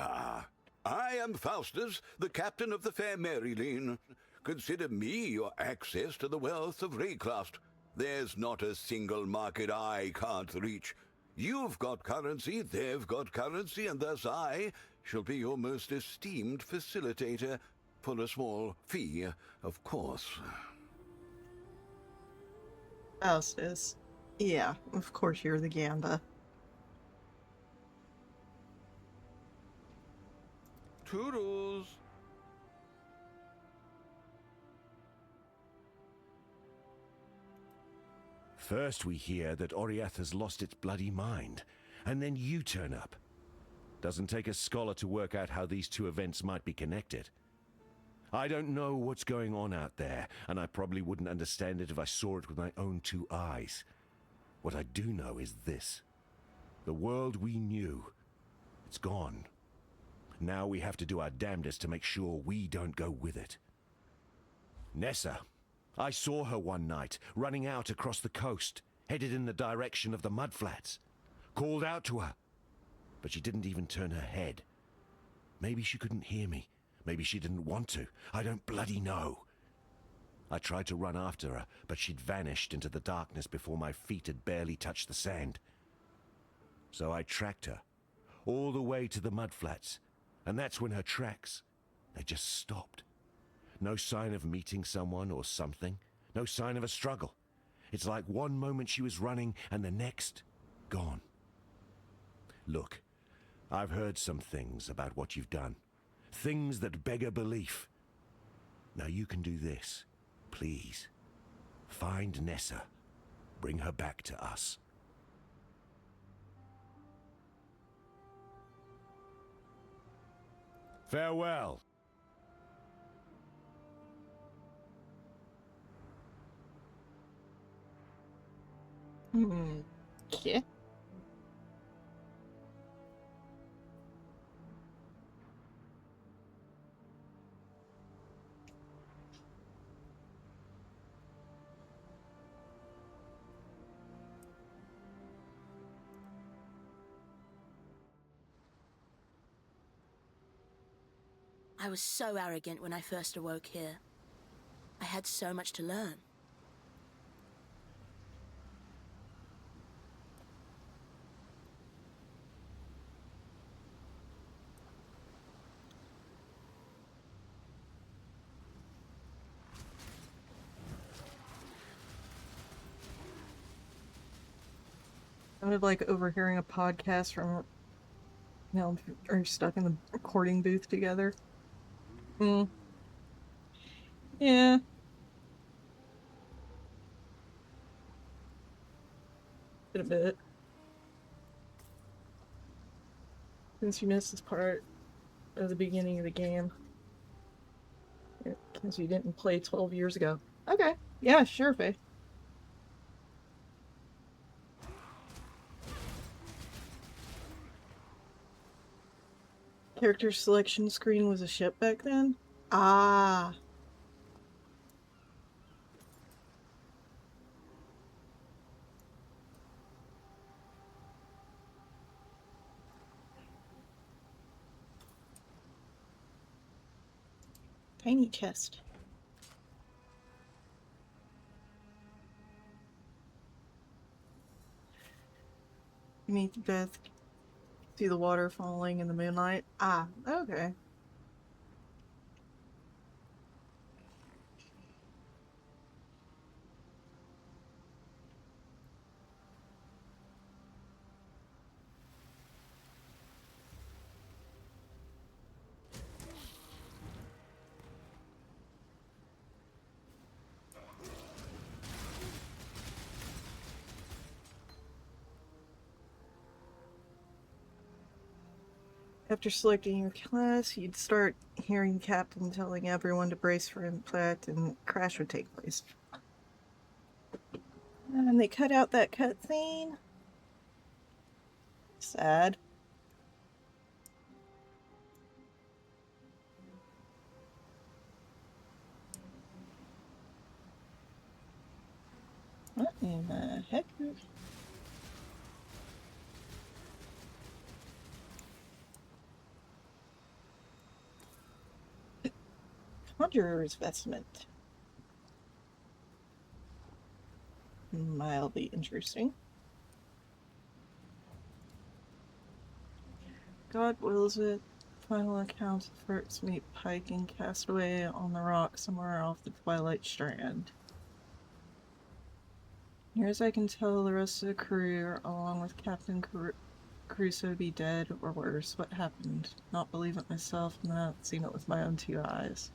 I am Faustus, the captain of the fair Maryline. Consider me your access to the wealth of Raycraft. There's not a single market I can't reach. You've got currency, they've got currency, and thus I shall be your most esteemed facilitator, for a small fee, of course. Faustus. Yeah, of course you're the Gamba. Toodles. First we hear that Oriath has lost its bloody mind, and then you turn up. Doesn't take a scholar to work out how these two events might be connected. I don't know what's going on out there, and I probably wouldn't understand it if I saw it with my own two eyes. What I do know is this. The world we knew, it's gone. Now we have to do our damnedest to make sure we don't go with it. Nessa. I saw her one night, running out across the coast, headed in the direction of the mudflats. Called out to her, but she didn't even turn her head. Maybe she couldn't hear me. Maybe she didn't want to. I don't bloody know. I tried to run after her, but she'd vanished into the darkness before my feet had barely touched the sand. So I tracked her, all the way to the mudflats, and that's when her tracks, they just stopped. No sign of meeting someone or something. No sign of a struggle. It's like one moment she was running and the next, gone. Look, I've heard some things about what you've done. Things that beg a belief. Now you can do this. Please. Find Nessa. Bring her back to us. Farewell. Okay. I was so arrogant when I first awoke here. I had so much to learn. Kind of like overhearing a podcast from, are stuck in the recording booth together. Yeah. A bit. Since you missed this part of the beginning of the game. Because you didn't play 12 years ago. Okay. Yeah, sure, Faye. Character selection screen was a ship back then? Ah. Tiny chest. You meet Beth. See the water falling in the moonlight? Ah, okay. After selecting your class, you'd start hearing the captain telling everyone to brace for impact and crash would take place. And they cut out that cutscene. Sad. What in the heck? Conjurer's vestment. Mildly interesting. God wills it. Final account of first meet Pike and Castaway on the rock somewhere off the Twilight Strand. Near as I can tell, the rest of the crew, along with Captain Crusoe, be dead or worse. What happened? Not believe it myself, and not seen it with my own two eyes.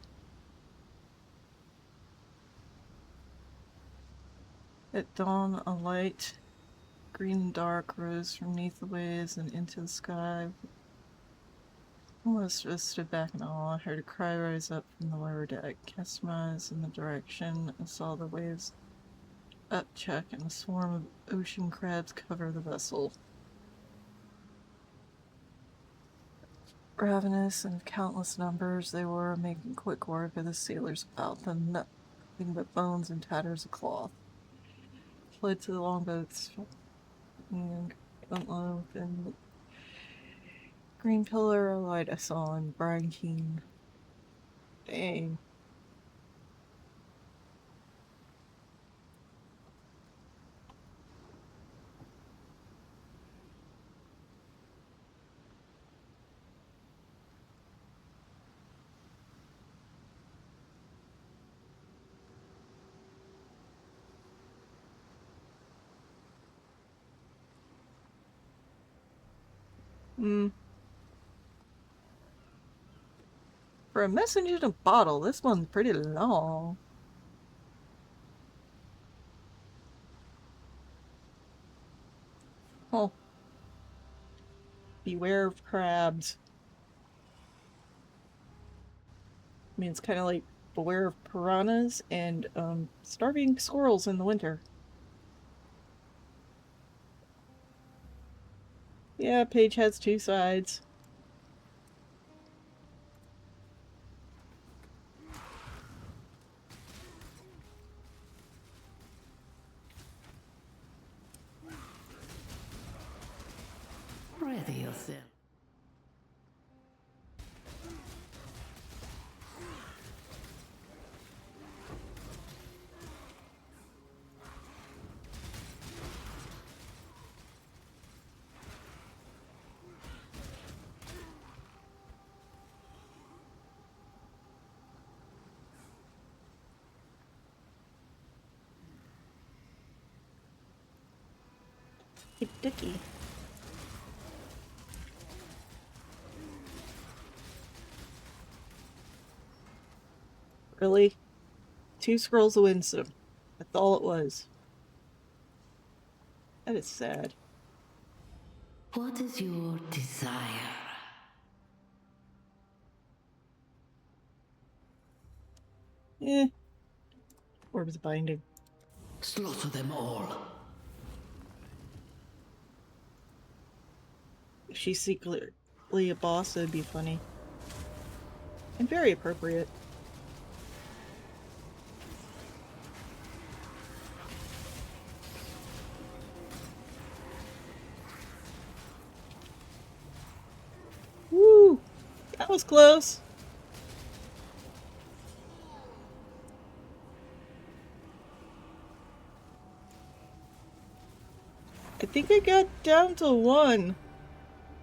At dawn, a light, green and dark, rose from beneath the waves and into the sky. Almost just stood back in awe. I heard a cry rise up from the lower deck. Cast my eyes in the direction and saw the waves upchuck and a swarm of ocean crabs cover the vessel. Ravenous and of countless numbers, they were making quick work of the sailors about them, nothing but bones and tatters of cloth. Fled to the longboats and went low within the green pillar of light I saw in Brian Keene. Dang. For a message in a bottle, this one's pretty long. Oh. Beware of crabs. I mean, it's kind of like beware of piranhas and starving squirrels in the winter. Yeah, page has two sides. Ready yourself. Hey, Dicky. Really? 2 scrolls of wisdom. That's all it was. That is sad. What is your desire? Orbs binding. Slaughter them all. If she's secretly a boss, that'd be funny. And very appropriate. Woo! That was close. I think I got down to 1.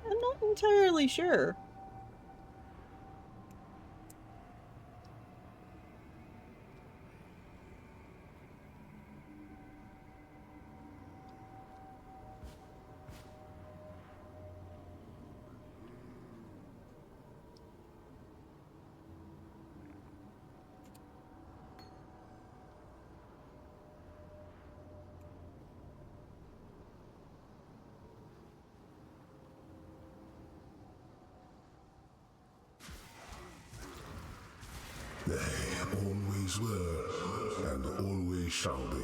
I'm not entirely sure. They always were, and always shall be.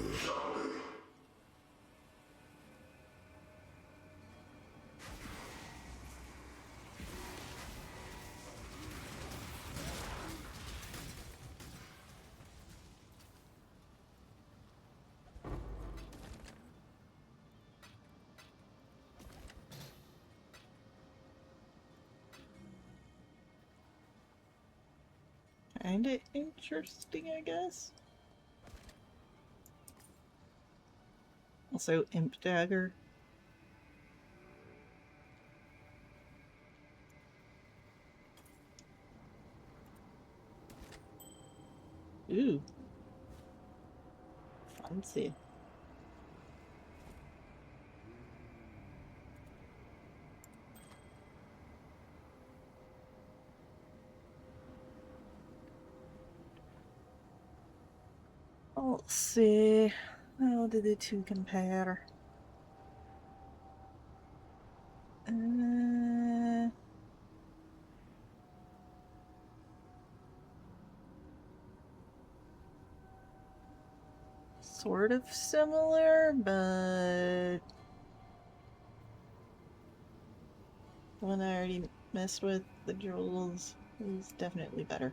Kinda interesting, I guess. Also, Imp Dagger. Ooh. Fancy. Let's see. How did the two compare? Sort of similar, but one I already messed with, the jewels, is definitely better.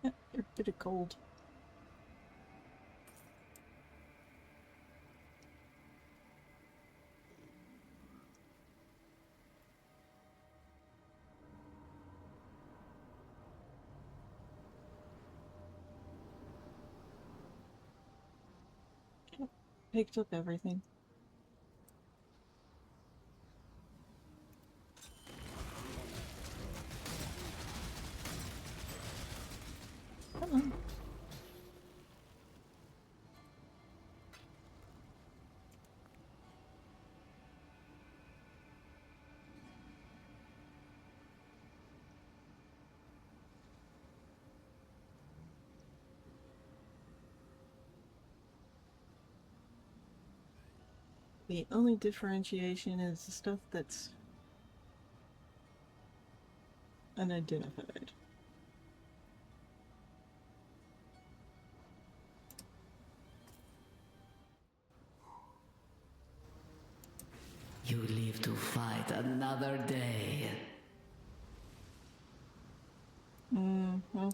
They're a bit of cold. Picked up everything. Come on. The only differentiation is the stuff that's unidentified. You live to fight another day. Mm-hmm.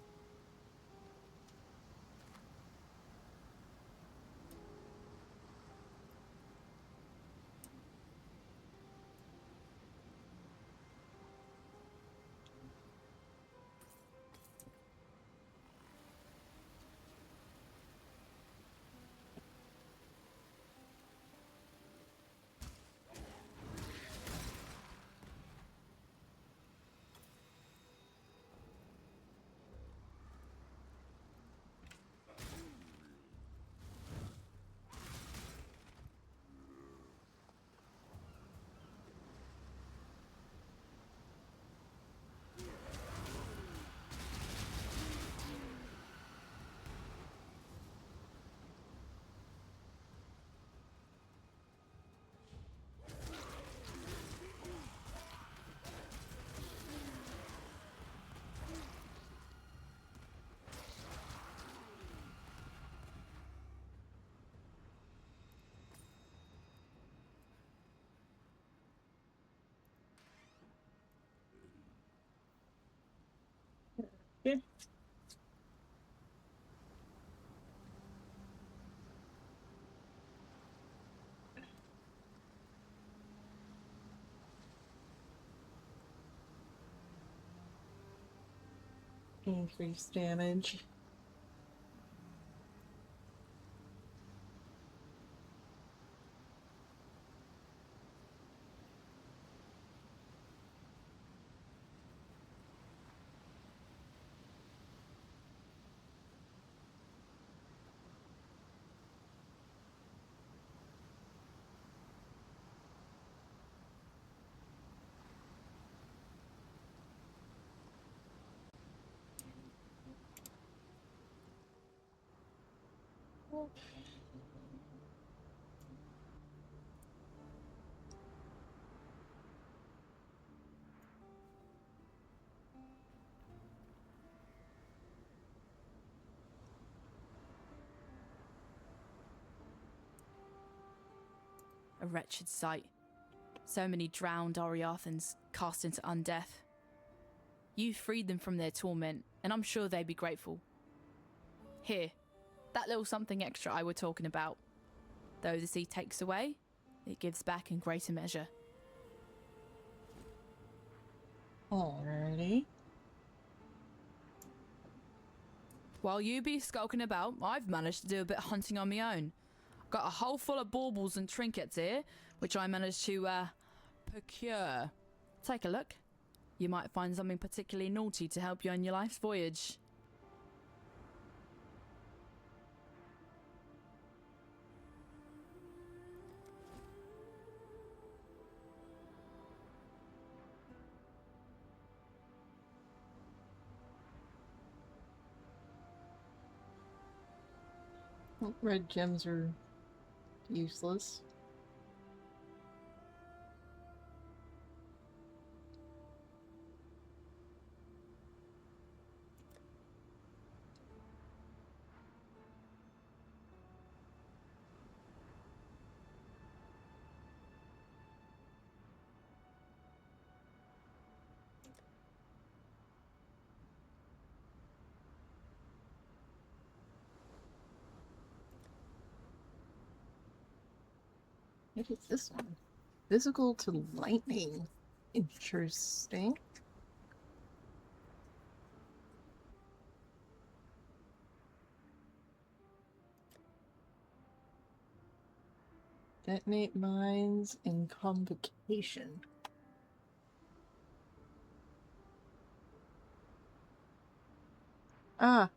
Okay. Increased damage. A wretched sight. So many drowned Oriathans cast into undeath. You freed them from their torment, and I'm sure they'd be grateful. Here, that little something extra I were talking about. Though the sea takes away, it gives back in greater measure. Alrighty. While you be skulking about, I've managed to do a bit of hunting on my own. Got a hole full of baubles and trinkets here, which I managed to, procure. Take a look. You might find something particularly naughty to help you on your life's voyage. Red gems are useless. What is this one? Physical to lightning. Interesting. Detonate mines in convocation. Ah.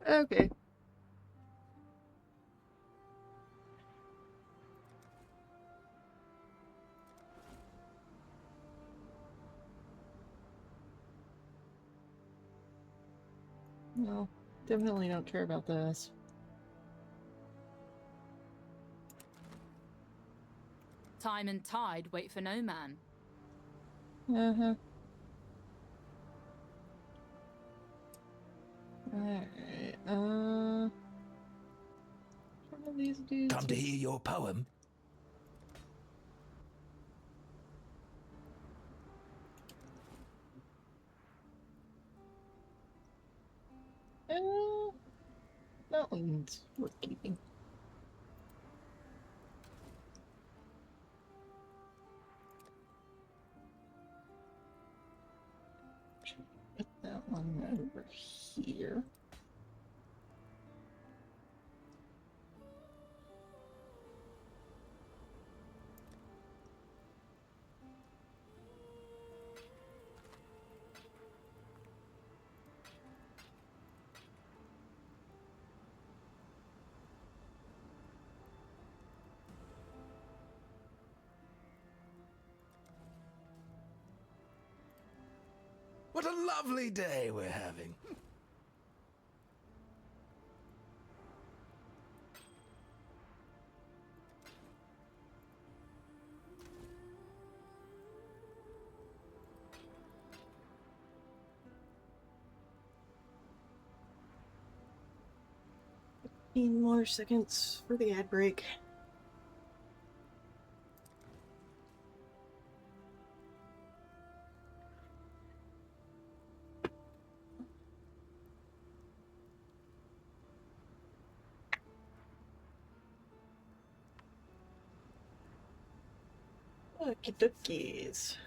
Okay. No, definitely don't care about this. Time and tide wait for no man. Uh-huh. Alright, one of these dudes. Come to hear your poem? That one's worth keeping. Put that one over here. What a lovely day we're having. More seconds for the ad break. Okie dokies.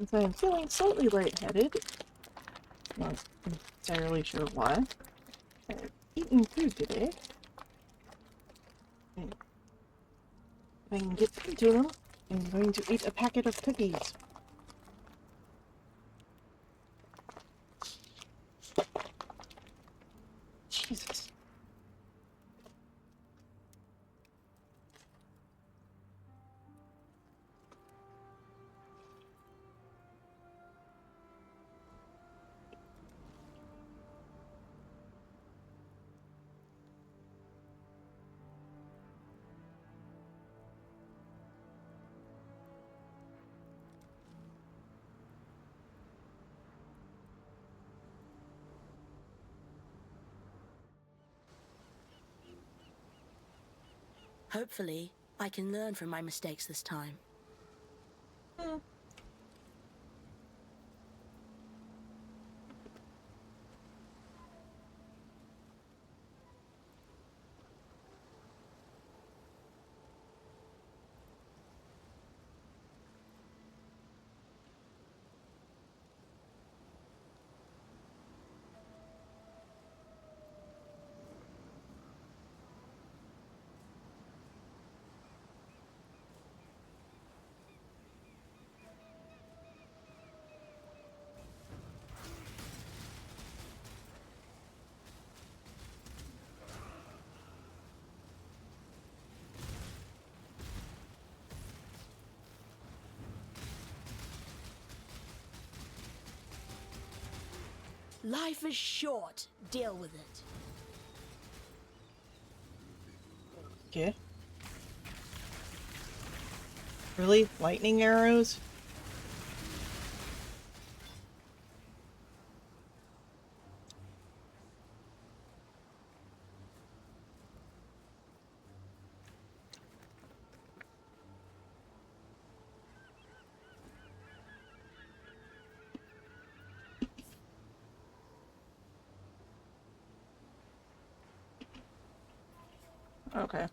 So I'm feeling slightly lightheaded. Not entirely sure why. I've eaten food today. And if I can get into them, I'm going to eat a packet of cookies. Hopefully, I can learn from my mistakes this time. Life is short. Deal with it. Okay. Really? Lightning arrows? Okay.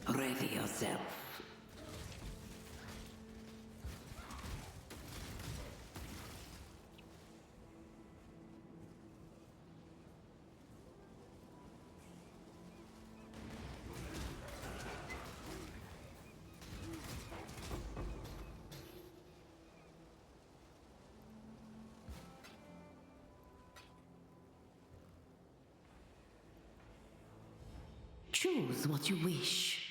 Ready yourself. Choose what you wish.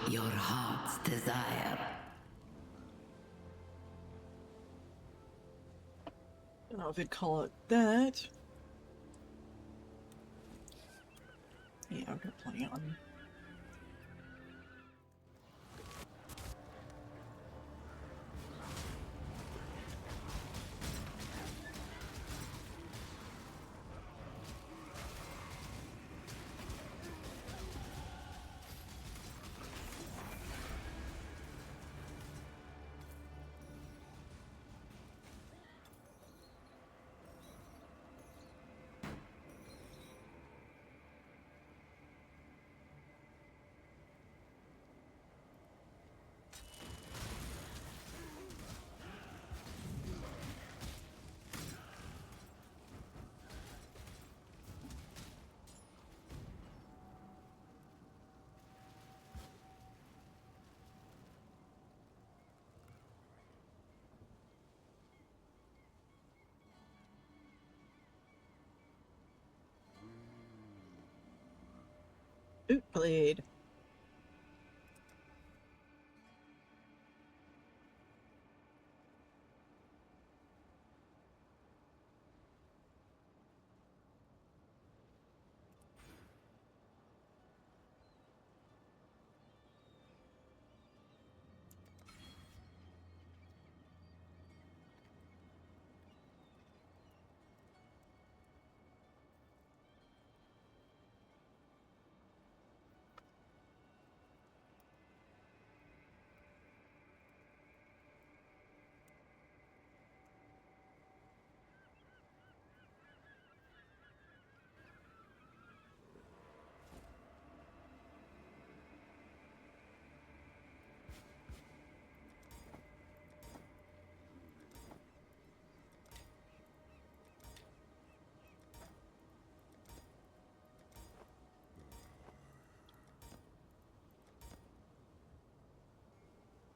Your heart's desire. Don't know if I'd call it that. Yeah, I've got plenty on. Boot blade.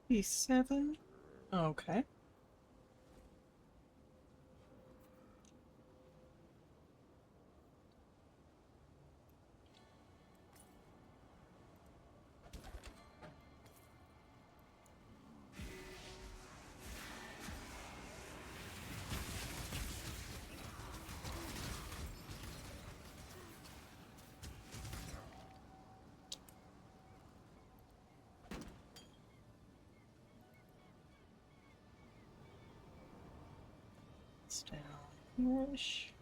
P7. Okay. It's down here-ish.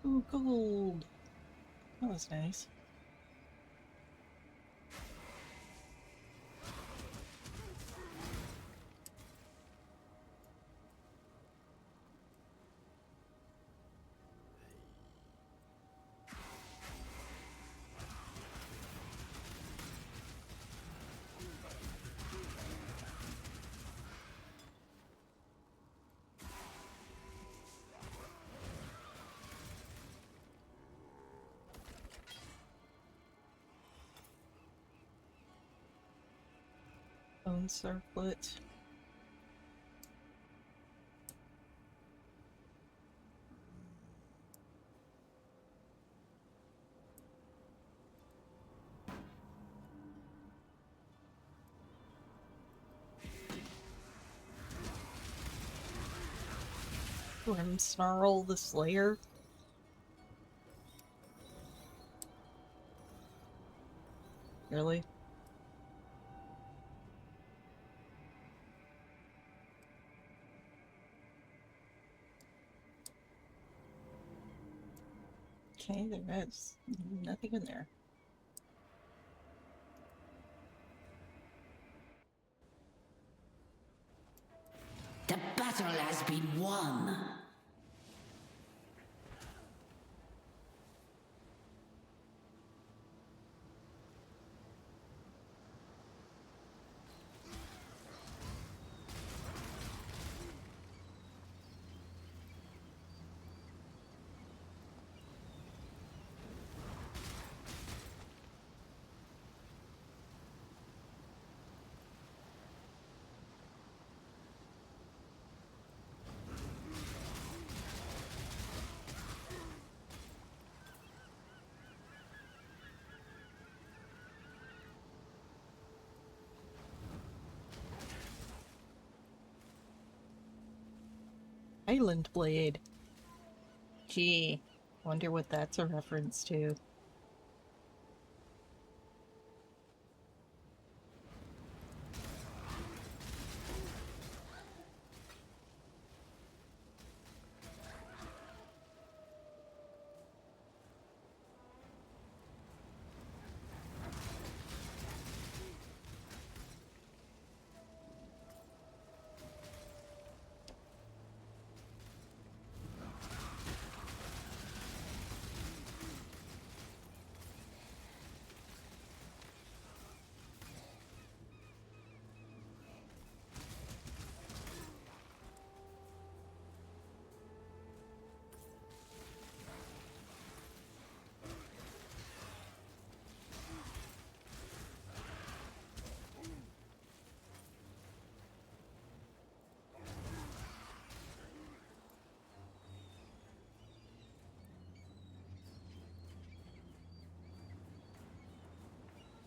Ooh, gold. That was nice. Bone circlet. Grim Snarl the Slayer. Really? Okay, there is nothing in there. The battle has been won. Island Blade. Gee, wonder what that's a reference to.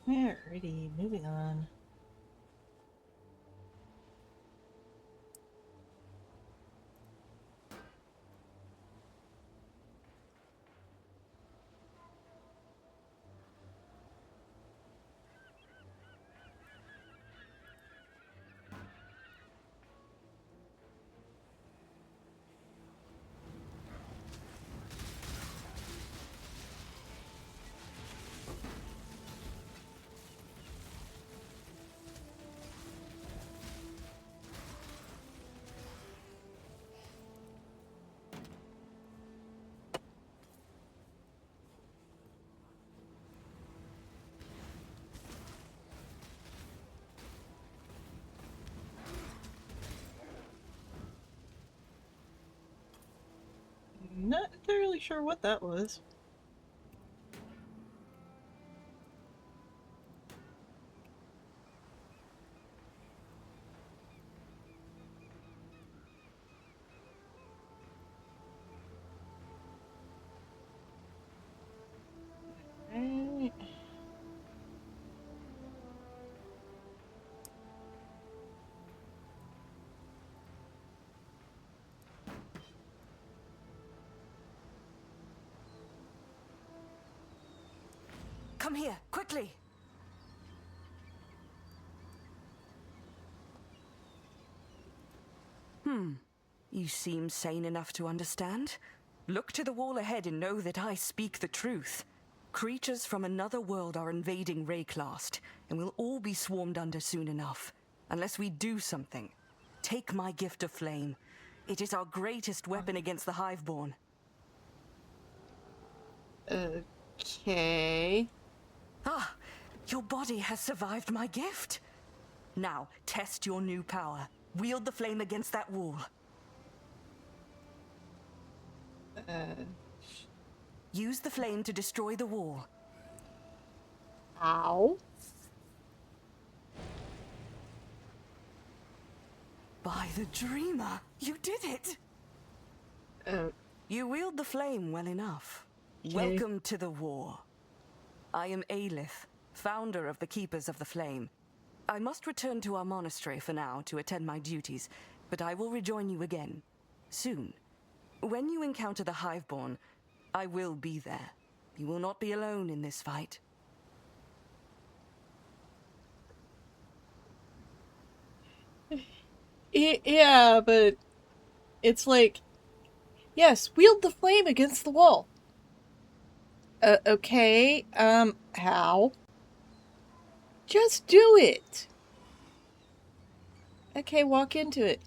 Alrighty, moving on. Not entirely sure what that was. Right. Come here, quickly! You seem sane enough to understand. Look to the wall ahead and know that I speak the truth. Creatures from another world are invading Rayclast, and we'll all be swarmed under soon enough. Unless we do something. Take my gift of flame. It is our greatest weapon against the Hiveborn. Okay. Ah, your body has survived my gift. Now, test your new power. Wield the flame against that wall. Use the flame to destroy the wall. Ow. By the Dreamer, you did it! You wield the flame well enough. Okay. Welcome to the war. I am Aelith, founder of the Keepers of the Flame. I must return to our monastery for now to attend my duties, but I will rejoin you again, soon. When you encounter the Hiveborn, I will be there. You will not be alone in this fight. Yeah, but it's like, yes, wield the flame against the wall. Okay, how? Just do it! Okay, walk into it.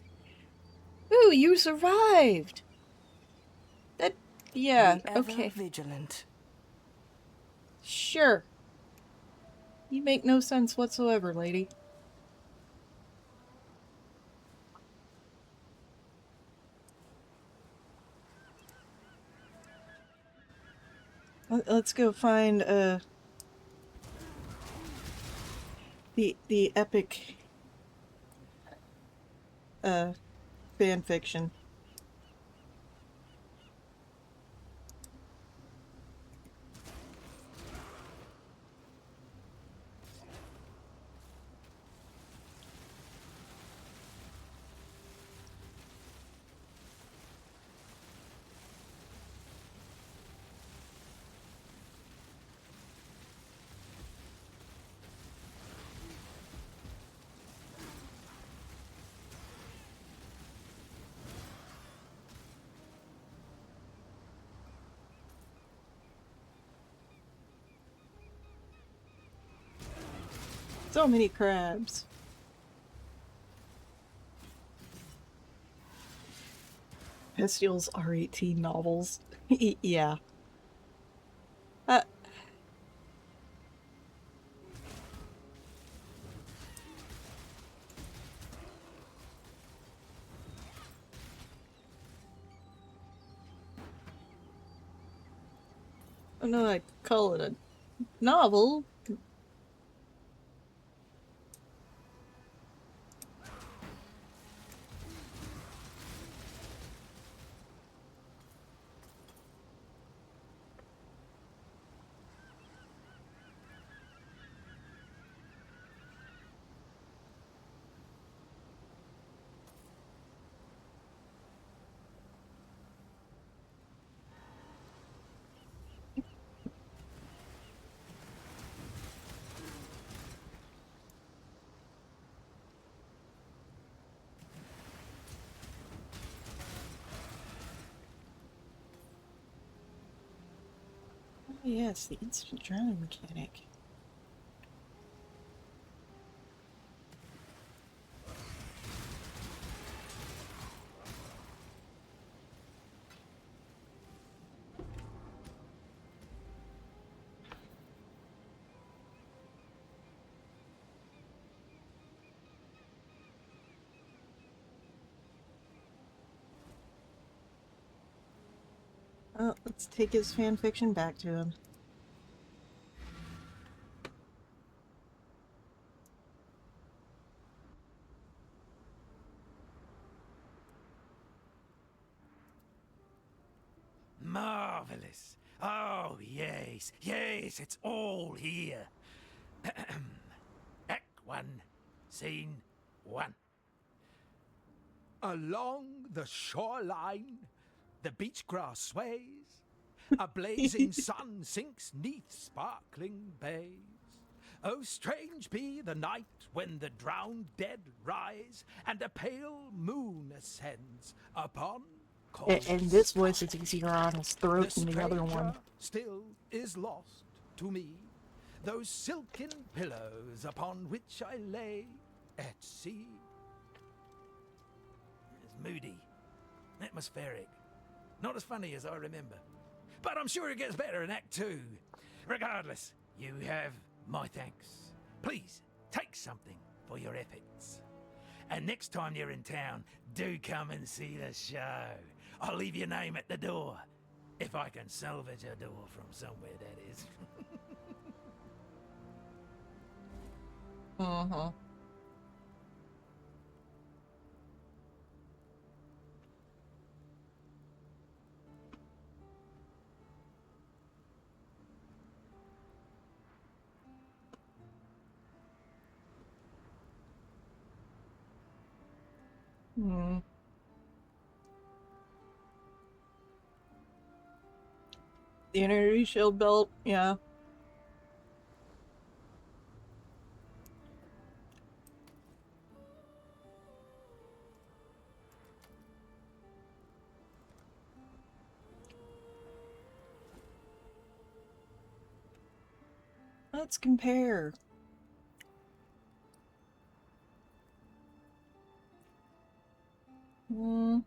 Ooh, you survived! That, yeah, Be ever okay. vigilant. Sure. You make no sense whatsoever, lady. Let's go find, the epic, fan fiction. So many crabs. Pestile's R18 novels. Yeah. I know I'd call it a novel. Oh yes, the instant drowning mechanic. Let's take his fanfiction back to him. Marvelous. Oh, yes, yes, it's all here. Act 1, Scene 1. Along the shoreline, the beach grass sways. A blazing sun sinks 'neath sparkling bays. Oh, strange be the night when the drowned dead rise, and a pale moon ascends upon And this voice is easier on his throat than the other one. Still is lost to me. Those silken pillows upon which I lay at sea. It's moody, atmospheric, not as funny as I remember. But I'm sure it gets better in Act 2. Regardless, you have my thanks. Please, take something for your efforts. And next time you're in town, do come and see the show. I'll leave your name at the door. If I can salvage a door from somewhere, that is. Uh-huh. Hmm. The energy shield belt, yeah. Let's compare. Hmm.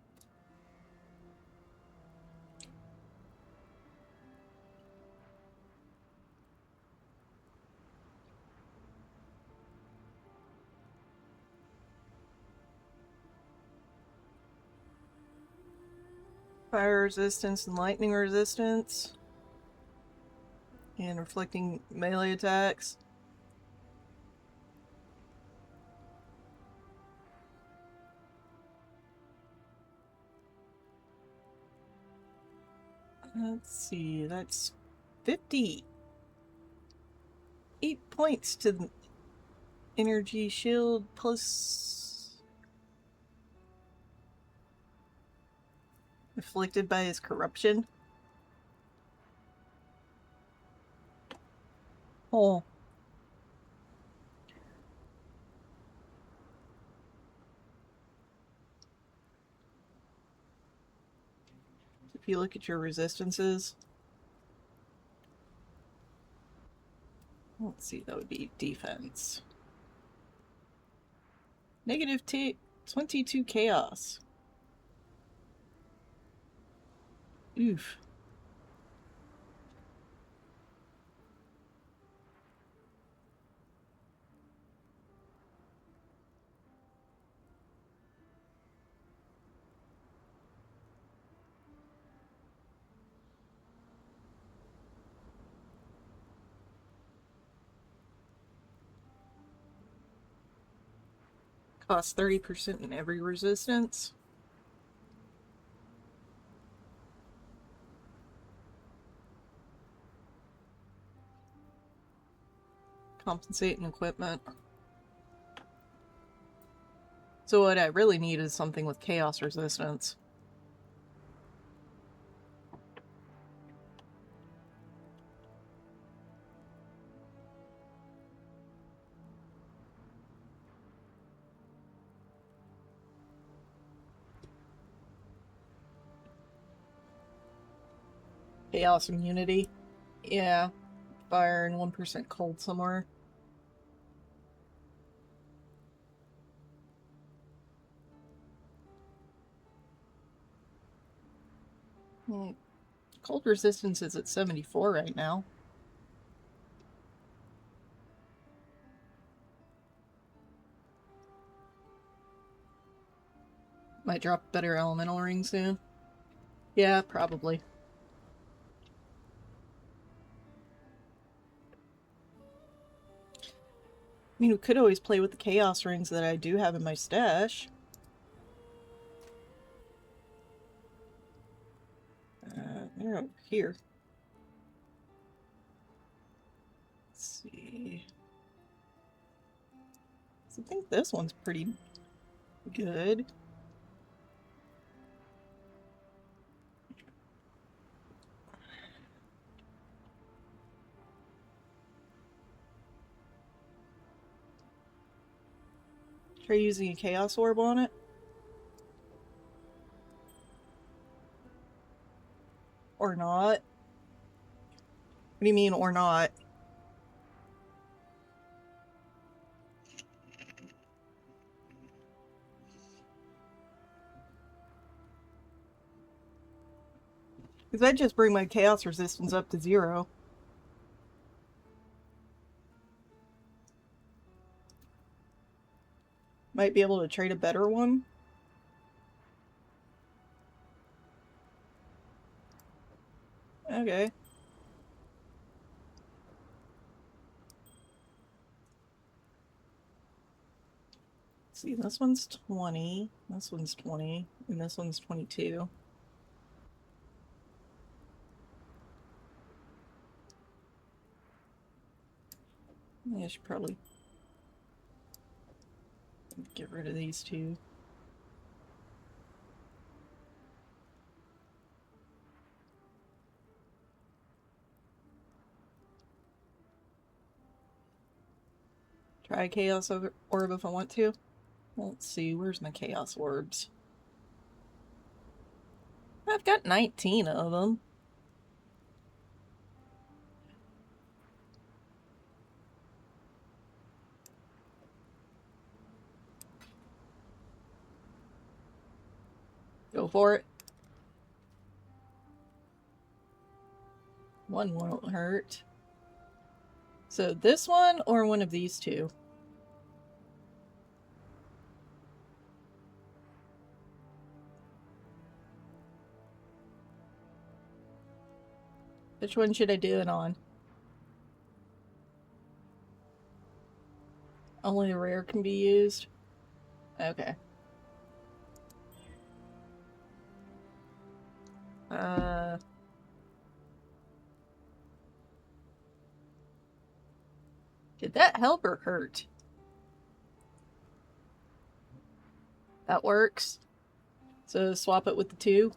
Fire resistance and lightning resistance. And reflecting melee attacks. Let's see, that's 58 points to the energy shield plus afflicted by his corruption. Oh. If you look at your resistances, let's see, that would be defense. Negative 22 chaos. Oof. Costs 30% in every resistance. Compensate in equipment. So what I really need is something with chaos resistance. Chaos immunity. Yeah. Fire and 1% cold somewhere. Cold resistance is at 74 right now. Might drop better elemental ring soon. Yeah, probably. mean, we could always play with the chaos rings that I do have in my stash. They're over here. Let's see. So I think this one's pretty good. Try using a chaos orb on it. Or not. What do you mean, or not? Because that'd just bring my chaos resistance up to 0. Might be able to trade a better one. Okay. See, this one's 20, this one's 20, and this one's 22. I should probably get rid of these two. Try a chaos orb if I want to. Let's see, where's my chaos orbs? I've got 19 of them. Go for it. One won't hurt. So this one or one of these two? Which one should I do it on? Only the rare can be used? Okay. Did that help or hurt? That works. So swap it with the 2.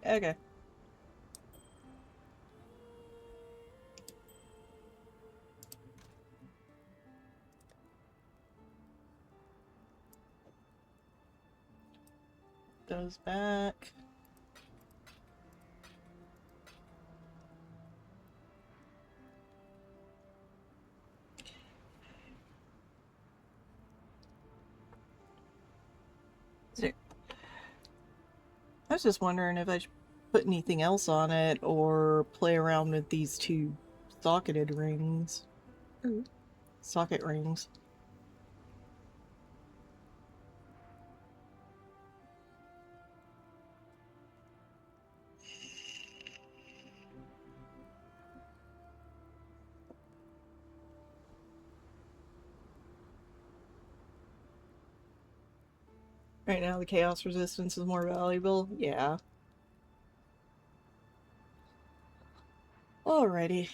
Okay. Goes back. I was just wondering if I should put anything else on it or play around with these 2 socketed rings. Ooh. Socket rings. Right now the chaos resistance is more valuable. Yeah. Alrighty.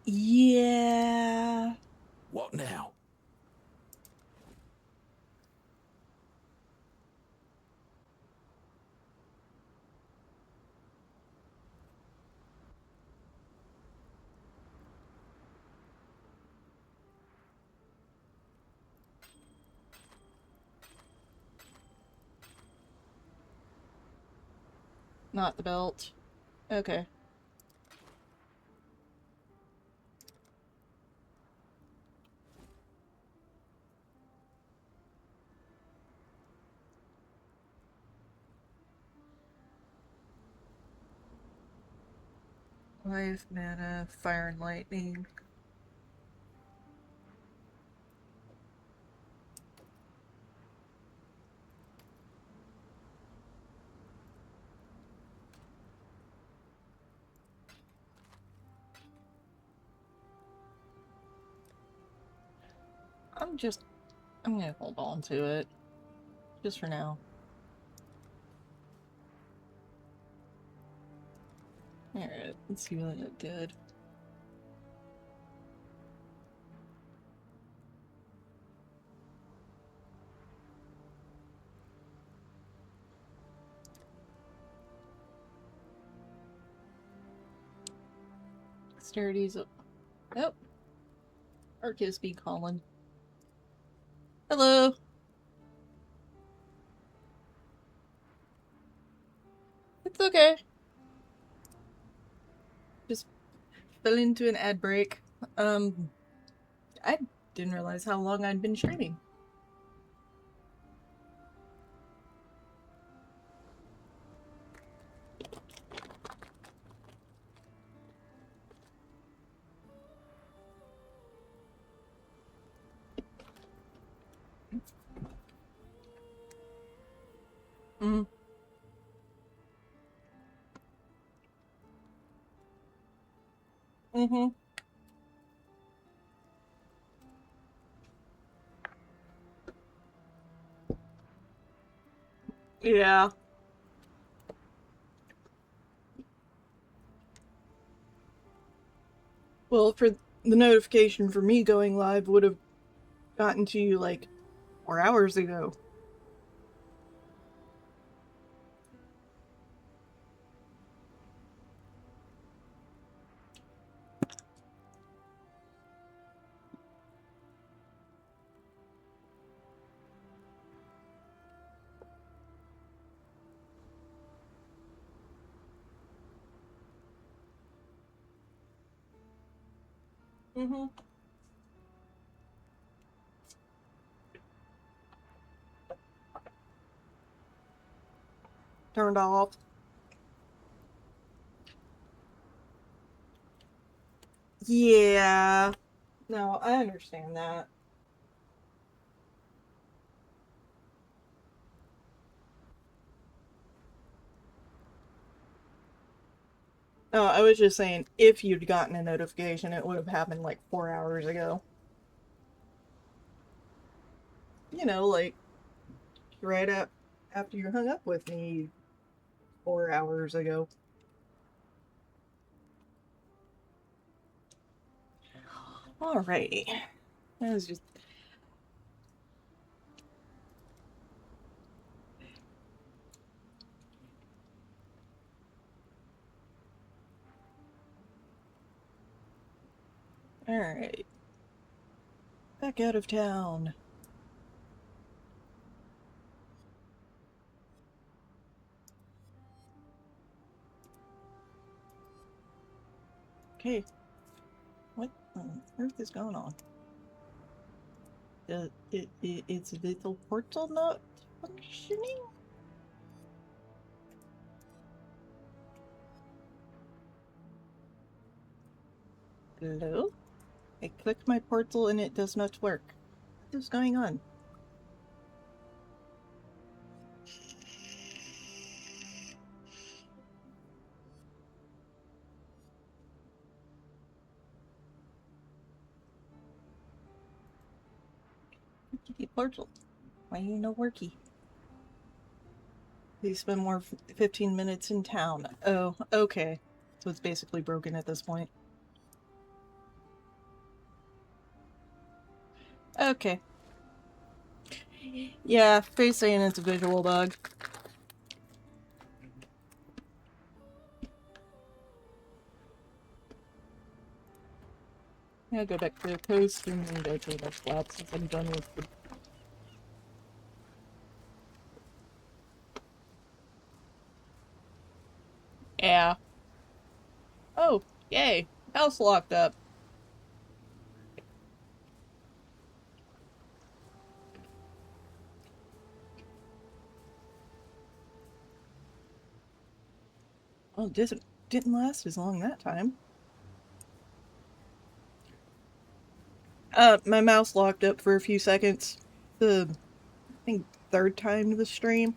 Yeah. What now? Not the belt. Okay. 5 mana, fire and lightning. I'm gonna hold on to it. Just for now. Alright, let's see what it did. Dexterity's up. Yep. Arcus be calling. Hello! It's okay. Just fell into an ad break. I didn't realize how long I'd been streaming. Mm-hmm. Mm-hmm. Yeah. Well, for the notification for me going live would have gotten to you like 4 hours ago. Mm-hmm. Turned off. Yeah. No, I understand that. Oh, I was just saying, if you'd gotten a notification, it would have happened like 4 hours ago. You know, like, right up after you hung up with me 4 hours ago. Alrighty. That was just... Alright. Back out of town. Okay. What on earth is going on? It's a little portal not functioning? Hello? I clicked my portal and it does not work. What is going on? The portal. Why you no worky? Please spend more 15 minutes in town. Oh, okay. So it's basically broken at this point. Okay. Yeah, Faye's saying it's a visual bug. Yeah, go back to the coast and then go to the flats since I'm done with the... Yeah. Oh, yay. House locked up. Oh, didn't last as long that time. My mouse locked up for a few seconds. I think, third time to the stream.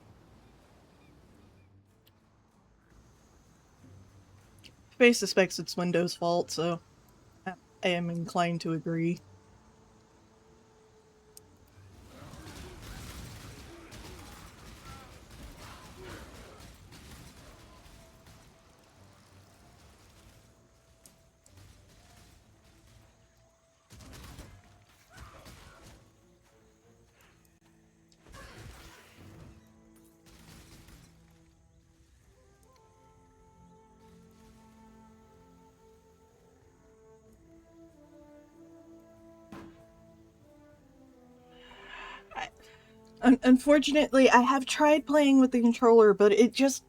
Faye suspects it's Windows' fault, so I am inclined to agree. Unfortunately, I have tried playing with the controller, but it just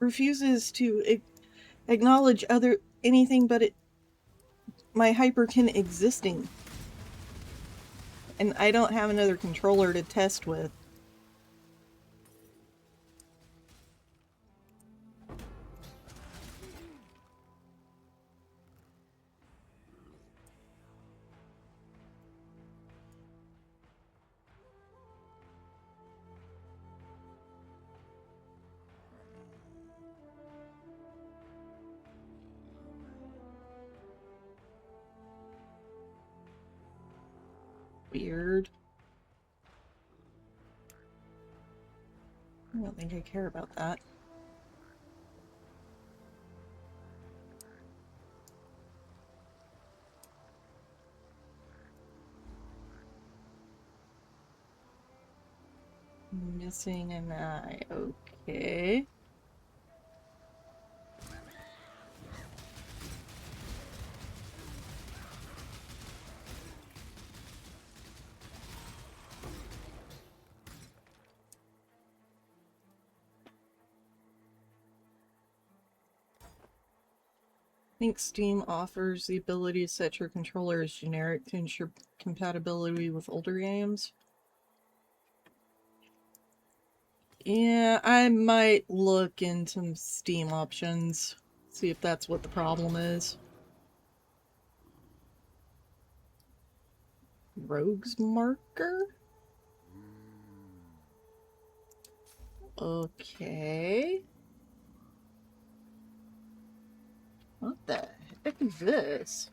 refuses to acknowledge anything but my Hyperkin existing. And I don't have another controller to test with. Weird. I don't think I care about that. Missing an eye. Okay. I think Steam offers the ability to set your controller as generic to ensure compatibility with older games. Yeah, I might look into some Steam options, see if that's what the problem is. Rogue's marker? Okay. What the heck is this?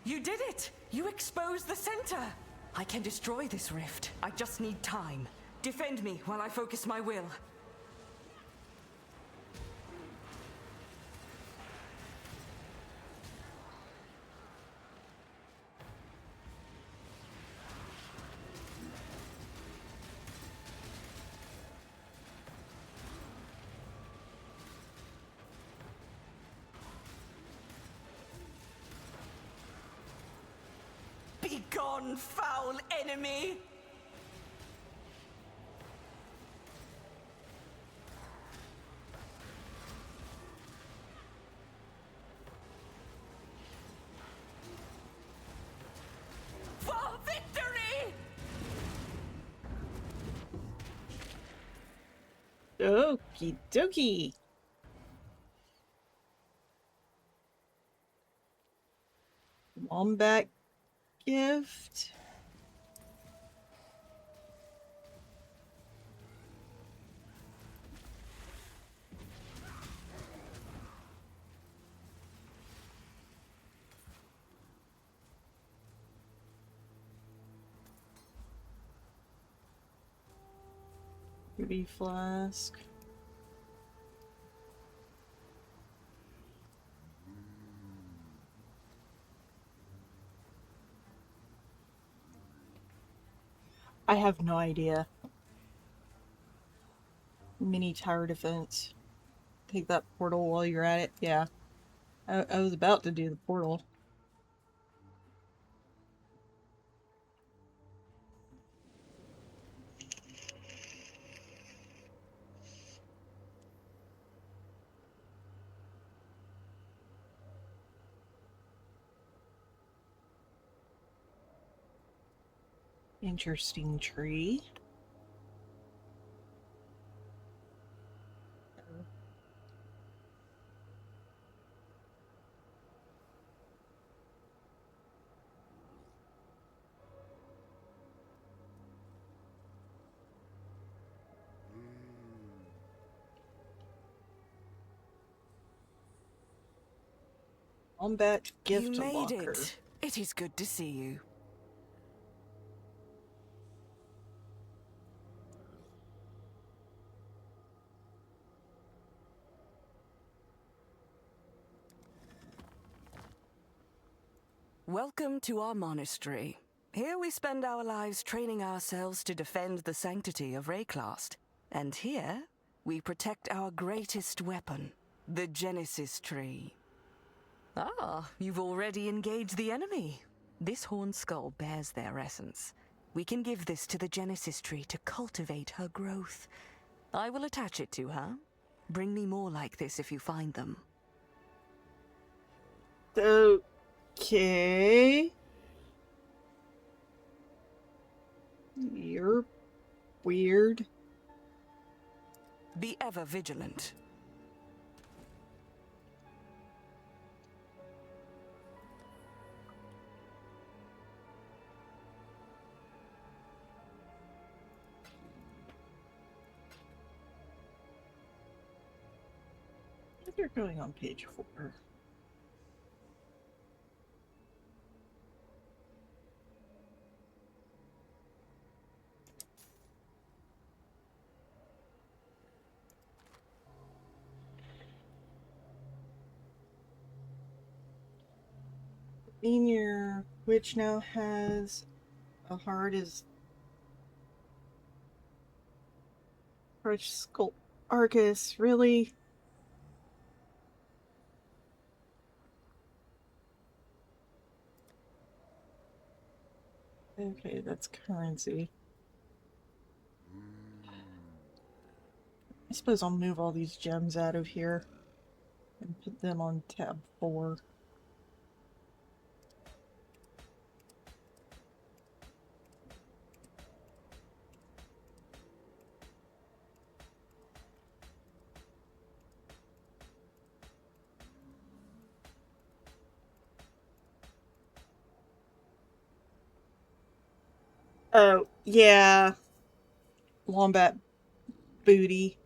You did it! You exposed the center! I can destroy this rift. I just need time. Defend me while I focus my will. Be gone, foul enemy! For victory! Okie dokie. Wombat gift. Ruby flask. I have no idea. Mini tower defense. Take that portal while you're at it. Yeah. I was about to do the portal. Interesting tree. Wombat gift You made locker. it. It is good to see you. Welcome to our monastery. Here we spend our lives training ourselves to defend the sanctity of Rayclast. And here, we protect our greatest weapon, the Genesis Tree. Ah, you've already engaged the enemy. This horned skull bears their essence. We can give this to the Genesis Tree to cultivate her growth. I will attach it to her. Bring me more like this if you find them. Okay. You're weird. Be ever vigilant. I think you're going on page 4. Senior, which now has a heart, is Arch Skull Arcus, really? Okay, that's currency. I suppose I'll move all these gems out of here and put them on tab 4. Oh, yeah. Wombat booty.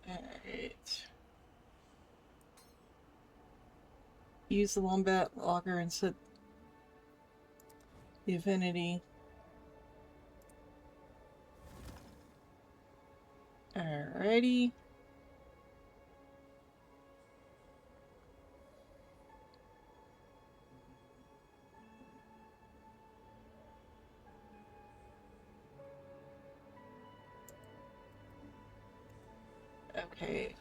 Alright. Use the Wombat locker and set the affinity. Alrighty. Okay,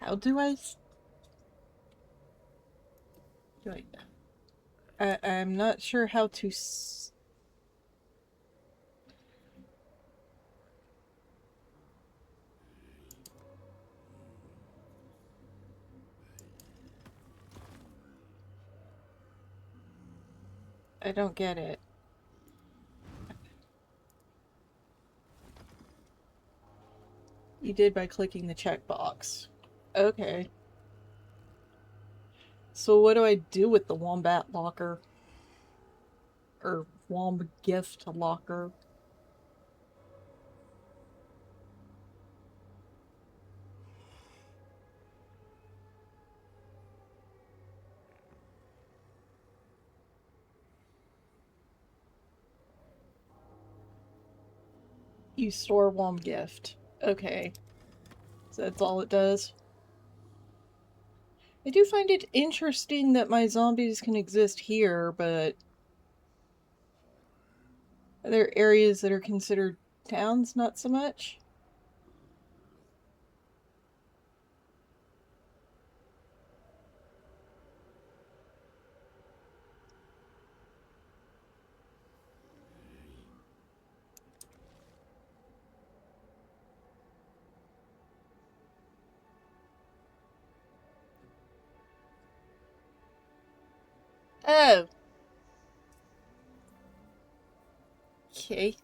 How do I... I'm not sure how to... I don't get it. You did by clicking the checkbox. Okay. So what do I do with the wombat locker? Or womb gift locker? You store womb gift. Okay. So that's all it does. I do find it interesting that my zombies can exist here, but are there areas that are considered towns? Not so much? Oh. Okay.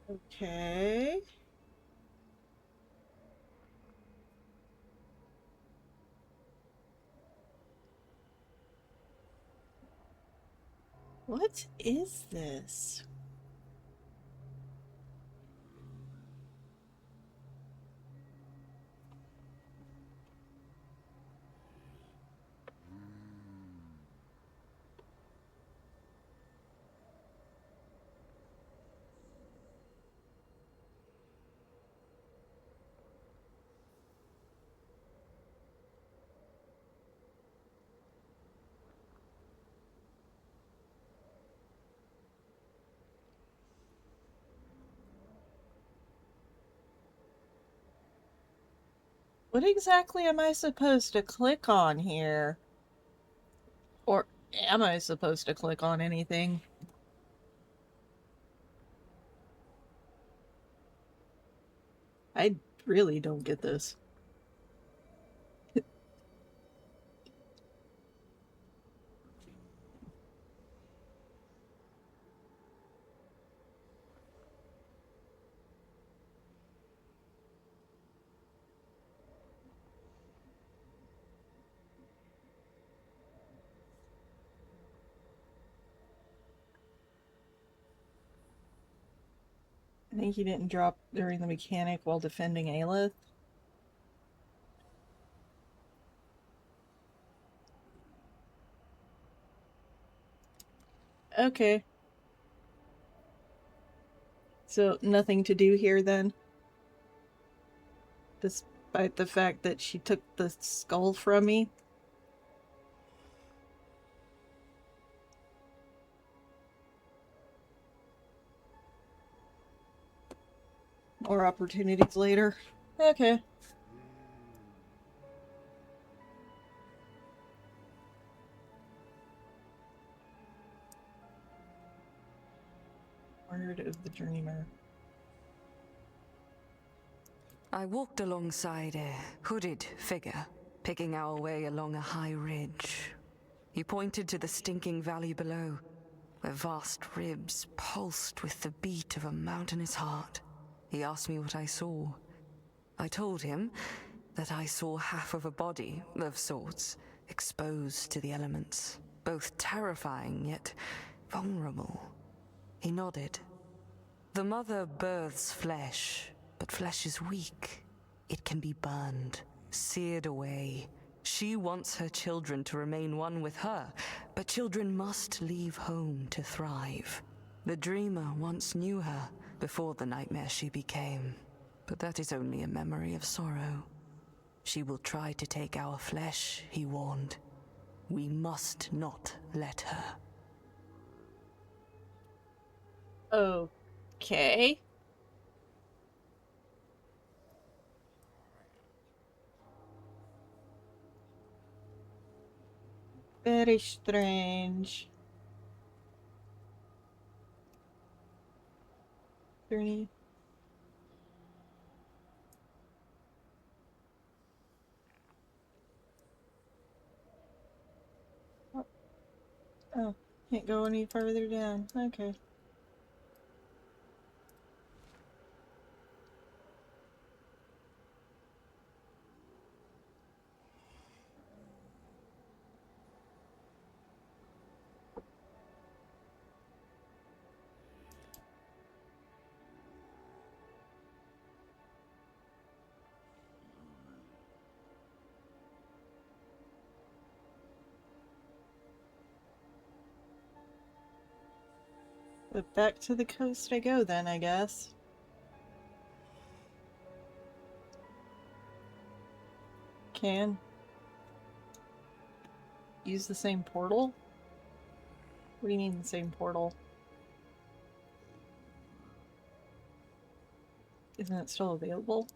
Okay. What is this? What exactly am I supposed to click on here? Or am I supposed to click on anything? I really don't get this. I think he didn't drop during the mechanic while defending Aelith. Okay. So, nothing to do here then? Despite the fact that she took the skull from me? More opportunities later. Okay. Word of the Dreamer. I walked alongside a hooded figure, picking our way along a high ridge. He pointed to the stinking valley below, where vast ribs pulsed with the beat of a mountainous heart. He asked me what I saw. I told him that I saw half of a body, of sorts, exposed to the elements, both terrifying yet vulnerable. He nodded. The mother births flesh, but flesh is weak. It can be burned, seared away, She wants her children to remain one with her, but children must leave home to thrive. The dreamer once knew her before the nightmare she became, but that is only a memory of sorrow. She will try to take our flesh, he warned. We must not let her. Okay. Very strange. Journey. Oh, can't go any further down. Okay. But back to the coast I go then, I guess. Can use the same portal? What do you mean the same portal? Isn't it still available?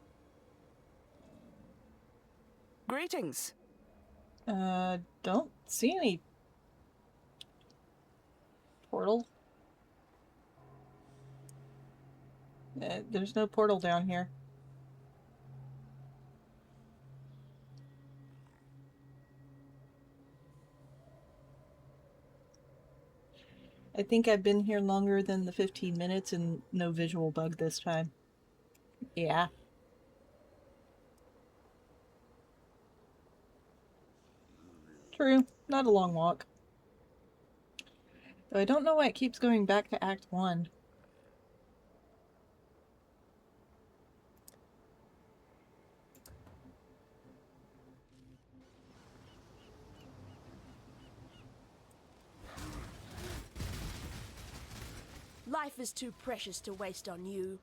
Greetings. Don't see any portal. There's no portal down here. I think I've been here longer than the 15 minutes and no visual bug this time. Yeah. True. Not a long walk. Though I don't know why it keeps going back to Act 1. Life is too precious to waste on you.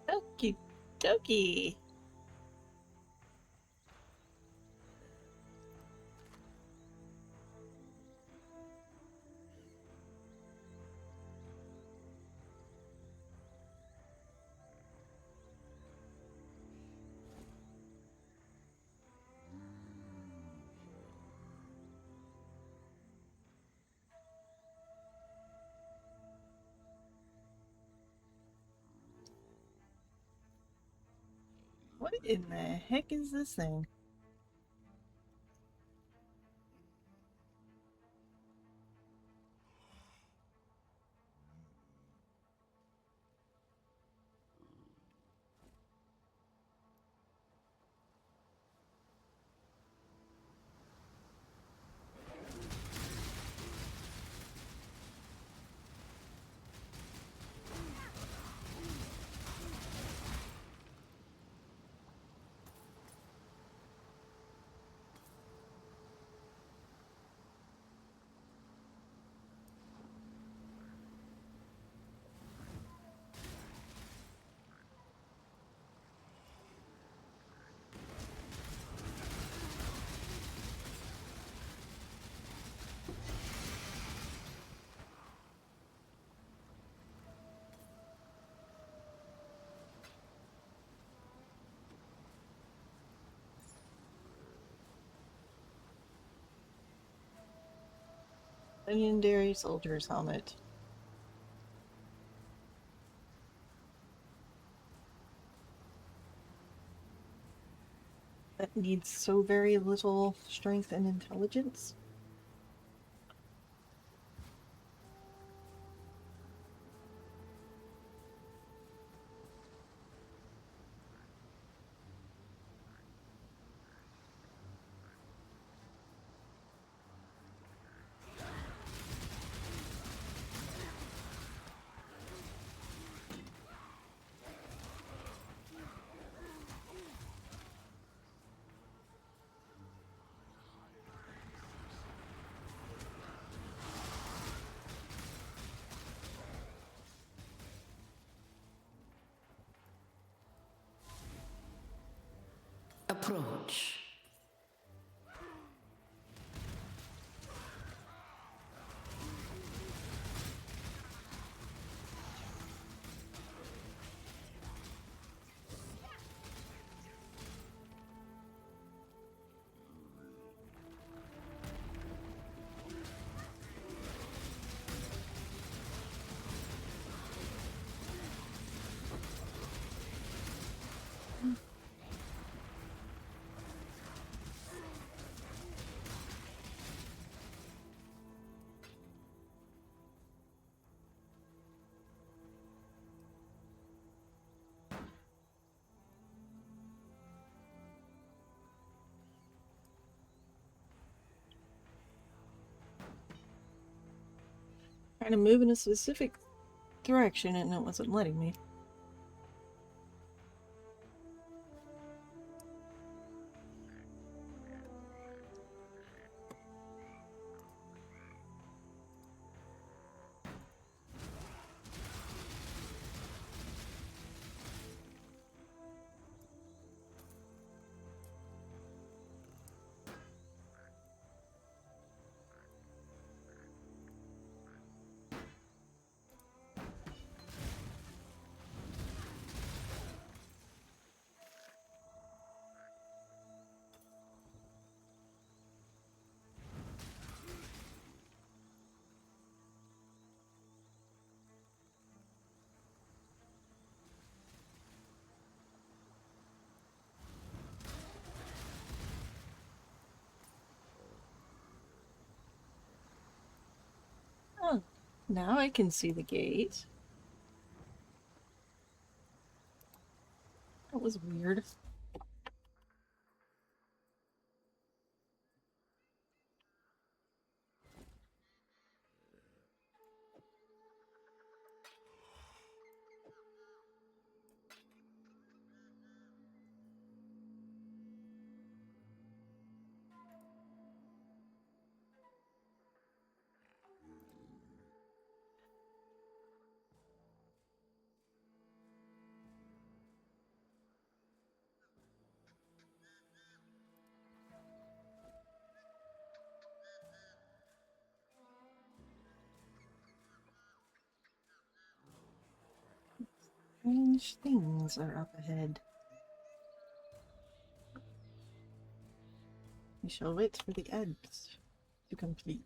Okie dokie. What in the heck is this thing? Legendary soldier's helmet. That needs so very little strength and intelligence. Approach. Trying to move in a specific direction and it wasn't letting me. Oh, now I can see the gate. That was weird. Strange things are up ahead. We shall wait for the ads to complete.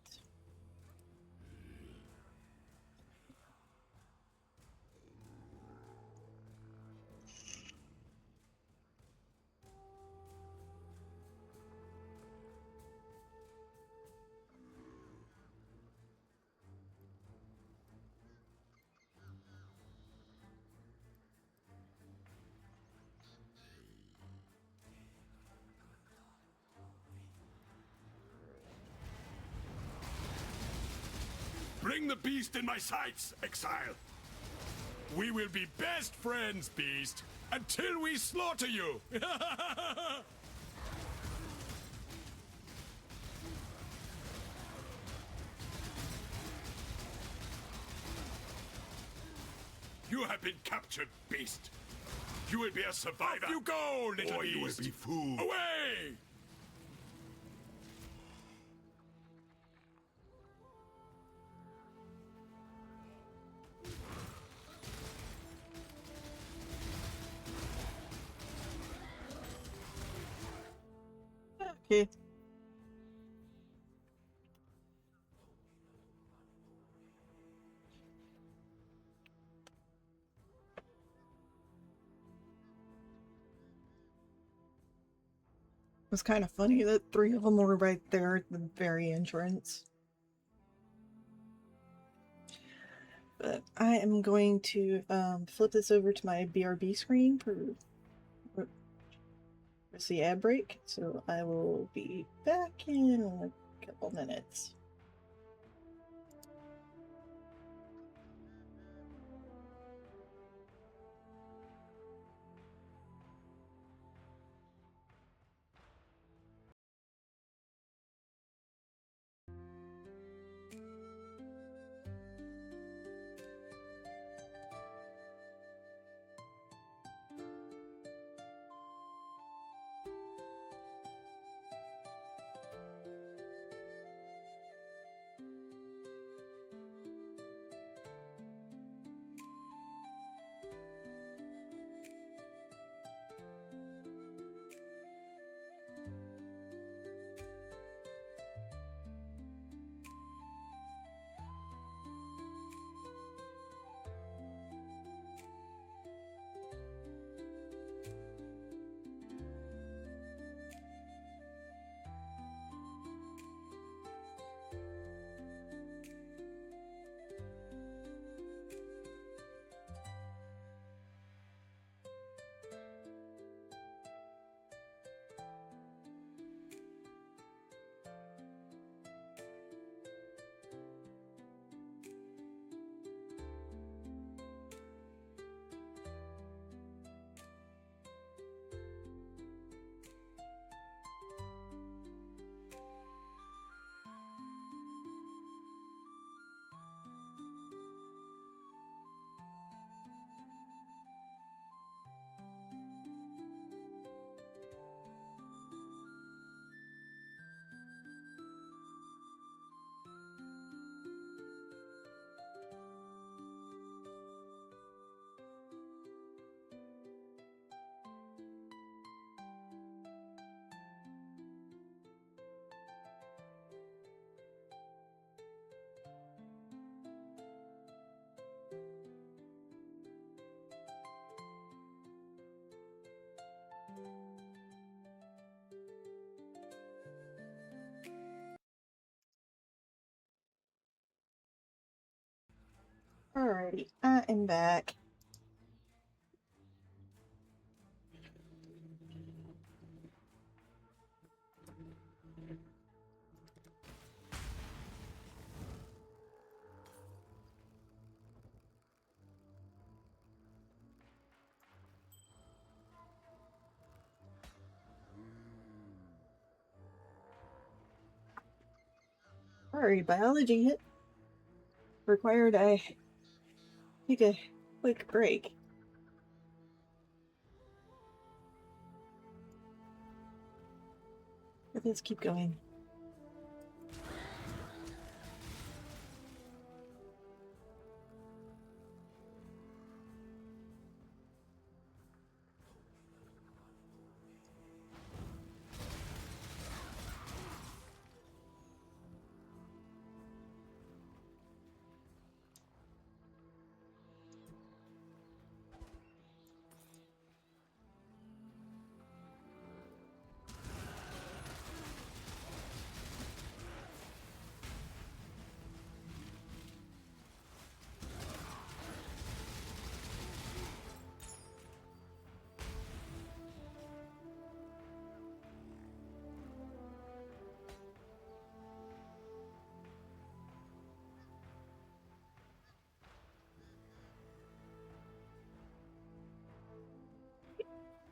Bring the beast in my sights, Exile. We will be best friends, beast, until we slaughter you. You have been captured, beast. You will be a survivor. Off you go, little Or beast. you will be fooled. Away! Okay. was kind of funny that 3 of them were right there at the very entrance. But I am going to flip this over to my BRB screen for the ad break, so I will be back in a couple minutes. Alrighty, I am back. Alright, biology hit. Required I take a quick break. But let's keep going.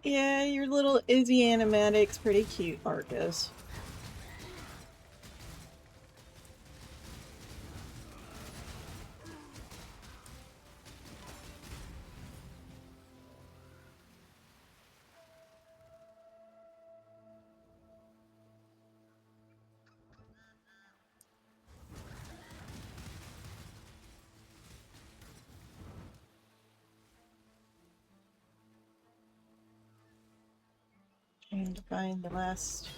Yeah, your little Izzy animatic's pretty cute, Arcus. Trying to find the last...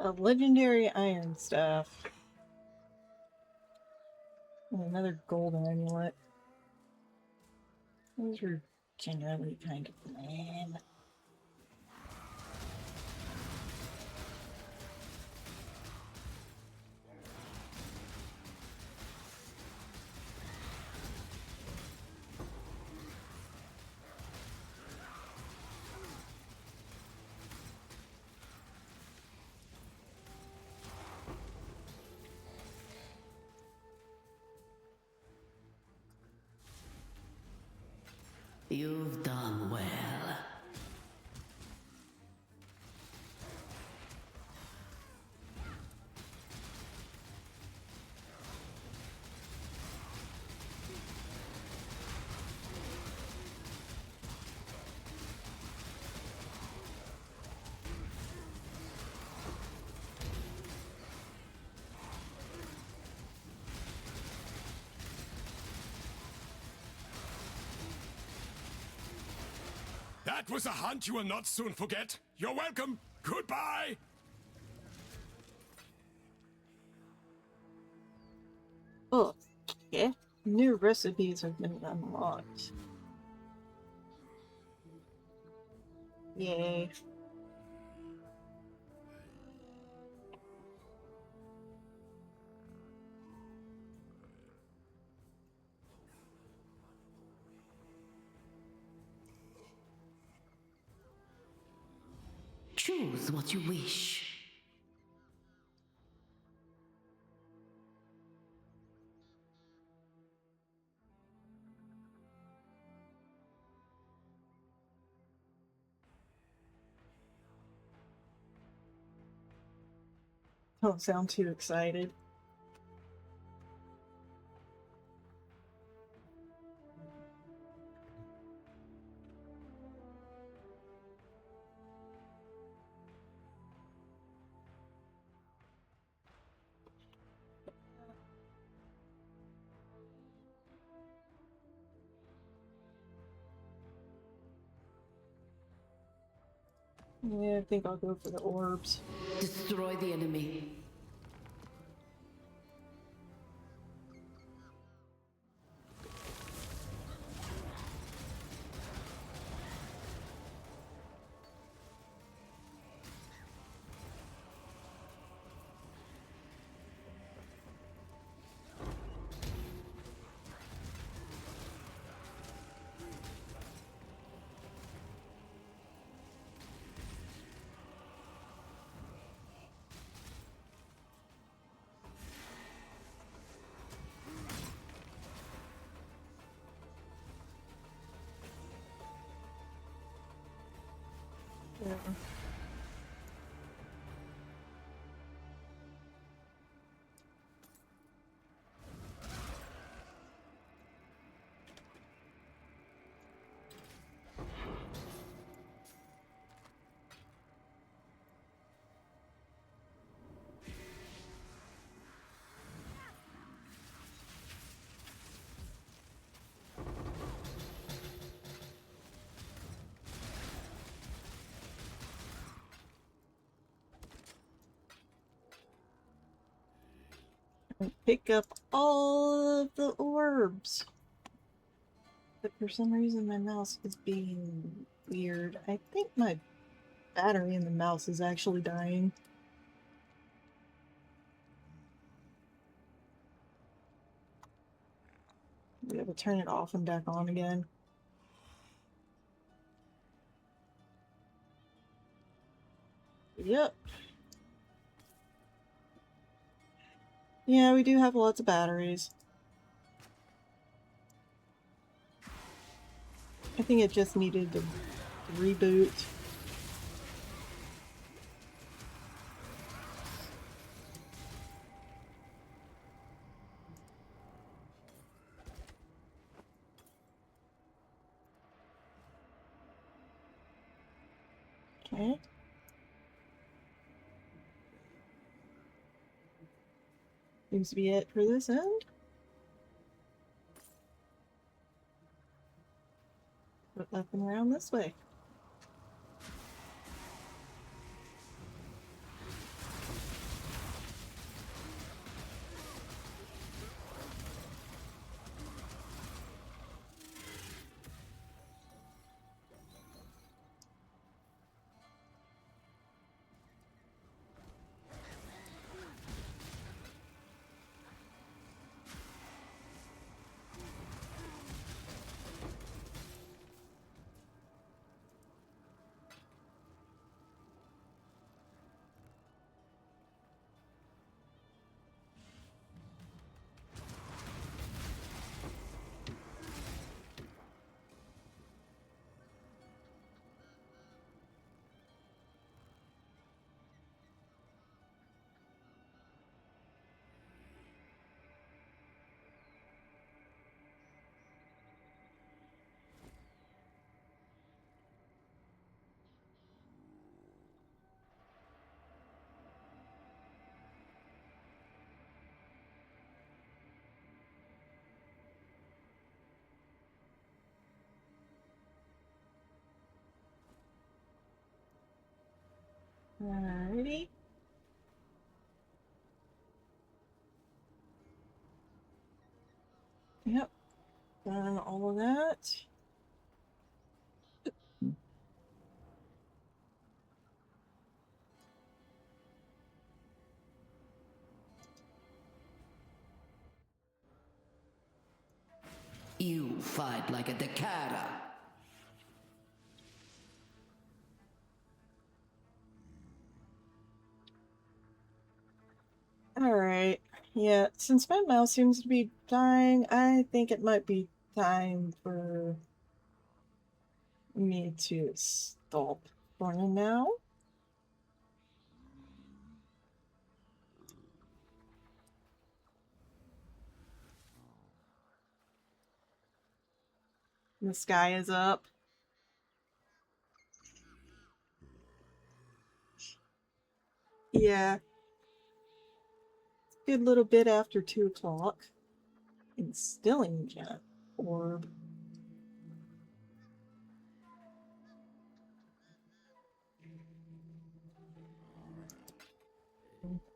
A legendary iron staff. And another golden amulet. Those are generally kind of bland. You've done well. That was a hunt you will not soon forget. You're welcome. Goodbye. Oh, yeah. New recipes have been unlocked. Yay. Choose what you wish. Don't sound too excited. Yeah, I think I'll go for the orbs. Destroy the enemy. Yeah. And pick up all of the orbs. But for some reason my mouse is being weird. I think my battery in the mouse is actually dying. We have to turn it off and back on again. Yep. Yeah, we do have lots of batteries. I think it just needed to reboot. Okay. Seems to be it for this end. But up and around this way. Alrighty. Yep. Done all of that. You fight like a Dakara. Alright. Yeah, since my mouse seems to be dying, I think it might be time for me to stop for now. The sky is up. Yeah. Good little bit after 2 o'clock. Instilling jet orb.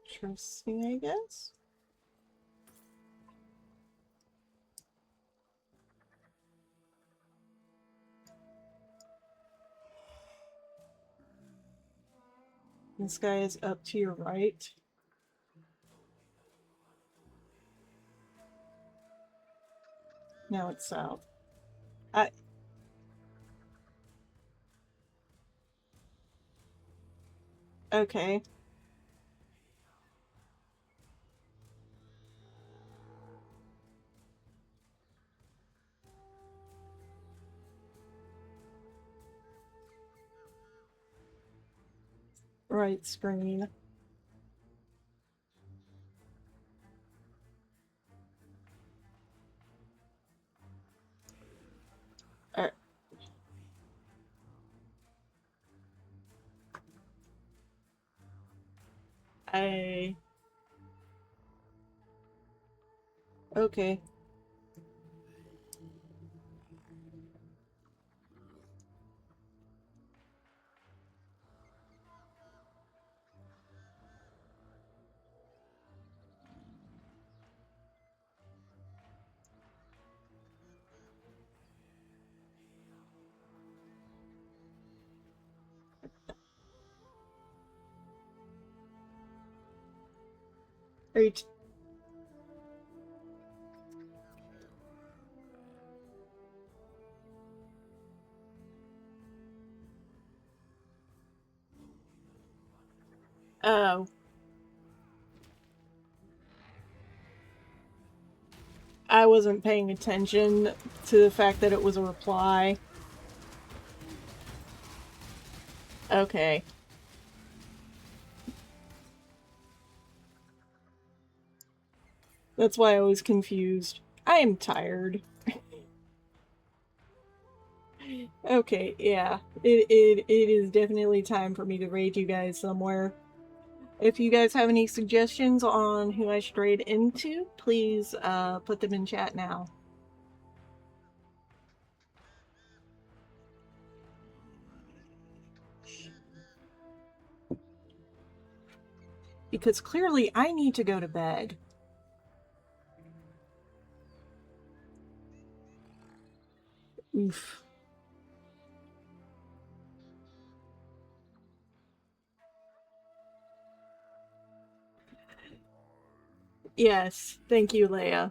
Interesting, I guess. This guy is up to your right. Now it's south. Okay. Right screen. Okay. Right. Oh. I wasn't paying attention to the fact that it was a reply. Okay. That's why I was confused. I am tired. Okay, yeah. It is definitely time for me to raid you guys somewhere. If you guys have any suggestions on who I should raid into, please put them in chat now. Because clearly I need to go to bed. Oof. Yes, thank you, Leia.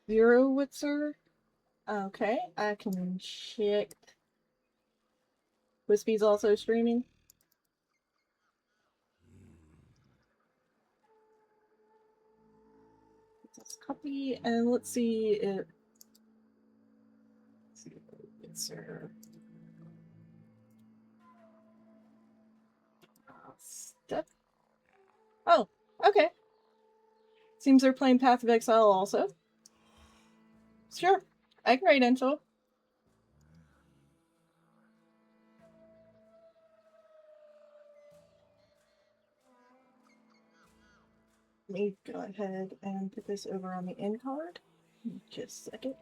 Zero Witzer? Okay, I can check. Wispy's also streaming. Let's copy and let's see if Witzer. Step. Oh, okay. Seems they're playing Path of Exile also. Sure, I can raid info. Let me go ahead and put this over on the end card. Just a second.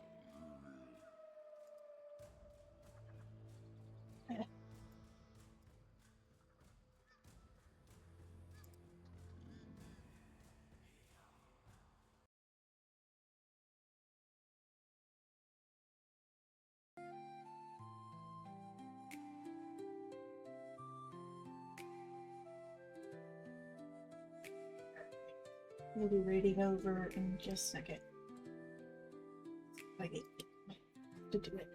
We'll be reading over in just a second. I get to do it.